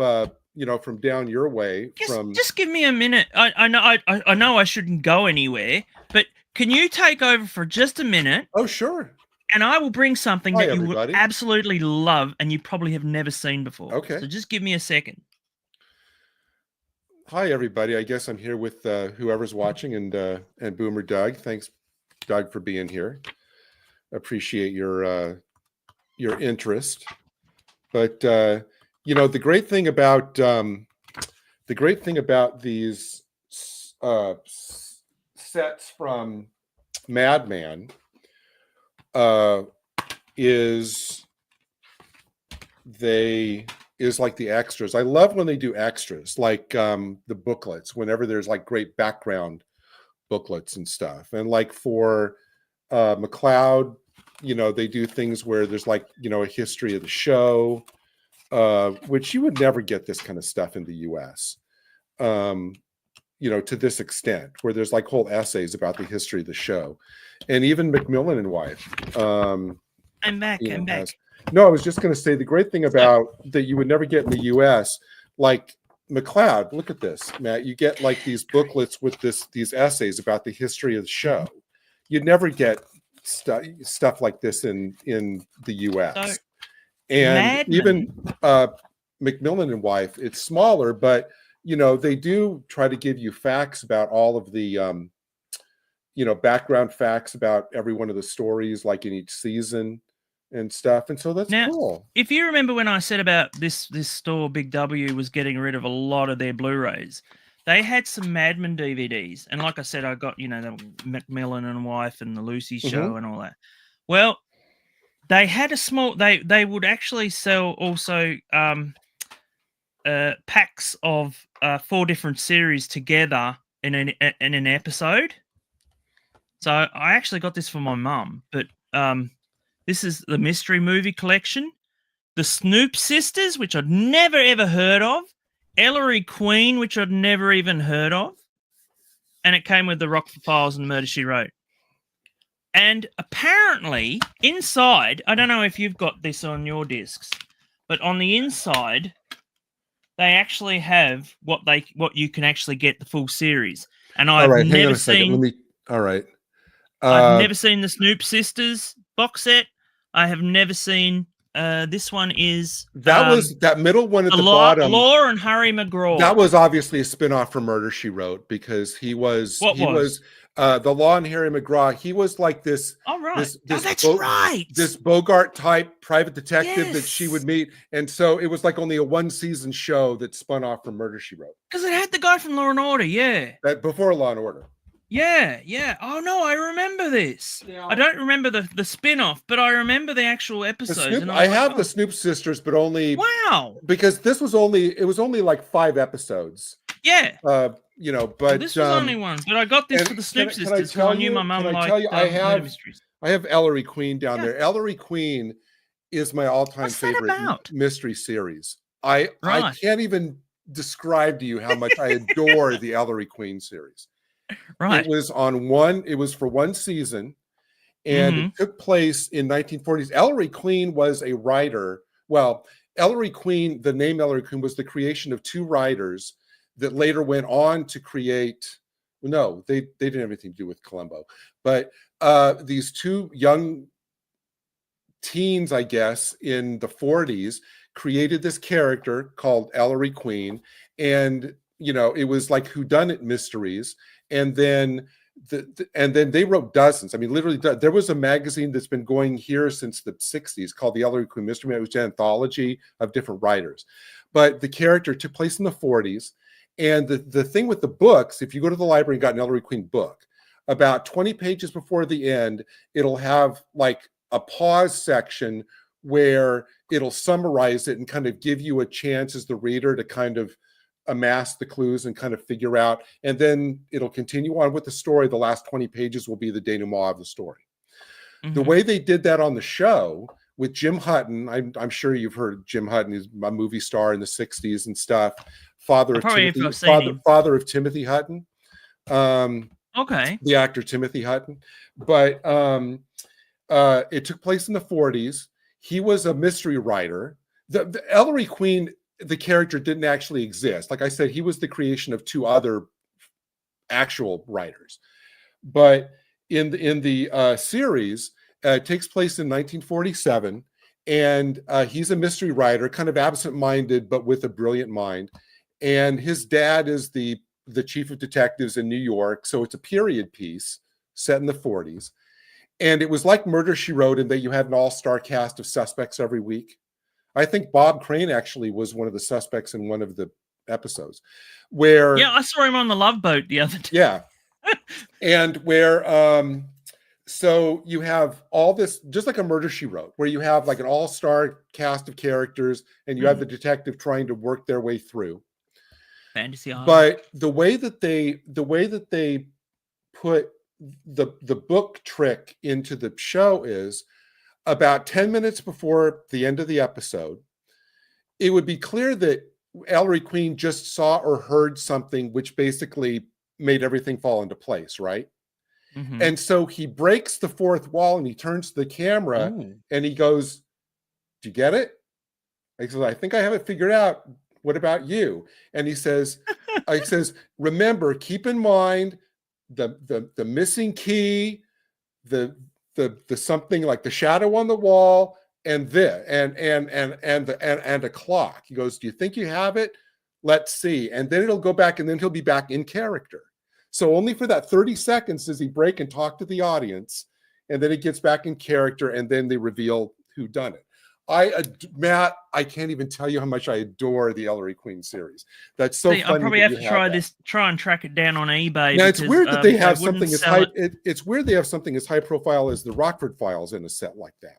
[SPEAKER 2] you know, from down your way.
[SPEAKER 1] Just give me a minute. I know I shouldn't go anywhere, but can you take over for just a minute?
[SPEAKER 2] Oh, sure.
[SPEAKER 1] And I will bring something that you would absolutely love and you probably have never seen before.
[SPEAKER 2] Okay.
[SPEAKER 1] So just give me a second.
[SPEAKER 2] Hi, everybody. I guess I'm here with whoever's watching and Boomer Doug. Thanks, Doug, for being here. Appreciate your interest. But you know, the great thing about these sets from Madman is like the extras. I love when they do extras, like the booklets, whenever there's like great background booklets and stuff. And like for McLeod, you know, they do things where there's like, you know, a history of the show, which you would never get this kind of stuff in the US, you know, to this extent, where there's like whole essays about the history of the show. And even Macmillan and Wife.
[SPEAKER 1] I'm back.
[SPEAKER 2] No, I was just going to say the great thing about that you would never get in the US, like McLeod, look at this, Matt, you get like these booklets with these essays about the history of the show. You'd never get stuff like this in the US. So, and even Macmillan and Wife, it's smaller, but you know, they do try to give you facts about all of the you know, background facts about every one of the stories, like in each season and stuff. And so that's cool.
[SPEAKER 1] If you remember when I said about this store, Big W was getting rid of a lot of their Blu-rays, they had some Madman DVDs. And like I said, I got, you know, the Macmillan and Wife and the Lucy Show and all that. Well, they had a small, they would actually sell also packs of 4 different series together in an episode. So I actually got this for my mum, but this is the Mystery Movie Collection, the Snoop Sisters, which I'd never ever heard of, Ellery Queen, which I'd never even heard of, and it came with the Rockford Files and Murder, She Wrote. And apparently inside, I don't know if you've got this on your discs, but on the inside, they actually have what you can actually get the full series. And I've never seen.
[SPEAKER 2] All right.
[SPEAKER 1] I've never seen the Snoop Sisters box set. I have never seen. This one is
[SPEAKER 2] was that middle one at the bottom.
[SPEAKER 1] Law and Harry McGraw.
[SPEAKER 2] That was obviously a spinoff from Murder, She Wrote, because he was the Law and Harry McGraw. He was like this.
[SPEAKER 1] All right.
[SPEAKER 2] That's right. This Bogart type private detective that she would meet, and so it was like only a 1-season show that spun off from Murder, She Wrote.
[SPEAKER 1] Because it had the guy from Law and Order. Yeah.
[SPEAKER 2] That before Law and Order.
[SPEAKER 1] Yeah. Oh no, I remember this. Yeah. I don't remember the spin-off, but I remember the actual episodes.
[SPEAKER 2] I have the Snoop Sisters, but only because this was only like 5 episodes.
[SPEAKER 1] Yeah.
[SPEAKER 2] You know, but
[SPEAKER 1] this was only one. But I got this for the Snoop Sisters. I knew my mum liked mysteries.
[SPEAKER 2] I have Ellery Queen down there. Ellery Queen is my all-time favorite mystery series. I can't even describe to you how much I adore the Ellery Queen series.
[SPEAKER 1] Right.
[SPEAKER 2] It was for 1 season, and it took place in 1940s. Ellery Queen was a writer. Well, Ellery Queen, the name Ellery Queen was the creation of 2 writers that later went on to create. No, they didn't have anything to do with Columbo, but these 2 young teens, I guess, in the 40s created this character called Ellery Queen, and you know, it was like whodunit mysteries. And then they wrote dozens. I mean, literally, there was a magazine that's been going here since the 60s called the Ellery Queen Mystery Man. It was an anthology of different writers. But the character took place in the 40s, And the thing with the books, if you go to the library and got an Ellery Queen book, about 20 pages before the end, it'll have like a pause section where it'll summarize it and kind of give you a chance as the reader to kind of amass the clues and kind of figure out, and then it'll continue on with the story. The last 20 pages will be the denouement of the story. Mm-hmm. The way they did that on the show with Jim Hutton, I'm sure you've heard Jim Hutton. He's a movie star in the 60s and stuff. Father of Timothy Hutton.
[SPEAKER 1] Okay.
[SPEAKER 2] The actor Timothy Hutton. But it took place in the 40s. He was a mystery writer. The Ellery Queen, the character didn't actually exist. Like I said, he was the creation of two other actual writers. But in the series, it takes place in 1947, and he's a mystery writer, kind of absent-minded, but with a brilliant mind. And his dad is the chief of detectives in New York, so it's a period piece set in the 40s. And it was like Murder, She Wrote, in that you had an all-star cast of suspects every week. I think Bob Crane actually was one of the suspects in one of the episodes. Where
[SPEAKER 1] I saw him on the Love Boat the other day.
[SPEAKER 2] Yeah. And where so you have all this, just like a Murder, She Wrote, where you have like an all-star cast of characters and you have the detective trying to work their way through.
[SPEAKER 1] Fantasy Island.
[SPEAKER 2] But the way that they put the book trick into the show is about 10 minutes before the end of the episode, it would be clear that Ellery Queen just saw or heard something which basically made everything fall into place, right? Mm-hmm. And so he breaks the fourth wall and he turns to the camera and he goes, "Do you get it?" I said, "I think I have it figured out. What about you?" And he says, "Remember, keep in mind the missing key, the something like the shadow on the wall, and a clock." He goes, "Do you think you have it? Let's see." And then it'll go back, and then he'll be back in character. So only for that 30 seconds does he break and talk to the audience, and then he gets back in character, and then they reveal who done it. Matt, I can't even tell you how much I adore the Ellery Queen series. That's so funny.
[SPEAKER 1] I probably have to try and track it down on eBay.
[SPEAKER 2] Now, it's weird that they have something as high. It's weird they have something as high profile as the Rockford Files in a set like that.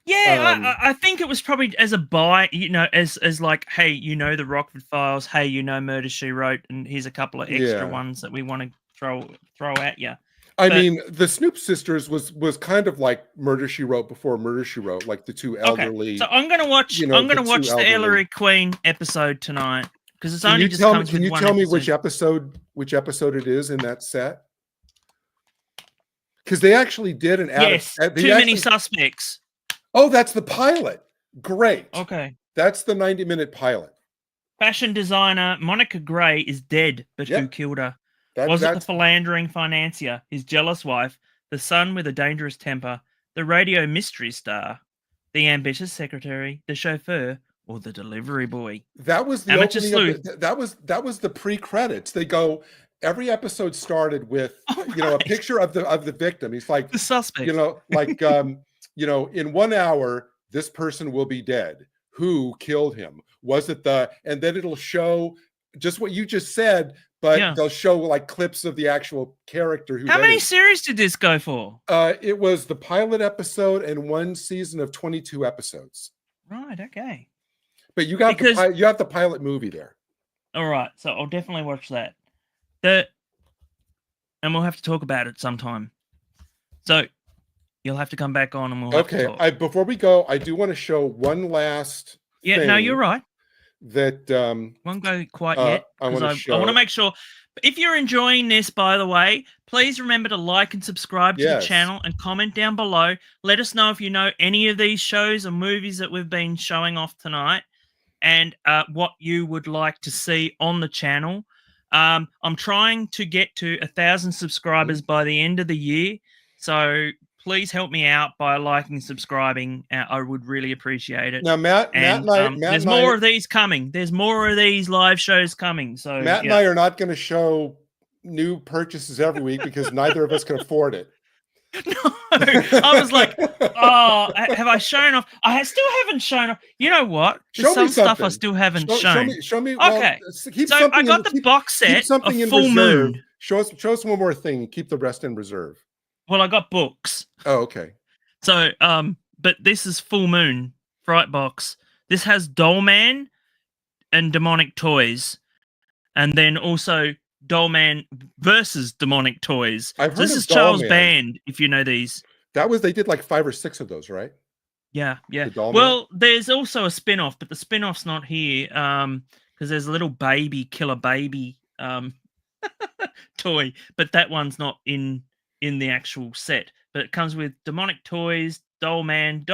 [SPEAKER 1] Yeah, I think it was probably as a buy, as like, hey, the Rockford Files, hey, Murder, She Wrote, and here's a couple of extra ones that we want to throw at you.
[SPEAKER 2] I mean, the Snoop Sisters was kind of like Murder, She Wrote before Murder, She Wrote, like the two elderly.
[SPEAKER 1] Okay. So I'm gonna watch. I'm gonna watch the Ellery Queen episode tonight because it's only just comes with one. Can you tell me which episode it is in that set?
[SPEAKER 2] Because they actually did an
[SPEAKER 1] Too Many Suspects.
[SPEAKER 2] Oh, that's the pilot. Great.
[SPEAKER 1] Okay.
[SPEAKER 2] That's the 90-minute pilot.
[SPEAKER 1] Fashion designer Monica Gray is dead, but who killed her? Was it the philandering financier, his jealous wife, the son with a dangerous temper, the radio mystery star, the ambitious secretary, the chauffeur, or the delivery boy?
[SPEAKER 2] That was the opening that was the pre-credits. They go, every episode started with a picture of the victim. He's like
[SPEAKER 1] the suspect.
[SPEAKER 2] In 1 hour, this person will be dead. Who killed him? Was it and then it'll show just what you just said, but they'll show like clips of the actual character.
[SPEAKER 1] How many series did this go for?
[SPEAKER 2] It was the pilot episode and one season of 22 episodes.
[SPEAKER 1] Right. Okay.
[SPEAKER 2] But you have the pilot movie there.
[SPEAKER 1] All right. So I'll definitely watch that. And we'll have to talk about it sometime. So you'll have to come back on and we'll have to talk.
[SPEAKER 2] Before we go, I do want to show one last thing.
[SPEAKER 1] No, you're right.
[SPEAKER 2] That
[SPEAKER 1] won't go quite yet. I want to make sure. If you're enjoying this, by the way, please remember to like and subscribe to the channel and comment down below. Let us know if you know any of these shows or movies that we've been showing off tonight, and what you would like to see on the channel. I'm trying to get to 1,000 subscribers by the end of the year, so please help me out by liking and subscribing. I would really appreciate it.
[SPEAKER 2] Now, Matt
[SPEAKER 1] there's more of these coming. There's more of these live shows coming. So
[SPEAKER 2] Matt and I are not going to show new purchases every week because neither of us can afford it.
[SPEAKER 1] No, I was like, oh, have I shown off? I still haven't shown off. You know what? There's
[SPEAKER 2] Show me
[SPEAKER 1] some stuff I
[SPEAKER 2] something.
[SPEAKER 1] still haven't shown.
[SPEAKER 2] Show me. Well,
[SPEAKER 1] Okay,
[SPEAKER 2] keep
[SPEAKER 1] so
[SPEAKER 2] something
[SPEAKER 1] I got the box
[SPEAKER 2] keep
[SPEAKER 1] set of
[SPEAKER 2] something in
[SPEAKER 1] Full
[SPEAKER 2] reserve.
[SPEAKER 1] Moon.
[SPEAKER 2] Show us one more thing. Keep the rest in reserve.
[SPEAKER 1] Well, I got books.
[SPEAKER 2] Oh, okay.
[SPEAKER 1] So, but this is Full Moon Fright Box. This has Doll Man and Demonic Toys, and then also Doll Man versus Demonic Toys.
[SPEAKER 2] I've heard
[SPEAKER 1] this
[SPEAKER 2] of
[SPEAKER 1] is
[SPEAKER 2] Doll
[SPEAKER 1] Charles
[SPEAKER 2] Man.
[SPEAKER 1] Band, if you know these.
[SPEAKER 2] They did like 5 or 6 of those, right?
[SPEAKER 1] Yeah.
[SPEAKER 2] Well,
[SPEAKER 1] there's also a spin-off, but the spin-off's not here because there's a little baby killer baby toy, but that one's not in the actual set. But it comes with Demonic Toys, Doll Man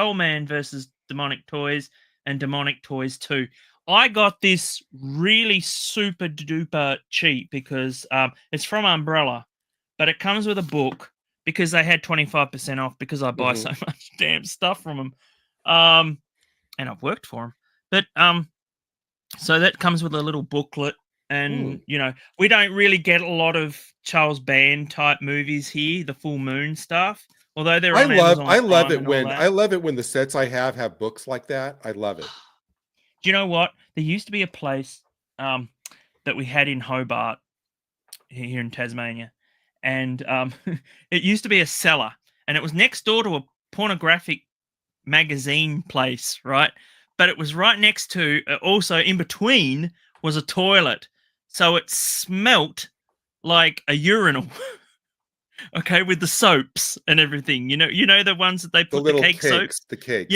[SPEAKER 1] versus Demonic Toys, and Demonic Toys 2. I got this really super duper cheap because it's from Umbrella, but it comes with a book because they had 25% off because I buy so much damn stuff from them. And I've worked for them. But so that comes with a little booklet. And, you know, we don't really get a lot of Charles Band type movies here, the Full Moon stuff. Although they're on Amazon
[SPEAKER 2] I love it when the sets I have books like that. I love it.
[SPEAKER 1] Do you know what? There used to be a place that we had in Hobart here in Tasmania. And it used to be a cellar. And it was next door to a pornographic magazine place, right? But it was right next to, also in between, was a toilet. So it smelt like a urinal. Okay, with the soaps and everything. You know the ones that they put the cake soaps?
[SPEAKER 2] The cakes.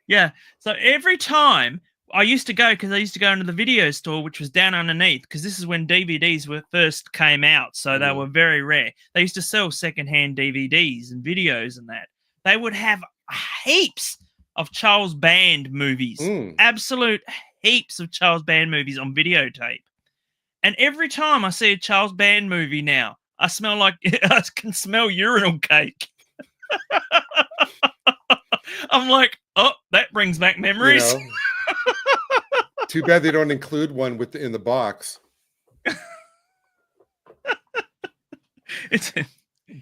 [SPEAKER 1] Yeah. So every time I used to go, because I used to go into the video store, which was down underneath, because this is when DVDs first came out, so they were very rare. They used to sell secondhand DVDs and videos and that. They would have heaps of Charles Band movies, absolute heaps of Charles Band movies on videotape. And every time I see a Charles Band movie now, I can smell urinal cake. I'm like, oh, that brings back memories.
[SPEAKER 2] You know, too bad they don't include one in the box.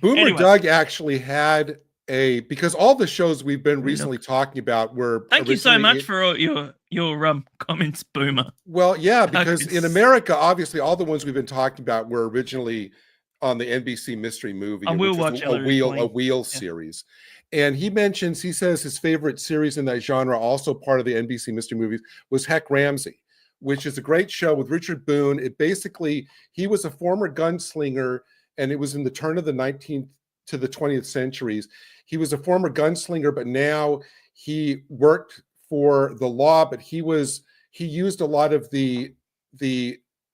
[SPEAKER 2] Boomer Doug actually had because all the shows we've been recently talking about were.
[SPEAKER 1] Thank you so much for all your comments, Boomer.
[SPEAKER 2] Well, yeah, because in America, obviously, all the ones we've been talking about were originally on the NBC Mystery Movie.
[SPEAKER 1] I will watch
[SPEAKER 2] a wheel series. And he says his favorite series in that genre, also part of the NBC Mystery Movies, was Heck Ramsey, which is a great show with Richard Boone. He was a former gunslinger, and it was in the turn of the 19th to the 20th centuries. He was a former gunslinger, but now he worked for the law, but he used a lot of the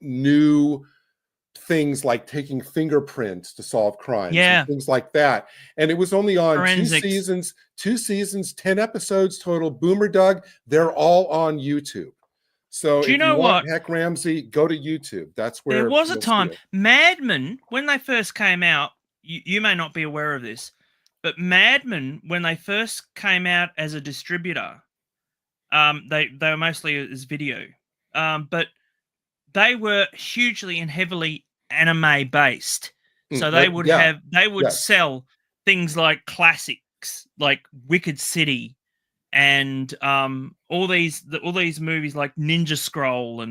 [SPEAKER 2] new things like taking fingerprints to solve crimes, and things like that. And it was only on Forensics. 2 seasons, 10 episodes total. Boomer Doug, they're all on YouTube. So if you want Heck Ramsey, go to YouTube. That's where
[SPEAKER 1] there was a time. Mad Men, when they first came out, you may not be aware of this, but Mad Men, when they first came out as a distributor, they were mostly as video, but they were hugely and heavily anime based. So they would sell things like classics like Wicked City and all these movies like Ninja Scroll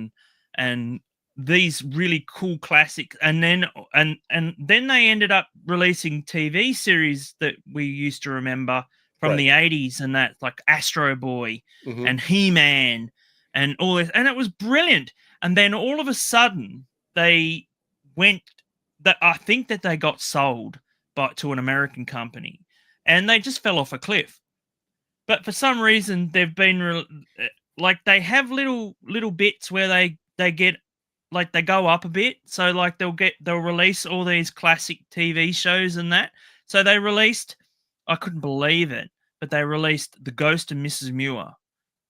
[SPEAKER 1] and these really cool classics, and then they ended up releasing TV series that we used to remember from the 80s, and that like Astro Boy and He-Man and all this, and it was brilliant. And then all of a sudden I think that they got sold to an American company, and they just fell off a cliff. But for some reason, they've been they have little bits where they get like they go up a bit. So like they'll release all these classic TV shows and that. So they released, I couldn't believe it, but they released The Ghost of Mrs. Muir.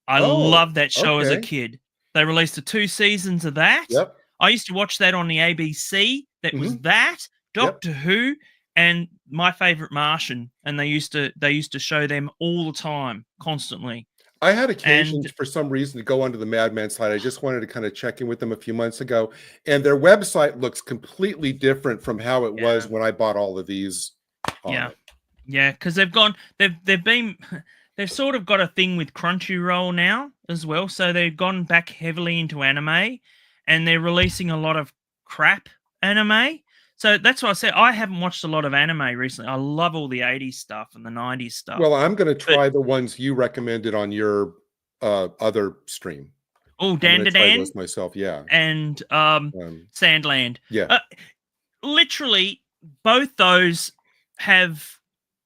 [SPEAKER 1] I loved that show as a kid. They released the 2 seasons of that.
[SPEAKER 2] Yep.
[SPEAKER 1] I used to watch that on the ABC. That was that, Doctor Who, and My Favorite Martian. And they used to show them all the time, constantly.
[SPEAKER 2] I had occasion for some reason to go onto the Madman site. I just wanted to kind of check in with them a few months ago, and their website looks completely different from how it was when I bought all of these.
[SPEAKER 1] Yeah, because they've sort of got a thing with Crunchyroll now as well. So they've gone back heavily into anime, and they're releasing a lot of crap anime. So that's why I said I haven't watched a lot of anime recently. I love all the 80s stuff and the 90s stuff.
[SPEAKER 2] Well, I'm going to try the ones you recommended on your other stream.
[SPEAKER 1] Oh, Dan
[SPEAKER 2] those myself, yeah.
[SPEAKER 1] And Sandland.
[SPEAKER 2] Yeah.
[SPEAKER 1] Literally, both those have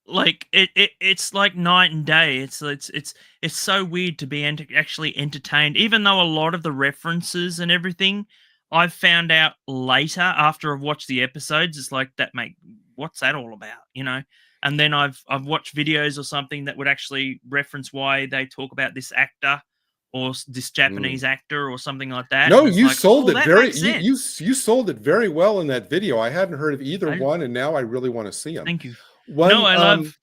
[SPEAKER 1] like it's like night and day. It's so weird to be actually entertained, even though a lot of the references and everything I've found out later after I've watched the episodes. It's like what's that all about, you know? And then I've watched videos or something that would actually reference why they talk about this actor or this Japanese actor or something like that.
[SPEAKER 2] No, you sold it very you sold it very well in that video. I hadn't heard of either one, and now I really want to see them.
[SPEAKER 1] Thank you.
[SPEAKER 2] I love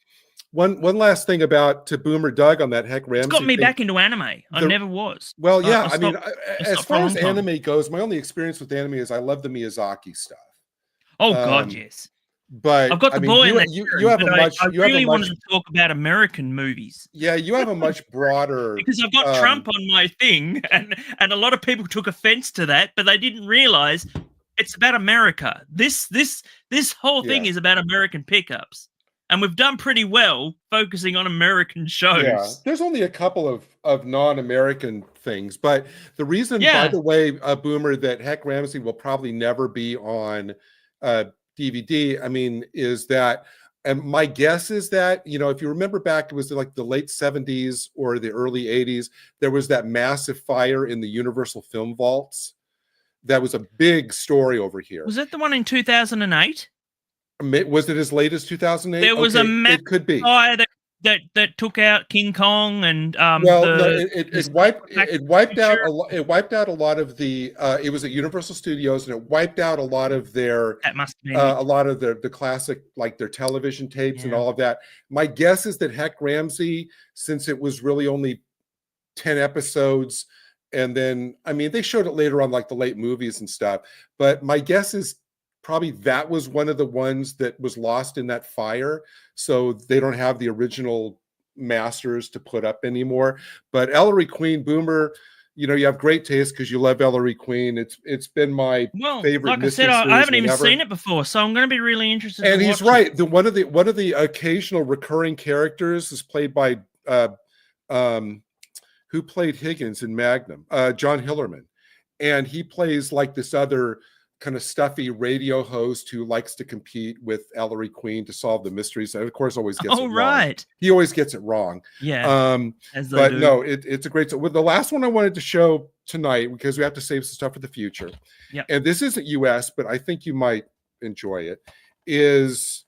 [SPEAKER 2] one last thing about to Boomer Doug on that Heck Ramsey.
[SPEAKER 1] It's got me back into anime. I never was.
[SPEAKER 2] Well, yeah, I mean, as far as anime goes, my only experience with anime is I love the Miyazaki stuff.
[SPEAKER 1] Oh God, yes.
[SPEAKER 2] But
[SPEAKER 1] I've got the boy in that.
[SPEAKER 2] You have a much.
[SPEAKER 1] I really wanted to talk about American movies.
[SPEAKER 2] Yeah, you have a much broader.
[SPEAKER 1] Because I've got Trump on my thing, and a lot of people took offense to that, but they didn't realize it's about America. This whole thing is about American pickups, and we've done pretty well focusing on American shows.
[SPEAKER 2] Yeah, there's only a couple of non-American things, but the reason, by the way, Boomer, that Heck Ramsey will probably never be on DVD, I mean, is that, and my guess is that, you know, if you remember back, it was like the late 70s or the early 80s, there was that massive fire in the Universal Film Vaults. That was a big story over here.
[SPEAKER 1] Was that the one in 2008?
[SPEAKER 2] Was it as late as 2008?
[SPEAKER 1] There was a massive fire that took out King Kong and
[SPEAKER 2] it wiped out a lot of the it was at Universal Studios, and it wiped out a lot of their a lot of the classic, like their television tapes and all of that. My guess is that Heck Ramsey, since it was really only 10 episodes, and then I mean they showed it later on like the late movies and stuff, but my guess is probably that was one of the ones that was lost in that fire. So they don't have the original masters to put up anymore. But Ellery Queen, Boomer, you know, you have great taste because you love Ellery Queen. It's been my favorite.
[SPEAKER 1] Like I said, I haven't even seen it before, so I'm going to be really interested.
[SPEAKER 2] And he's right. One of the occasional recurring characters is played by who played Higgins in Magnum, John Hillerman, and he plays like this other kind of stuffy radio host who likes to compete with Ellery Queen to solve the mysteries, and of course always gets it wrong. He always gets it wrong.
[SPEAKER 1] Yeah.
[SPEAKER 2] But no, it's a great. Well, the last one I wanted to show tonight, because we have to save some stuff for the future.
[SPEAKER 1] Yeah.
[SPEAKER 2] And this isn't US, but I think you might enjoy it. Is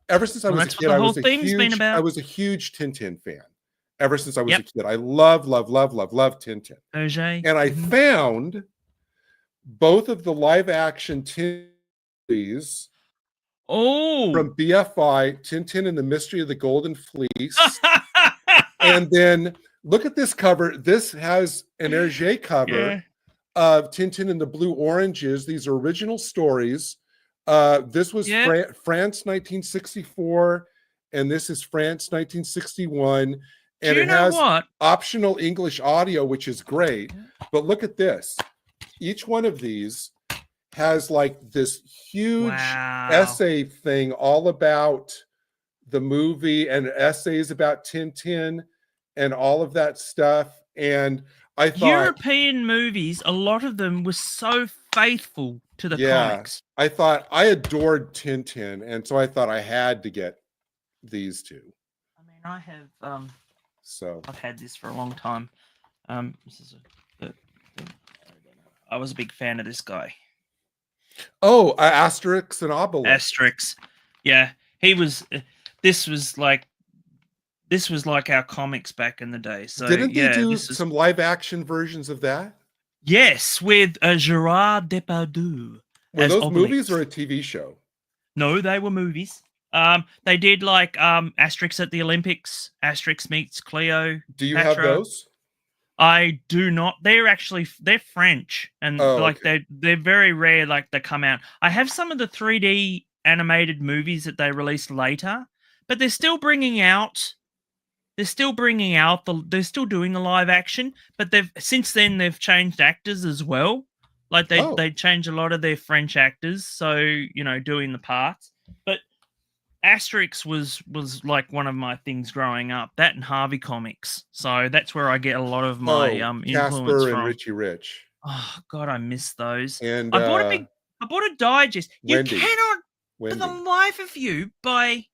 [SPEAKER 2] ever since I was a kid, I was a huge Tintin fan. Ever since I was a kid, I love Tintin. And I found both of the live action Tintins from BFI, Tintin and the Mystery of the Golden Fleece. And then look at this cover. This has an Hergé cover of Tintin and the Blue Oranges. These are original stories. This was France 1964, and this is France 1961. And it has optional English audio, which is great. But look at this. Each one of these has like this huge essay thing all about the movie and essays about Tintin and all of that stuff. And I thought
[SPEAKER 1] European movies, a lot of them were so faithful to the comics.
[SPEAKER 2] I thought I adored Tintin, and so I thought I had to get these two.
[SPEAKER 1] I mean, I have I've had this for a long time. This is I was a big fan of this guy.
[SPEAKER 2] Oh, Asterix and Obelix.
[SPEAKER 1] Asterix, yeah, he was. This was like our comics back in the day. So
[SPEAKER 2] didn't they do some live action versions of that?
[SPEAKER 1] Yes, with Gerard Depardieu.
[SPEAKER 2] Were those movies or a TV show?
[SPEAKER 1] No, they were movies. They did like Asterix at the Olympics. Asterix meets Cleo.
[SPEAKER 2] Do you have those?
[SPEAKER 1] I do not. They're French, and they're very rare. Like they come out. I have some of the 3D animated movies that they released later, but they're still bringing out. They're still they're still doing the live action, but since then they've changed actors as well. Like they changed a lot of their French actors, so doing the parts. But Asterix was like one of my things growing up. That and Harvey comics, so that's where I get a lot of my influence
[SPEAKER 2] Casper
[SPEAKER 1] from.
[SPEAKER 2] and Richie Rich.
[SPEAKER 1] Oh God, I miss those.
[SPEAKER 2] And
[SPEAKER 1] I bought a digest.
[SPEAKER 2] Wendy.
[SPEAKER 1] You cannot, for the life of you, buy.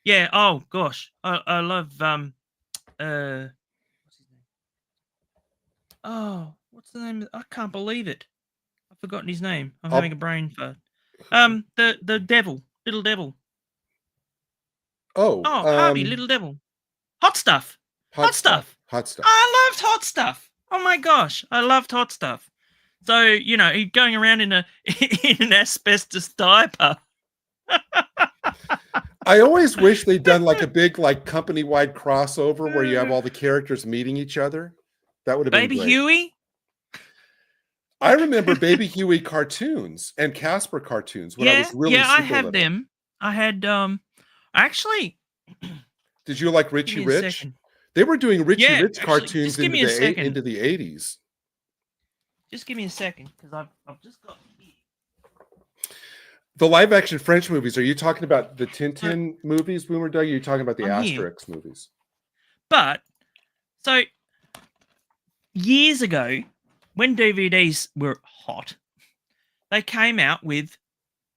[SPEAKER 1] Yeah. Oh gosh, I love what's his name? Oh, what's the name? I can't believe it. I've forgotten his name. I'm having a brain fart. The devil, little devil.
[SPEAKER 2] Oh,
[SPEAKER 1] Harvey, little devil. Hot stuff.
[SPEAKER 2] Hot stuff.
[SPEAKER 1] I loved Hot Stuff. Oh my gosh, I loved Hot Stuff. So he's going around in an asbestos diaper.
[SPEAKER 2] I always wish they'd done like a big company-wide crossover where you have all the characters meeting each other. That would have been
[SPEAKER 1] Baby
[SPEAKER 2] great.
[SPEAKER 1] Huey.
[SPEAKER 2] I remember Baby Huey cartoons and Casper cartoons when I was really super
[SPEAKER 1] I have
[SPEAKER 2] little.
[SPEAKER 1] them. I had actually.
[SPEAKER 2] Did you like Richie Rich? They were doing Richie Rich cartoons into the 80s.
[SPEAKER 1] Just give me a second, because I've just got here.
[SPEAKER 2] The live action French movies. Are you talking about the Tintin movies, Boomer Doug? Are you talking about the Asterix movies?
[SPEAKER 1] But so years ago, when DVDs were hot, they came out with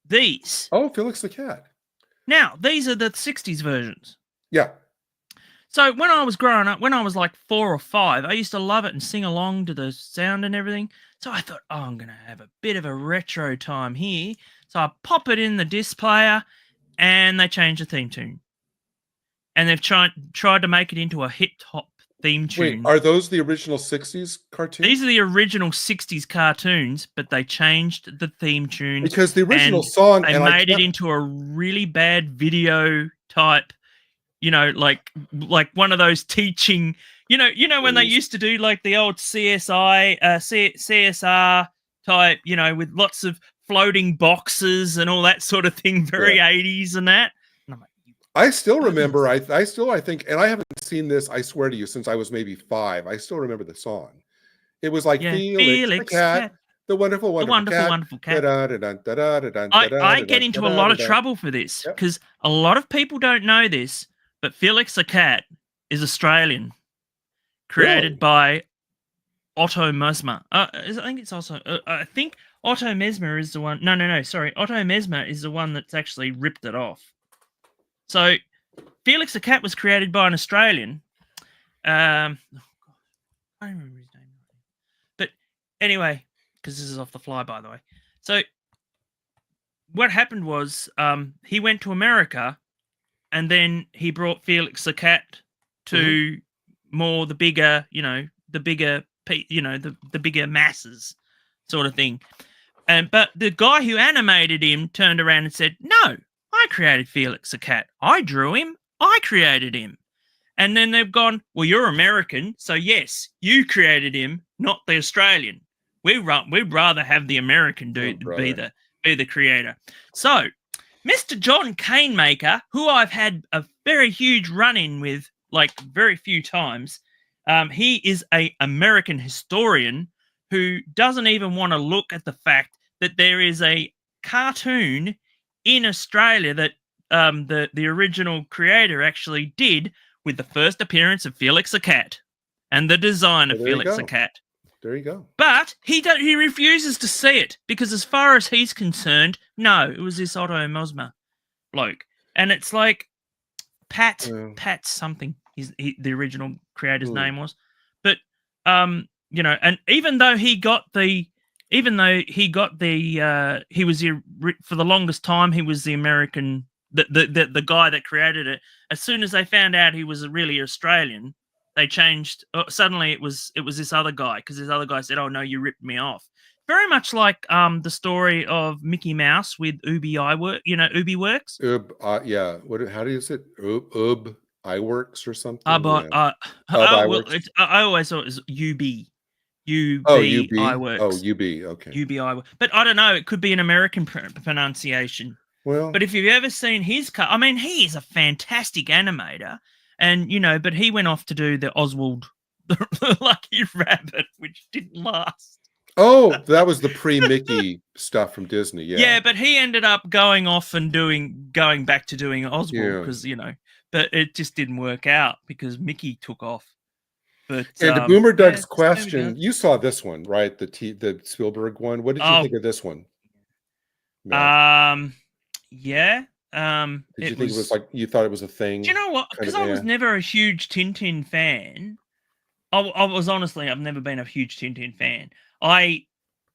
[SPEAKER 1] these.
[SPEAKER 2] Oh, Felix the Cat.
[SPEAKER 1] Now, these are the 60s versions.
[SPEAKER 2] Yeah.
[SPEAKER 1] So when I was growing up, when I was like 4 or 5, I used to love it and sing along to the sound and everything. So I thought, I'm going to have a bit of a retro time here. So I pop it in the disc player and they change the theme tune. And they've tried to make it into a hip-hop theme tune.
[SPEAKER 2] Wait, are those the original 60s cartoons?
[SPEAKER 1] These are the original 60s cartoons, but they changed the theme tune.
[SPEAKER 2] Because the original song...
[SPEAKER 1] They made it into a really bad video type... like one of those teaching, when they used to do like the old CSR type, with lots of floating boxes and all that sort of thing, very 80s and that. And I'm like,
[SPEAKER 2] I still remember, I think, and I haven't seen this, I swear to you, since I was maybe 5. I still remember the song. It was like Felix the Cat. The wonderful cat.
[SPEAKER 1] I get into a lot of trouble for this because a lot of people don't know this. But Felix the Cat is Australian, created by Otto Mesmer. I think Otto Mesmer is the one. No. Sorry, Otto Mesmer is the one that's actually ripped it off. So Felix the Cat was created by an Australian. I don't remember his name. But anyway, because this is off the fly, by the way. So what happened was he went to America. And then he brought Felix the Cat to more the bigger, the bigger masses sort of thing. But the guy who animated him turned around and said, "No, I created Felix the Cat. I drew him. I created him." And then they've gone, "Well, you're American, so yes, you created him, not the Australian. We'd rather have the American dude be the creator." So Mr. John Canemaker, who I've had a very huge run-in with, like very few times, he is an American historian who doesn't even want to look at the fact that there is a cartoon in Australia that the original creator actually did with the first appearance of Felix the Cat and the design of Felix the Cat.
[SPEAKER 2] There you go.
[SPEAKER 1] But he refuses to see it because, as far as he's concerned, no, it was this Otto Mesmer bloke, and it's like Pat something. The original creator's name was, but and even though he was for the longest time he was the American, the guy that created it. As soon as they found out he was really Australian, they changed. Suddenly, it was this other guy, because this other guy said, "Oh no, you ripped me off." Very much like the story of Mickey Mouse with Ubi Iwerks. Ubi Works.
[SPEAKER 2] How do you say it? Iwerks or something?
[SPEAKER 1] I always thought it was UB. Iwerks.
[SPEAKER 2] Oh, UB. Okay.
[SPEAKER 1] UB Iwerks. But I don't know. It could be an American pronunciation.
[SPEAKER 2] Well,
[SPEAKER 1] but if you've ever seen his cut, I mean, he is a fantastic animator, and but he went off to do the Oswald the Lucky Rabbit, which didn't last.
[SPEAKER 2] Oh, that was the pre-Mickey stuff from Disney.
[SPEAKER 1] Yeah, but he ended up going off and going back to doing Oswald because but it just didn't work out because Mickey took off. But
[SPEAKER 2] and to Boomer Doug's question, you saw this one, right? The Spielberg one. What did you think of this one?
[SPEAKER 1] Yeah.
[SPEAKER 2] Did you think it was like you thought it was a thing?
[SPEAKER 1] Do you know what? Because I was never a huge Tintin fan. I was honestly, I've never been a huge Tintin fan. I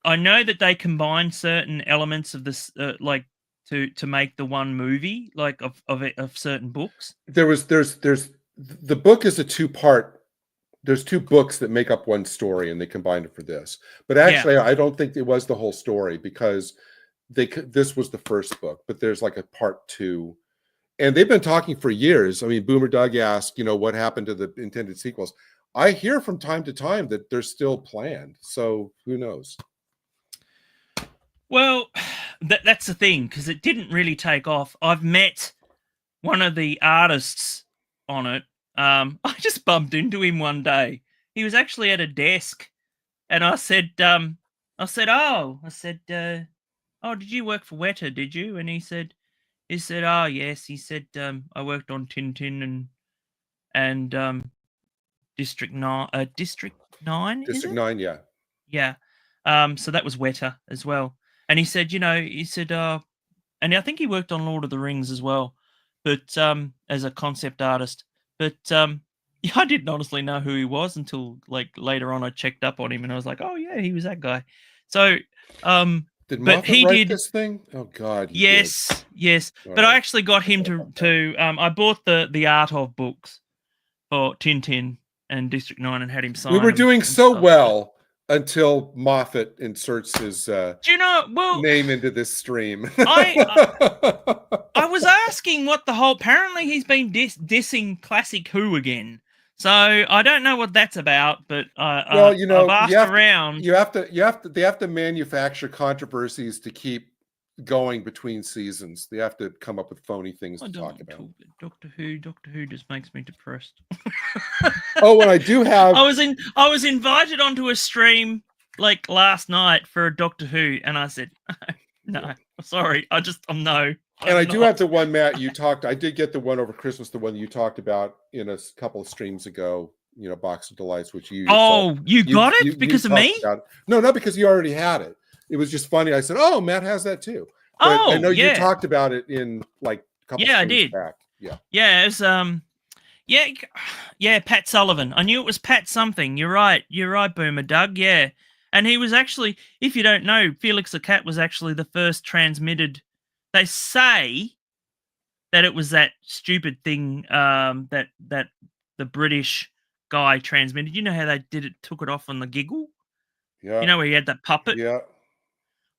[SPEAKER 1] know that they combine certain elements of this, like to make the one movie, like of certain books.
[SPEAKER 2] There's the book is a two-part. There's two books that make up one story, and they combined it for this. But actually, I don't think it was the whole story because this was the first book, but there's like a part 2, and they've been talking for years. I mean, Boomer Doug asked, what happened to the intended sequels. I hear from time to time that they're still planned, so who knows?
[SPEAKER 1] Well, that's the thing, because it didn't really take off. I've met one of the artists on it. I just bumped into him one day. He was actually at a desk, and I said, oh, did you work for Weta, did you? And he said, oh, yes. He said, I worked on Tintin and District 9, District 9,
[SPEAKER 2] District 9, yeah.
[SPEAKER 1] Yeah. So that was Weta as well. And he said, and I think he worked on Lord of the Rings as well, but as a concept artist. But I didn't honestly know who he was until like later on I checked up on him and I was like, oh yeah, he was that guy. So
[SPEAKER 2] did Moffat write this thing? Oh God.
[SPEAKER 1] Yes.
[SPEAKER 2] All
[SPEAKER 1] but I actually got him to I bought the art of books for Tintin and District 9 and had him sign.
[SPEAKER 2] We were doing so well until Moffat inserts his name into this stream.
[SPEAKER 1] I was asking what the whole. Apparently, he's been dissing Classic Who again. So I don't know what that's about. But I've asked around.
[SPEAKER 2] They have to manufacture controversies to keep going between seasons. They have to come up with phony things to talk about.
[SPEAKER 1] Doctor Who just makes me depressed.
[SPEAKER 2] Oh, and I do have.
[SPEAKER 1] I was invited onto a stream like last night for a Doctor Who, and I said no, sorry, I'm no.
[SPEAKER 2] And I do have the one, Matt, you talked. I did get the one over Christmas, the one you talked about in a couple of streams ago. Box of Delights, which you.
[SPEAKER 1] Oh, you got it because of me?
[SPEAKER 2] No, not because you already had it. It was just funny. I said, "Oh, Matt has that too." But I know you talked about it in like a couple.
[SPEAKER 1] Yeah, I did.
[SPEAKER 2] Back.
[SPEAKER 1] Yeah, it was Pat Sullivan. I knew it was Pat something. You're right, Boomer Doug. Yeah, and he was actually, if you don't know, Felix the Cat was actually the first transmitted. They say that it was that stupid thing that the British guy transmitted. You know how they did it? Took it off on the giggle.
[SPEAKER 2] Yeah.
[SPEAKER 1] You know where he had that puppet.
[SPEAKER 2] Yeah.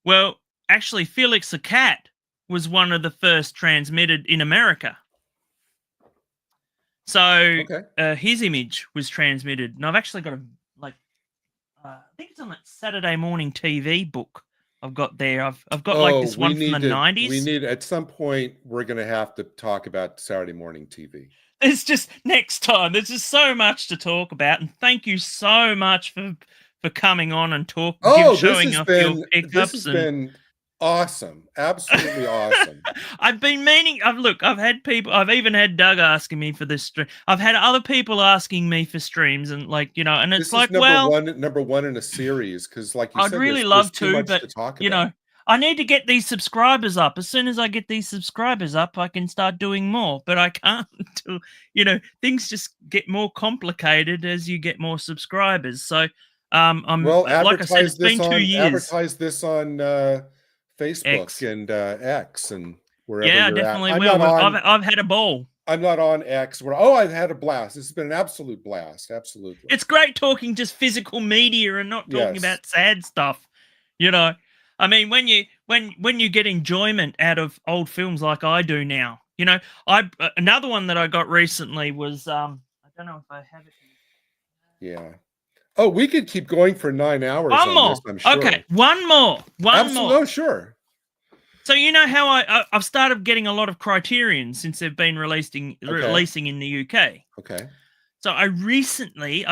[SPEAKER 1] Well, actually, Felix the Cat was one of the first transmitted in America. So his image was transmitted, and I've actually got I think it's on that Saturday morning TV book I've got there. I've got like this one from the 90s.
[SPEAKER 2] We need at some point we're going to have to talk about Saturday morning TV.
[SPEAKER 1] It's just next time. There's just so much to talk about, and thank you so much for coming on and showing off your pickups.
[SPEAKER 2] This has been awesome, absolutely awesome.
[SPEAKER 1] I've been meaning. I've had people. I've even had Doug asking me for this stream. I've had other people asking me for streams, and and it's like,
[SPEAKER 2] number one in a series because, like you said,
[SPEAKER 1] I'd really love
[SPEAKER 2] to,
[SPEAKER 1] but
[SPEAKER 2] to talk about.
[SPEAKER 1] I need to get these subscribers up. As soon as I get these subscribers up, I can start doing more. But I can't until things just get more complicated as you get more subscribers. So, like I said, it's been 2 years.
[SPEAKER 2] Advertise this on Facebook
[SPEAKER 1] X.
[SPEAKER 2] And X and wherever.
[SPEAKER 1] Yeah, definitely will. I've had a ball.
[SPEAKER 2] I'm not on X. I've had a blast. This has been an absolute blast. Absolutely.
[SPEAKER 1] It's great talking just physical media and not talking about sad stuff. I mean, when you get enjoyment out of old films like I do now. Another one that I got recently was I don't know if I have it here.
[SPEAKER 2] Yeah. Oh, we could keep going for 9 hours.
[SPEAKER 1] One more.
[SPEAKER 2] This, I'm sure.
[SPEAKER 1] Okay, one more.
[SPEAKER 2] Absolutely. No, sure.
[SPEAKER 1] So you know how I've started getting a lot of Criterion since they've been releasing in the UK.
[SPEAKER 2] Okay.
[SPEAKER 1] So I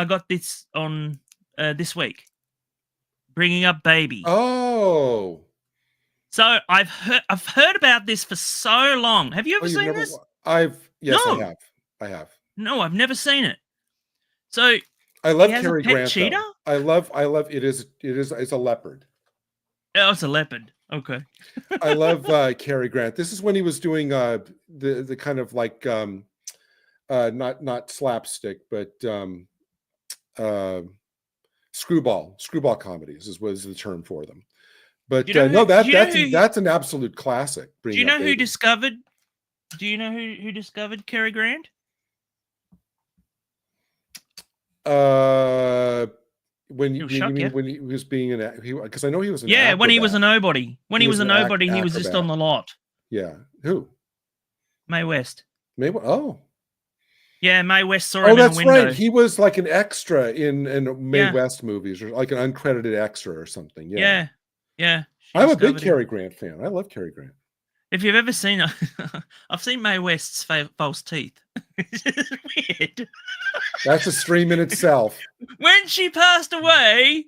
[SPEAKER 1] got this on this week, Bringing Up Baby.
[SPEAKER 2] Oh.
[SPEAKER 1] So I've heard about this for so long. Have you ever seen this?
[SPEAKER 2] Yes,
[SPEAKER 1] No.
[SPEAKER 2] I have.
[SPEAKER 1] No, I've never seen it. So
[SPEAKER 2] I love
[SPEAKER 1] he has
[SPEAKER 2] Cary
[SPEAKER 1] a pet
[SPEAKER 2] Grant.
[SPEAKER 1] cheetah?
[SPEAKER 2] Though. I love it's a leopard.
[SPEAKER 1] Oh, it's a leopard. Okay.
[SPEAKER 2] I love Cary Grant. This is when he was doing the kind of like not slapstick, but screwball comedies was the term for them. But that's an absolute classic.
[SPEAKER 1] Do you know who discovered Cary Grant?
[SPEAKER 2] When he was being because I know he was an
[SPEAKER 1] when he was a nobody. He was
[SPEAKER 2] acrobat.
[SPEAKER 1] just on the lot.
[SPEAKER 2] Yeah. Who?
[SPEAKER 1] Mae West.
[SPEAKER 2] Oh.
[SPEAKER 1] Yeah, Mae West saw him in a window.
[SPEAKER 2] Oh, that's right. He was like an extra in Mae West movies, or like an uncredited extra or something. Yeah.
[SPEAKER 1] Yeah.
[SPEAKER 2] I'm a big Cary Grant fan. I love Cary Grant.
[SPEAKER 1] If you've ever seen I've seen Mae West's false teeth. It's weird.
[SPEAKER 2] That's a stream in itself.
[SPEAKER 1] When she passed away,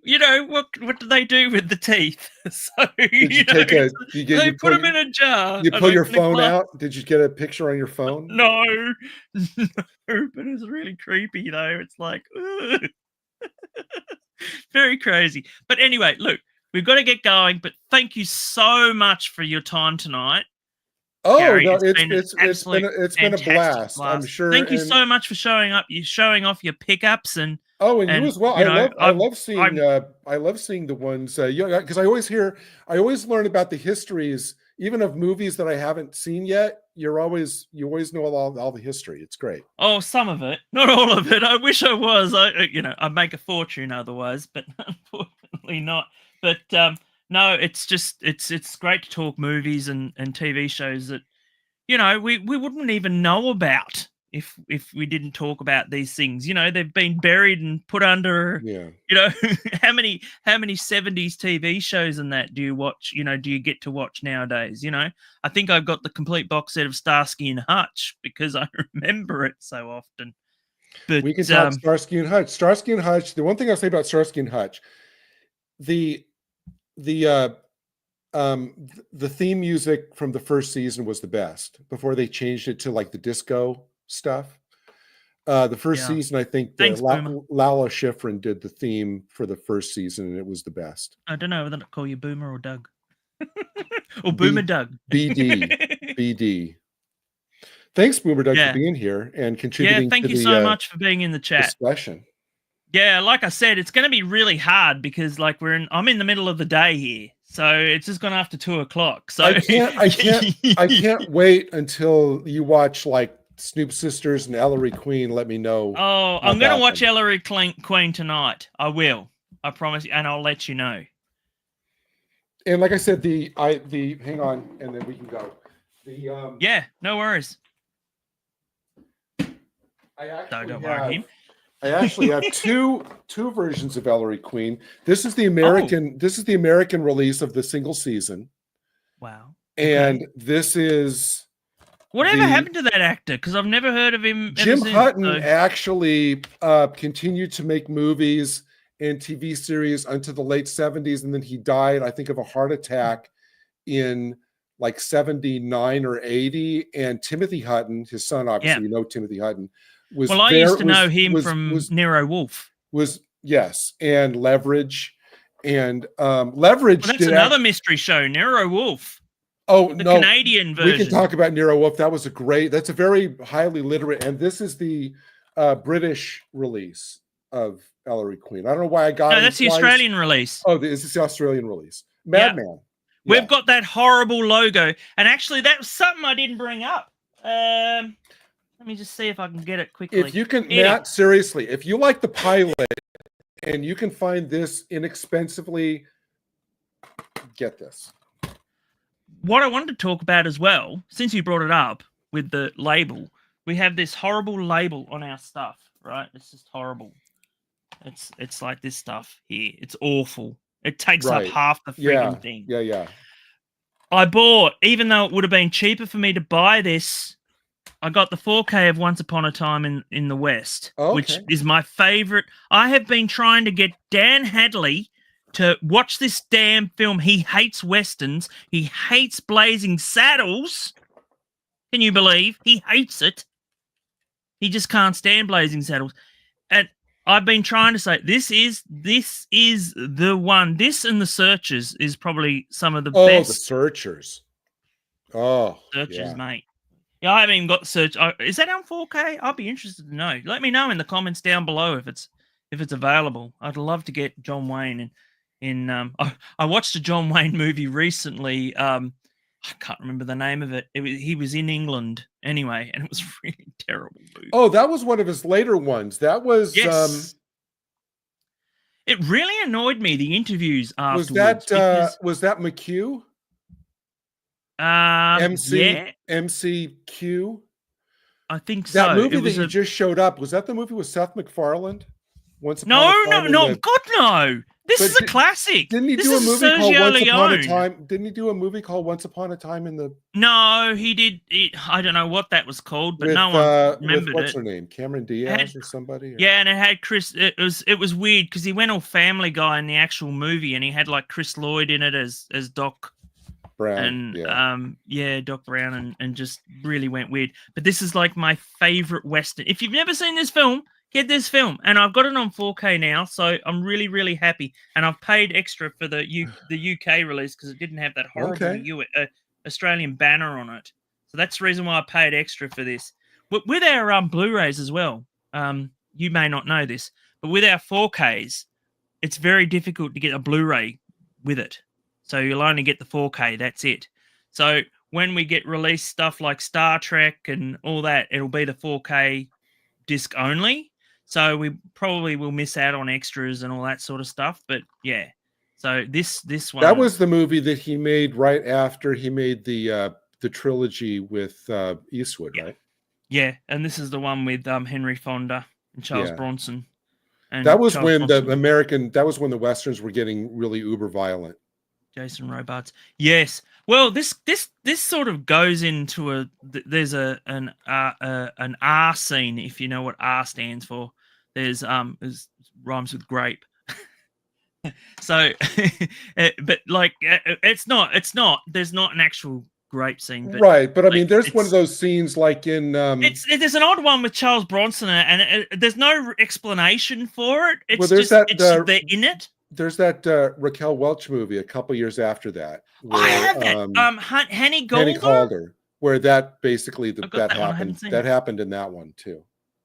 [SPEAKER 1] what do they do with the teeth? So they put them in a jar.
[SPEAKER 2] You pull your phone out. Did you get a picture on your phone?
[SPEAKER 1] No, but it's really creepy though. It's like very crazy. But anyway, look, we've got to get going. But thank you so much for your time tonight.
[SPEAKER 2] Oh,
[SPEAKER 1] Gary,
[SPEAKER 2] no, it's been a blast. I'm sure.
[SPEAKER 1] Thank you so much for showing up. You're showing off your pickups and
[SPEAKER 2] you as well. I love seeing the ones because I always learn about the histories, even of movies that I haven't seen yet. You always know all the history. It's great. Oh,
[SPEAKER 1] some of it, not all of it. I wish I was. I'd make a fortune otherwise, but unfortunately not. But no, it's just it's great to talk movies and TV shows that we wouldn't even know about if we didn't talk about these things. They've been buried and put under. How many 70s TV shows and that do you watch? Do you get to watch nowadays? I think I've got the complete box set of Starsky and Hutch because I remember it so often. But
[SPEAKER 2] we can talk Starsky and Hutch. Starsky and Hutch. The one thing I'll say about Starsky and Hutch, the theme music from the first season was the best before they changed it to like the disco stuff. The first season, I think Lala Schifrin did the theme for the first season, and it was the best.
[SPEAKER 1] I don't know whether to call you Boomer or Doug. Or Boomer Doug.
[SPEAKER 2] BD. Thanks, Boomer Doug, for being here and contributing.
[SPEAKER 1] Yeah, thank you so much for being in the chat.
[SPEAKER 2] Discussion.
[SPEAKER 1] Yeah, like I said, it's going to be really hard because I'm in the middle of the day here, so it's just gone after 2:00. So
[SPEAKER 2] I can't wait until you watch like Snoop Sisters and Ellery Queen. Let me know.
[SPEAKER 1] Oh, I'm going to watch Ellery Queen tonight. I will. I promise you, and I'll let you know.
[SPEAKER 2] And like I said, hang on, and then we can go.
[SPEAKER 1] Yeah, no worries.
[SPEAKER 2] I actually have two versions of Ellery Queen. This is the American release of the single season.
[SPEAKER 1] Wow.
[SPEAKER 2] And this is
[SPEAKER 1] whatever happened to that actor? Because I've never heard of him.
[SPEAKER 2] Jim Hutton actually continued to make movies and TV series until the late 70s, and then he died, I think, of a heart attack in like 79 or 80. And Timothy Hutton, his son, obviously, Timothy Hutton.
[SPEAKER 1] I used to know him from Nero Wolfe.
[SPEAKER 2] And Leverage. And Leverage.
[SPEAKER 1] Well, that's another mystery show, Nero Wolfe.
[SPEAKER 2] Oh,
[SPEAKER 1] the Canadian version.
[SPEAKER 2] We can talk about Nero Wolfe. That's a very highly literate, and this is the British release of Ellery Queen. I don't know why I got it.
[SPEAKER 1] No, that's the Australian release.
[SPEAKER 2] Oh, this is the Australian release. Madman.
[SPEAKER 1] We've got that horrible logo, and actually, that was something I didn't bring up. Let me just see if I can get it quickly.
[SPEAKER 2] If you can, Matt, seriously, if you like the pilot and you can find this inexpensively, get this.
[SPEAKER 1] What I wanted to talk about as well, since you brought it up with the label, we have this horrible label on our stuff, right? It's just horrible. It's like this stuff here. It's awful. It takes up half the freaking thing.
[SPEAKER 2] Yeah.
[SPEAKER 1] I bought, even though it would have been cheaper for me to buy this, I got the 4K of Once Upon a Time in the West, which is my favorite. I have been trying to get Dan Hadley to watch this damn film. He hates Westerns. He hates Blazing Saddles. Can you believe? He hates it. He just can't stand Blazing Saddles. And I've been trying to say, this is the one. This and The Searchers is probably some of the best.
[SPEAKER 2] The Searchers. Searchers,
[SPEAKER 1] mate. Yeah, I haven't even got The Search. Is that on 4K? I'll be interested to know. Let me know in the comments down below if it's available. I'd love to get John Wayne I watched a John Wayne movie recently. I can't remember the name of it. He was in England anyway, and it was a really terrible movie.
[SPEAKER 2] Oh, that was one of his later ones. That was
[SPEAKER 1] yes. It really annoyed me, the interviews afterwards.
[SPEAKER 2] Was that McHugh? MCQ?
[SPEAKER 1] I think so.
[SPEAKER 2] That movie that just showed up, was that the movie with Seth MacFarlane?
[SPEAKER 1] No, God, no. This is a classic.
[SPEAKER 2] Didn't he do a movie called Once Upon a Time? Didn't he do a movie called Once Upon a Time in the?
[SPEAKER 1] No, he did. I don't know what that was called, but no one remembered
[SPEAKER 2] what's her name? Cameron Diaz or somebody?
[SPEAKER 1] Yeah, and it had Chris. It was weird because he went all Family Guy in the actual movie, and he had like Chris Lloyd in it as Doc Brown, and Doc Brown, and just really went weird. But this is like my favorite Western. If you've never seen this film, get this film, and I've got it on 4K now, so I'm really, really happy. And I've paid extra for the UK release because it didn't have that horrible Australian banner on it. So that's the reason why I paid extra for this. But with our Blu-rays as well, you may not know this, but with our 4Ks, it's very difficult to get a Blu-ray with it. So you'll only get the 4K. That's it. So when we get released stuff like Star Trek and all that, it'll be the 4K disc only. So we probably will miss out on extras and all that sort of stuff. But yeah, so this one,
[SPEAKER 2] that was the movie that he made right after he made the trilogy with Eastwood, right?
[SPEAKER 1] Yeah, and this is the one with Henry Fonda and Charles Bronson. And
[SPEAKER 2] that was when the Westerns were getting really uber violent.
[SPEAKER 1] Jason Robards. Yes. Well, this sort of goes into there's an R scene, if you know what R stands for. There's rhymes with grape. So, but like it's not. There's not an actual grape scene, but,
[SPEAKER 2] right? But I mean, there's one of those scenes like in.
[SPEAKER 1] There's an odd one with Charles Bronson, and there's no explanation for it. It's
[SPEAKER 2] they're
[SPEAKER 1] in it.
[SPEAKER 2] There's that Raquel Welch movie a couple years after that.
[SPEAKER 1] Where, I have that. Henny Calder,
[SPEAKER 2] where that basically that happened. That happened in that one too.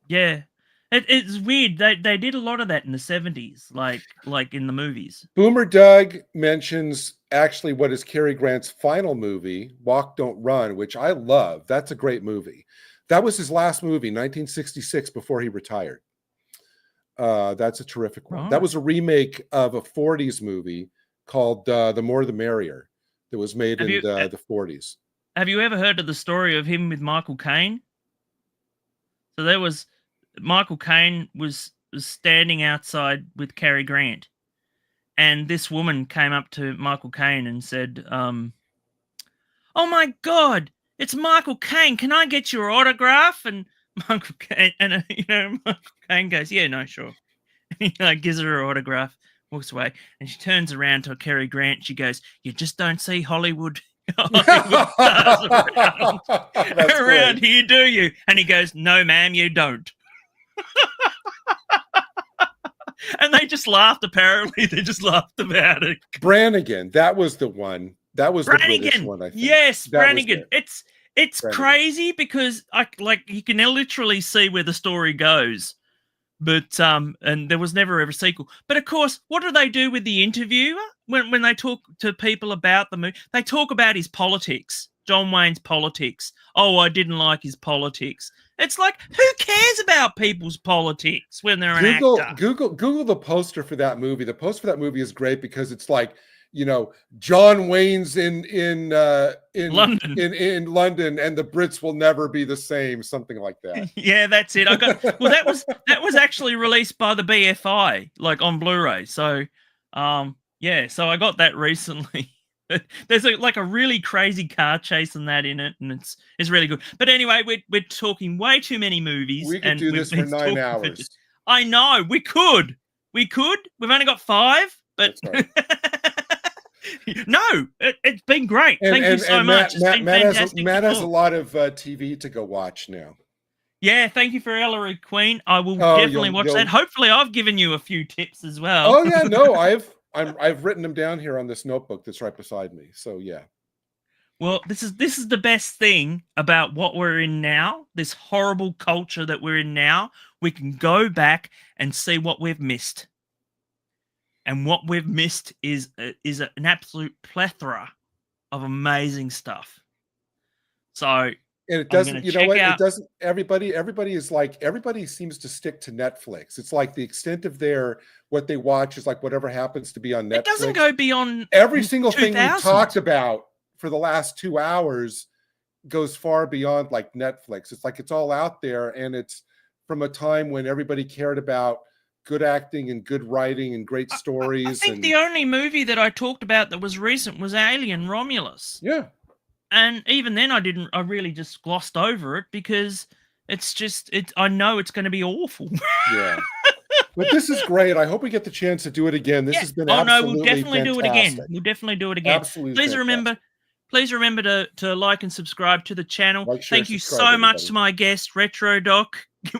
[SPEAKER 1] Yeah, it's weird. They did a lot of that in the 70s, like in the movies.
[SPEAKER 2] Boomer Doug mentions actually what is Cary Grant's final movie, Walk Don't Run, which I love. That's a great movie. That was his last movie, 1966, before he retired. That's a terrific one. Right. That was a remake of a 40s movie called The More the Merrier that was made in the 40s.
[SPEAKER 1] Have you ever heard of the story of him with Michael Caine? So there was Michael Caine was standing outside with Cary Grant, and this woman came up to Michael Caine and said, "Oh my God, it's Michael Caine. Can I get your autograph?" And Michael Caine, Michael Caine goes, "Yeah, no, sure." And he gives her her autograph, walks away, and she turns around to Cary Grant. She goes, "You just don't see Hollywood stars around here, do you?" And he goes, "No, ma'am, you don't." And they just laughed. Apparently, they just laughed about it.
[SPEAKER 2] Brannigan, that was the one. That was
[SPEAKER 1] Brannigan.
[SPEAKER 2] The British one, I think.
[SPEAKER 1] Yes, Brannigan. It's crazy because you can literally see where the story goes, but and there was never ever a sequel. But of course, what do they do with the interviewer when they talk to people about the movie? They talk about his politics, John Wayne's politics. Oh, I didn't like his politics. It's like, who cares about people's politics when they're an actor?
[SPEAKER 2] Google the poster for that movie. The poster for that movie is great because it's like, John Wayne's in
[SPEAKER 1] London.
[SPEAKER 2] in London, and the Brits will never be the same, something like that.
[SPEAKER 1] Yeah, that's it. That was actually released by the BFI, like on Blu-ray. So, so I got that recently. There's like a really crazy car chase and that in it, and it's really good. But anyway, we're talking way too many movies.
[SPEAKER 2] We could do this for 9 hours.
[SPEAKER 1] I know we could. We've only got 5, but
[SPEAKER 2] That's right.
[SPEAKER 1] no, it's been great. Thank you so much. It's been fantastic.
[SPEAKER 2] Matt has a lot of TV to go watch now.
[SPEAKER 1] Yeah, thank you for Ellery Queen. I will definitely watch that. Hopefully, I've given you a few tips as well.
[SPEAKER 2] Oh yeah, no, I've written them down here on this notebook that's right beside me. So yeah.
[SPEAKER 1] Well, this is the best thing about what we're in now. This horrible culture that we're in now. We can go back and see what we've missed, and what we've missed is an absolute plethora of amazing stuff. So,
[SPEAKER 2] and it doesn't, you know what? It doesn't. Everybody seems to stick to Netflix. It's like the extent of what they watch is like whatever happens to be on Netflix.
[SPEAKER 1] It doesn't go beyond
[SPEAKER 2] every single thing we talked about for the last 2 hours goes far beyond like Netflix. It's like it's all out there, and it's from a time when everybody cared about good acting and good writing and great stories.
[SPEAKER 1] I think the only movie that I talked about that was recent was Alien Romulus.
[SPEAKER 2] Yeah.
[SPEAKER 1] And even then I really just glossed over it because I know it's going to be awful.
[SPEAKER 2] Yeah. But this is great. I hope we get the chance to do it again. This has been absolutely
[SPEAKER 1] we'll definitely
[SPEAKER 2] fantastic.
[SPEAKER 1] do it again. We'll definitely do it again.
[SPEAKER 2] Absolutely
[SPEAKER 1] Please remember to like and subscribe to the channel.
[SPEAKER 2] Thank
[SPEAKER 1] you so much to my guest, RetroDoc.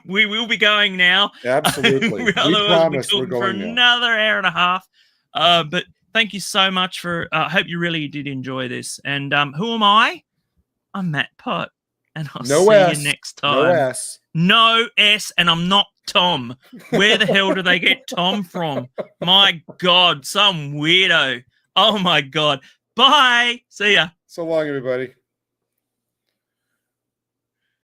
[SPEAKER 1] We will be going now.
[SPEAKER 2] Absolutely. We promise we're going
[SPEAKER 1] for another hour and a half. But thank you so much for. I hope you really did enjoy this. And who am I? I'm Matt Pott, and I'll see you next time. No S, and I'm not Tom. Where the hell do they get Tom from? My God, some weirdo. Oh my God. Bye. See ya.
[SPEAKER 2] So long, everybody.